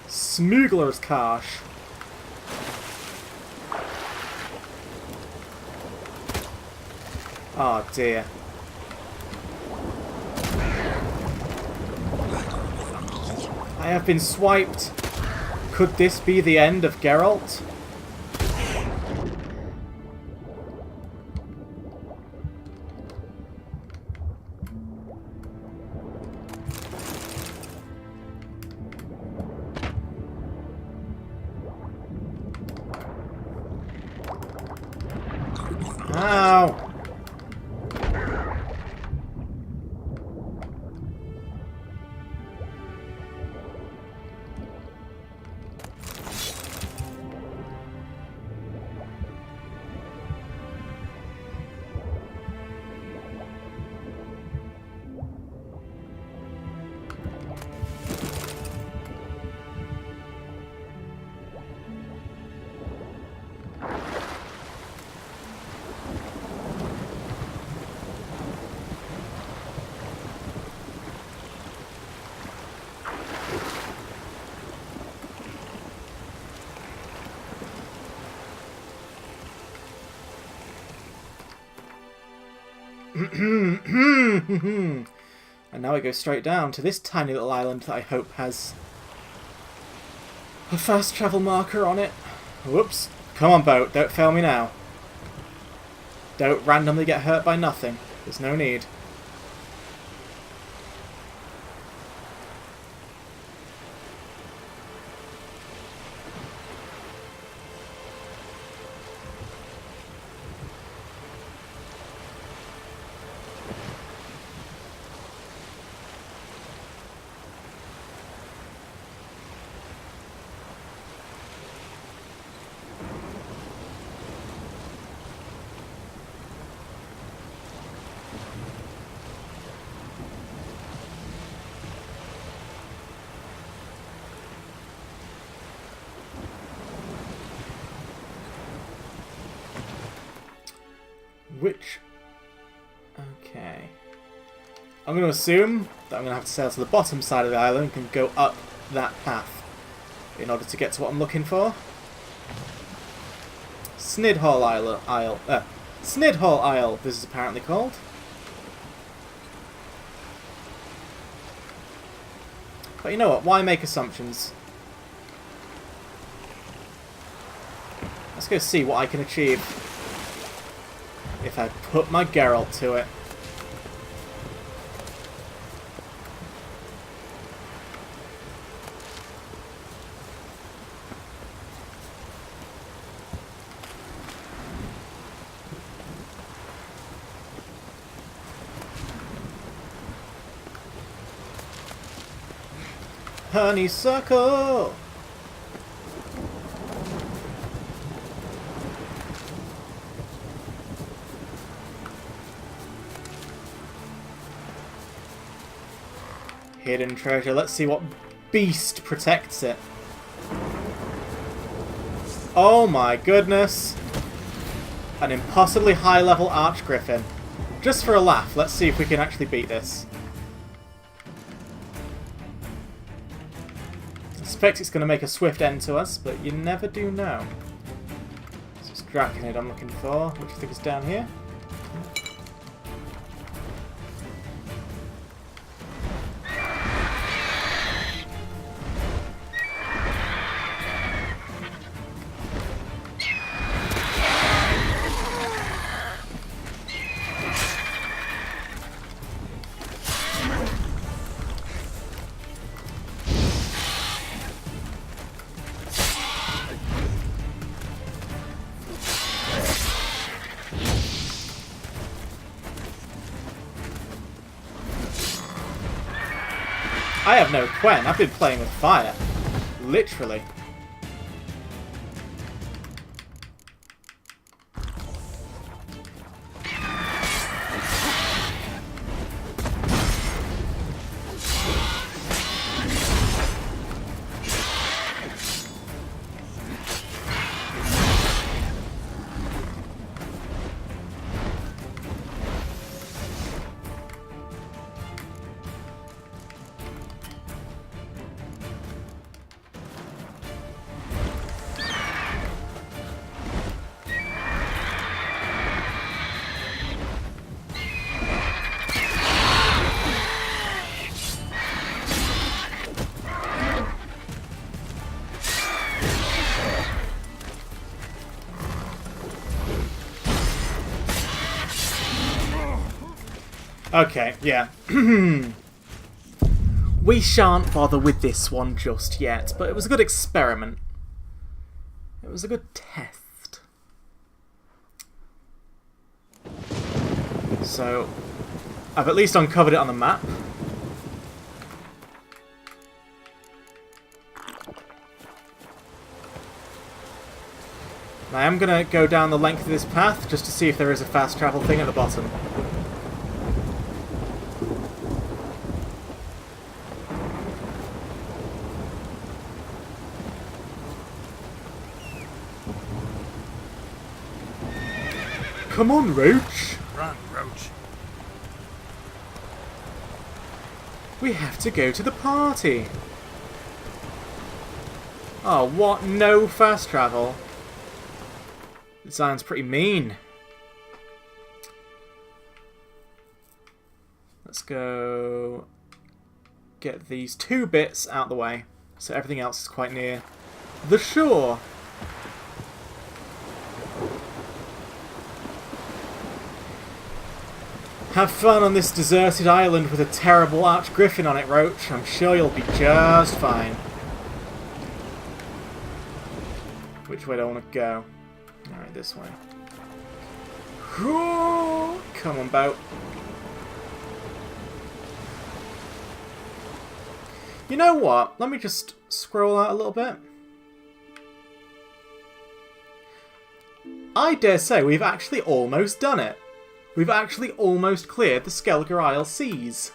Smuggler's Cache. Oh dear. I have been swiped. Could this be the end of Geralt? Ow! And now we go straight down to this tiny little island that I hope has a fast travel marker on it. Whoops. Come on, boat. Don't fail me now. Don't randomly get hurt by nothing. There's no need. Which... Okay. I'm going to assume that I'm going to have to sail to the bottom side of the island and go up that path in order to get to what I'm looking for. Snidhall Isle. Snidhall Isle, this is apparently called. But you know what? Why make assumptions? Let's go see what I can achieve if I put my Geralt to it. Honeysuckle! Hidden treasure. Let's see what beast protects it. Oh my goodness. An impossibly high level Archgriffin. Just for a laugh, let's see if we can actually beat this. I suspect it's going to make a swift end to us, but you never do know. This is Draconid I'm looking for. What do you think is down here? I have no Quen. I've been playing with fire. Literally. Okay, yeah. We shan't bother with this one just yet, but it was a good experiment. It was a good test. So, I've at least uncovered it on the map. I am going to go down the length of this path just to see if there is a fast travel thing at the bottom. Come on, Roach! Run, Roach. We have to go to the party! Oh, what? No fast travel? It sounds pretty mean. go get these 2 bits out the way, so everything else is quite near the shore. Have fun on this deserted island with a terrible archgriffin on it, Roach. I'm sure you'll be just fine. Which way do I want to go? Alright, this way. Come on, boat. You know what? Let me just scroll out a little bit. I dare say we've actually almost done it. We've actually almost cleared the Skellige Isle seas.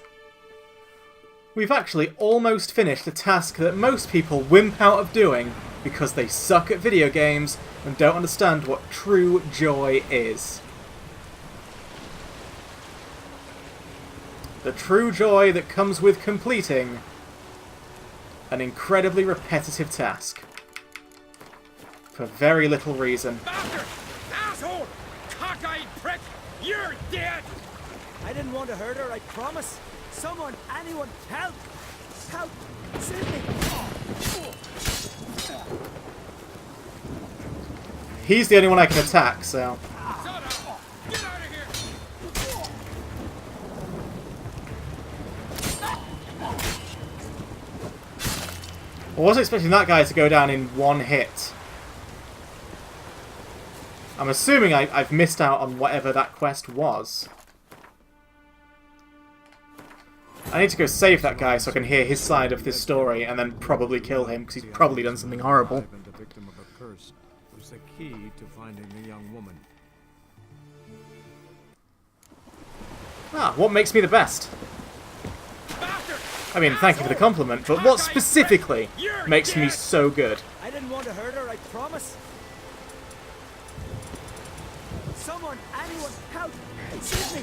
We've actually almost finished a task that most people wimp out of doing because they suck at video games and don't understand what true joy is. The true joy that comes with completing an incredibly repetitive task. For very little reason. Bastard! Asshole! Cockeyed prick! You're dead! I didn't want to hurt her, I promise. Someone, anyone, help! Help! Save me! He's the only one I can attack, so... Shut up! Get out of here! I wasn't expecting that guy to go down in one hit. I'm assuming I've missed out on whatever that quest was. I need to go save that guy so I can hear his side of this story and then probably kill him because he's probably done something horrible. And the victim of a curse was the key to finding the young woman. Ah, what makes me the best? Bastard! I mean, thank you for the compliment, but what specifically makes me so good? I didn't want to hurt her, I promise. Someone, anyone, help! Save me!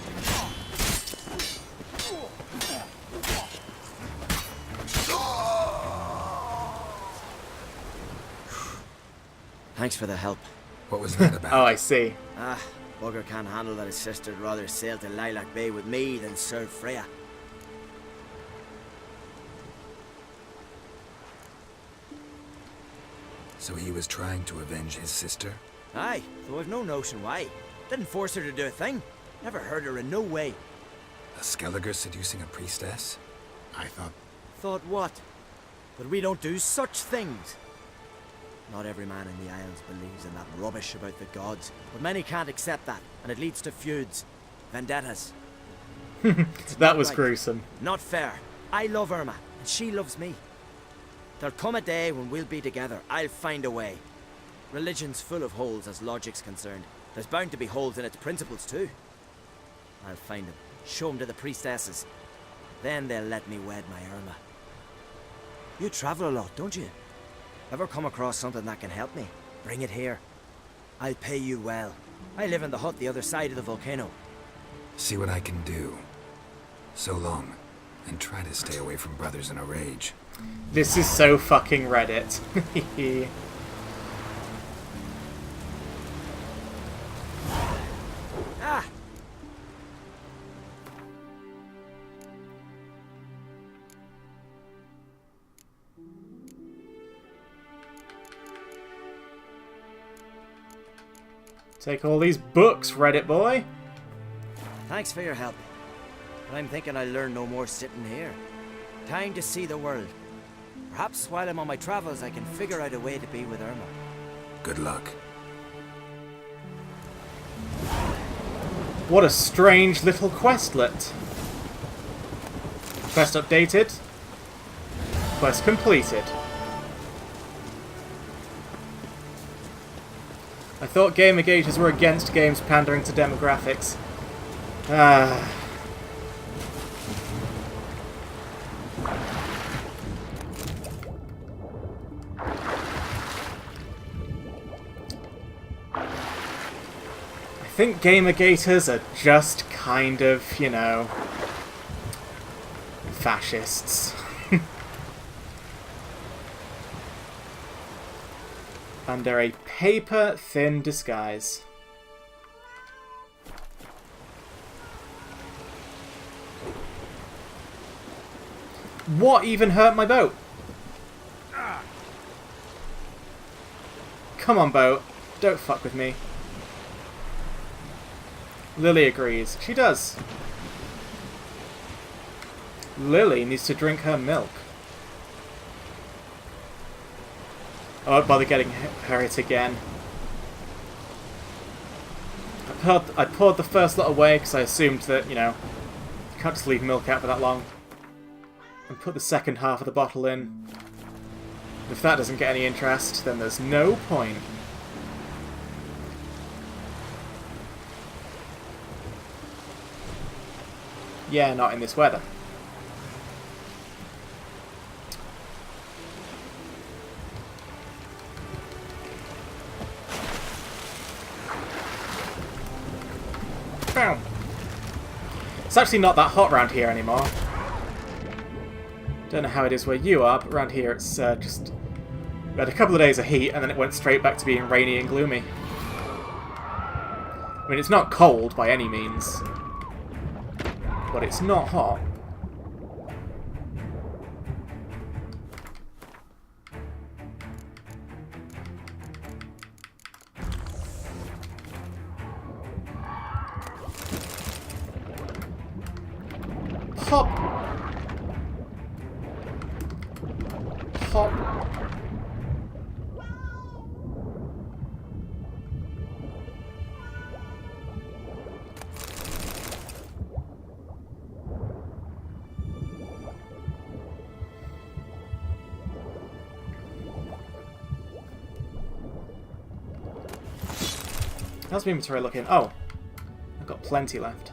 Thanks for the help. What was that about? Oh, I see. Ah, bugger can't handle that his sister'd rather sail to Lilac Bay with me than serve Freya. So he was trying to avenge his sister? Aye, though I've no notion why. Didn't force her to do a thing. Never hurt her in no way. A Skellige seducing a priestess? I thought... Thought what? But we don't do such things. Not every man in the Isles believes in that rubbish about the gods, but many can't accept that, and it leads to feuds, vendettas. That was right. gruesome. Not fair. I love Irma, and she loves me. There'll come a day when we'll be together. I'll find a way. Religion's full of holes as logic's concerned. There's bound to be holes in its principles too. I'll find them, show them to the priestesses. Then they'll let me wed my Irma. You travel a lot, don't you? Ever come across something that can help me? Bring it here. I'll pay you well. I live in the hut the other side of the volcano. See what I can do. So long. And try to stay away from brothers in a rage. This is so fucking Reddit. Ah! Take all these books, Reddit boy. Thanks for your help. But I'm thinking I'll learn no more sitting here. Time to see the world. Perhaps while I'm on my travels I can figure out a way to be with Irma. Good luck. What a strange little questlet. Quest updated. Quest completed. I thought Gamergaters were against games pandering to demographics. Ah. I think Gamergaters are just kind of, you know, fascists. Under a paper-thin disguise. What even hurt my boat? Come on, boat. Don't fuck with me. Lily agrees. She does. Lily needs to drink her milk. I won't bother getting her it again. I poured the first lot away because I assumed that, you know, you can't just leave milk out for that long. And put the second half of the bottle in. If that doesn't get any interest, then there's no point. Yeah, not in this weather. Boom. It's actually not that hot around here anymore. Don't know how it is where you are, but around here it's just... We had a couple of days of heat, and then it went straight back to being rainy and gloomy. I mean, it's not cold by any means, but it's not hot. Hop! Hop! How's my inventory looking? Oh, I've got plenty left.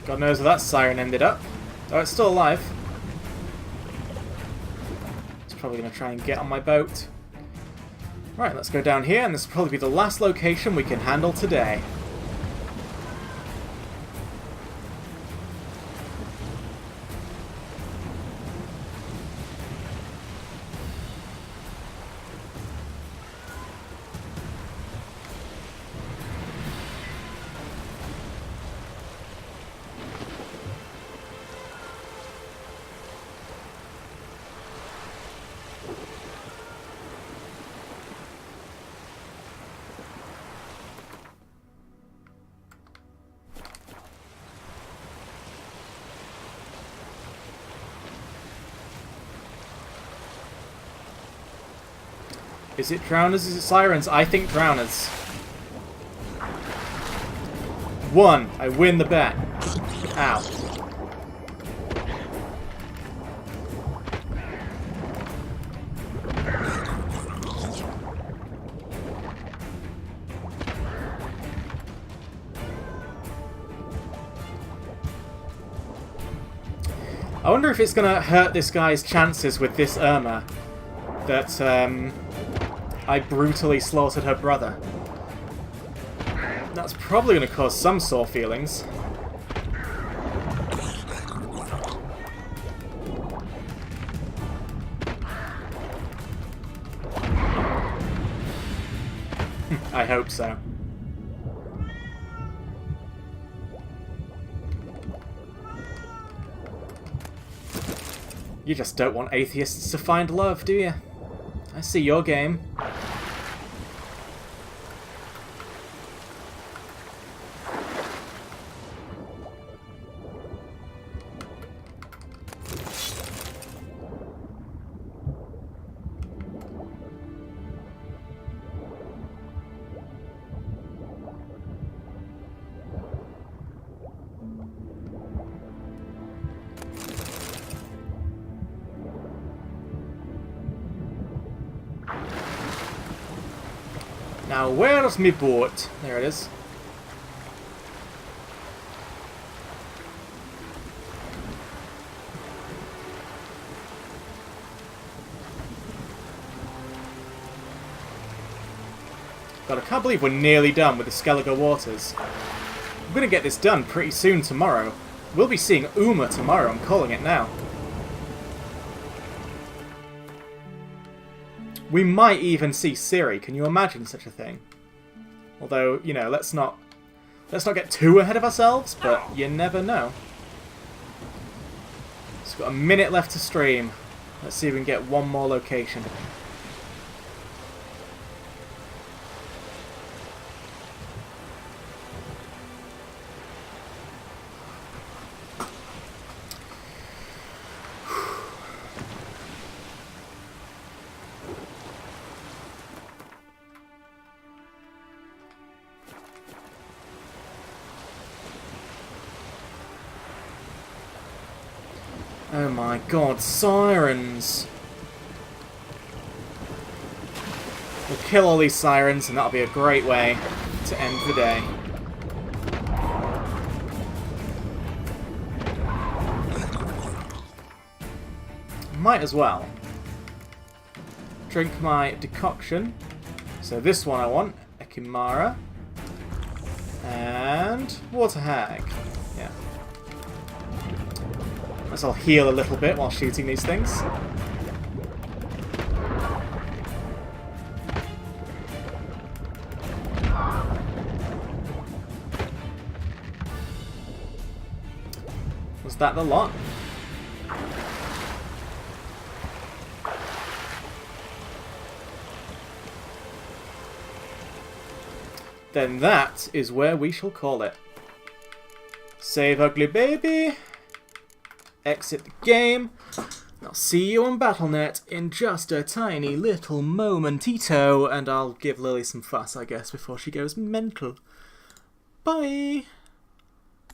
God knows where that siren ended up. Oh, it's still alive. It's probably going to try and get on my boat. Right, let's go down here, and this will probably be the last location we can handle today. Is it drowners? Is it sirens? I think drowners. 1. I win the bet. Ow. I wonder if it's going to hurt this guy's chances with this Irma that I brutally slaughtered her brother. That's probably going to cause some sore feelings. I hope so. You just don't want atheists to find love, do you? I see your game. Now, where's me boat? There it is. God, I can't believe we're nearly done with the Skellige Waters. I'm going to get this done pretty soon tomorrow. We'll be seeing Uma tomorrow, I'm calling it now. We might even see Ciri. Can you imagine such a thing? Although, you know, let's not get too ahead of ourselves, but you never know. It's got a minute left to stream. Let's see if we can get one more location. Oh my god, sirens! We'll kill all these sirens and that'll be a great way to end the day. Might as well. Drink my decoction. So this one I want, Ekimara. And Water Hag. Yeah. As I'll heal a little bit while shooting these things. Was that the lot? Then that is where we shall call it. Save ugly baby. Exit the game. I'll see you on Battle.net in just a tiny little momentito, and I'll give Lily some fuss, I guess, before she goes mental. Bye!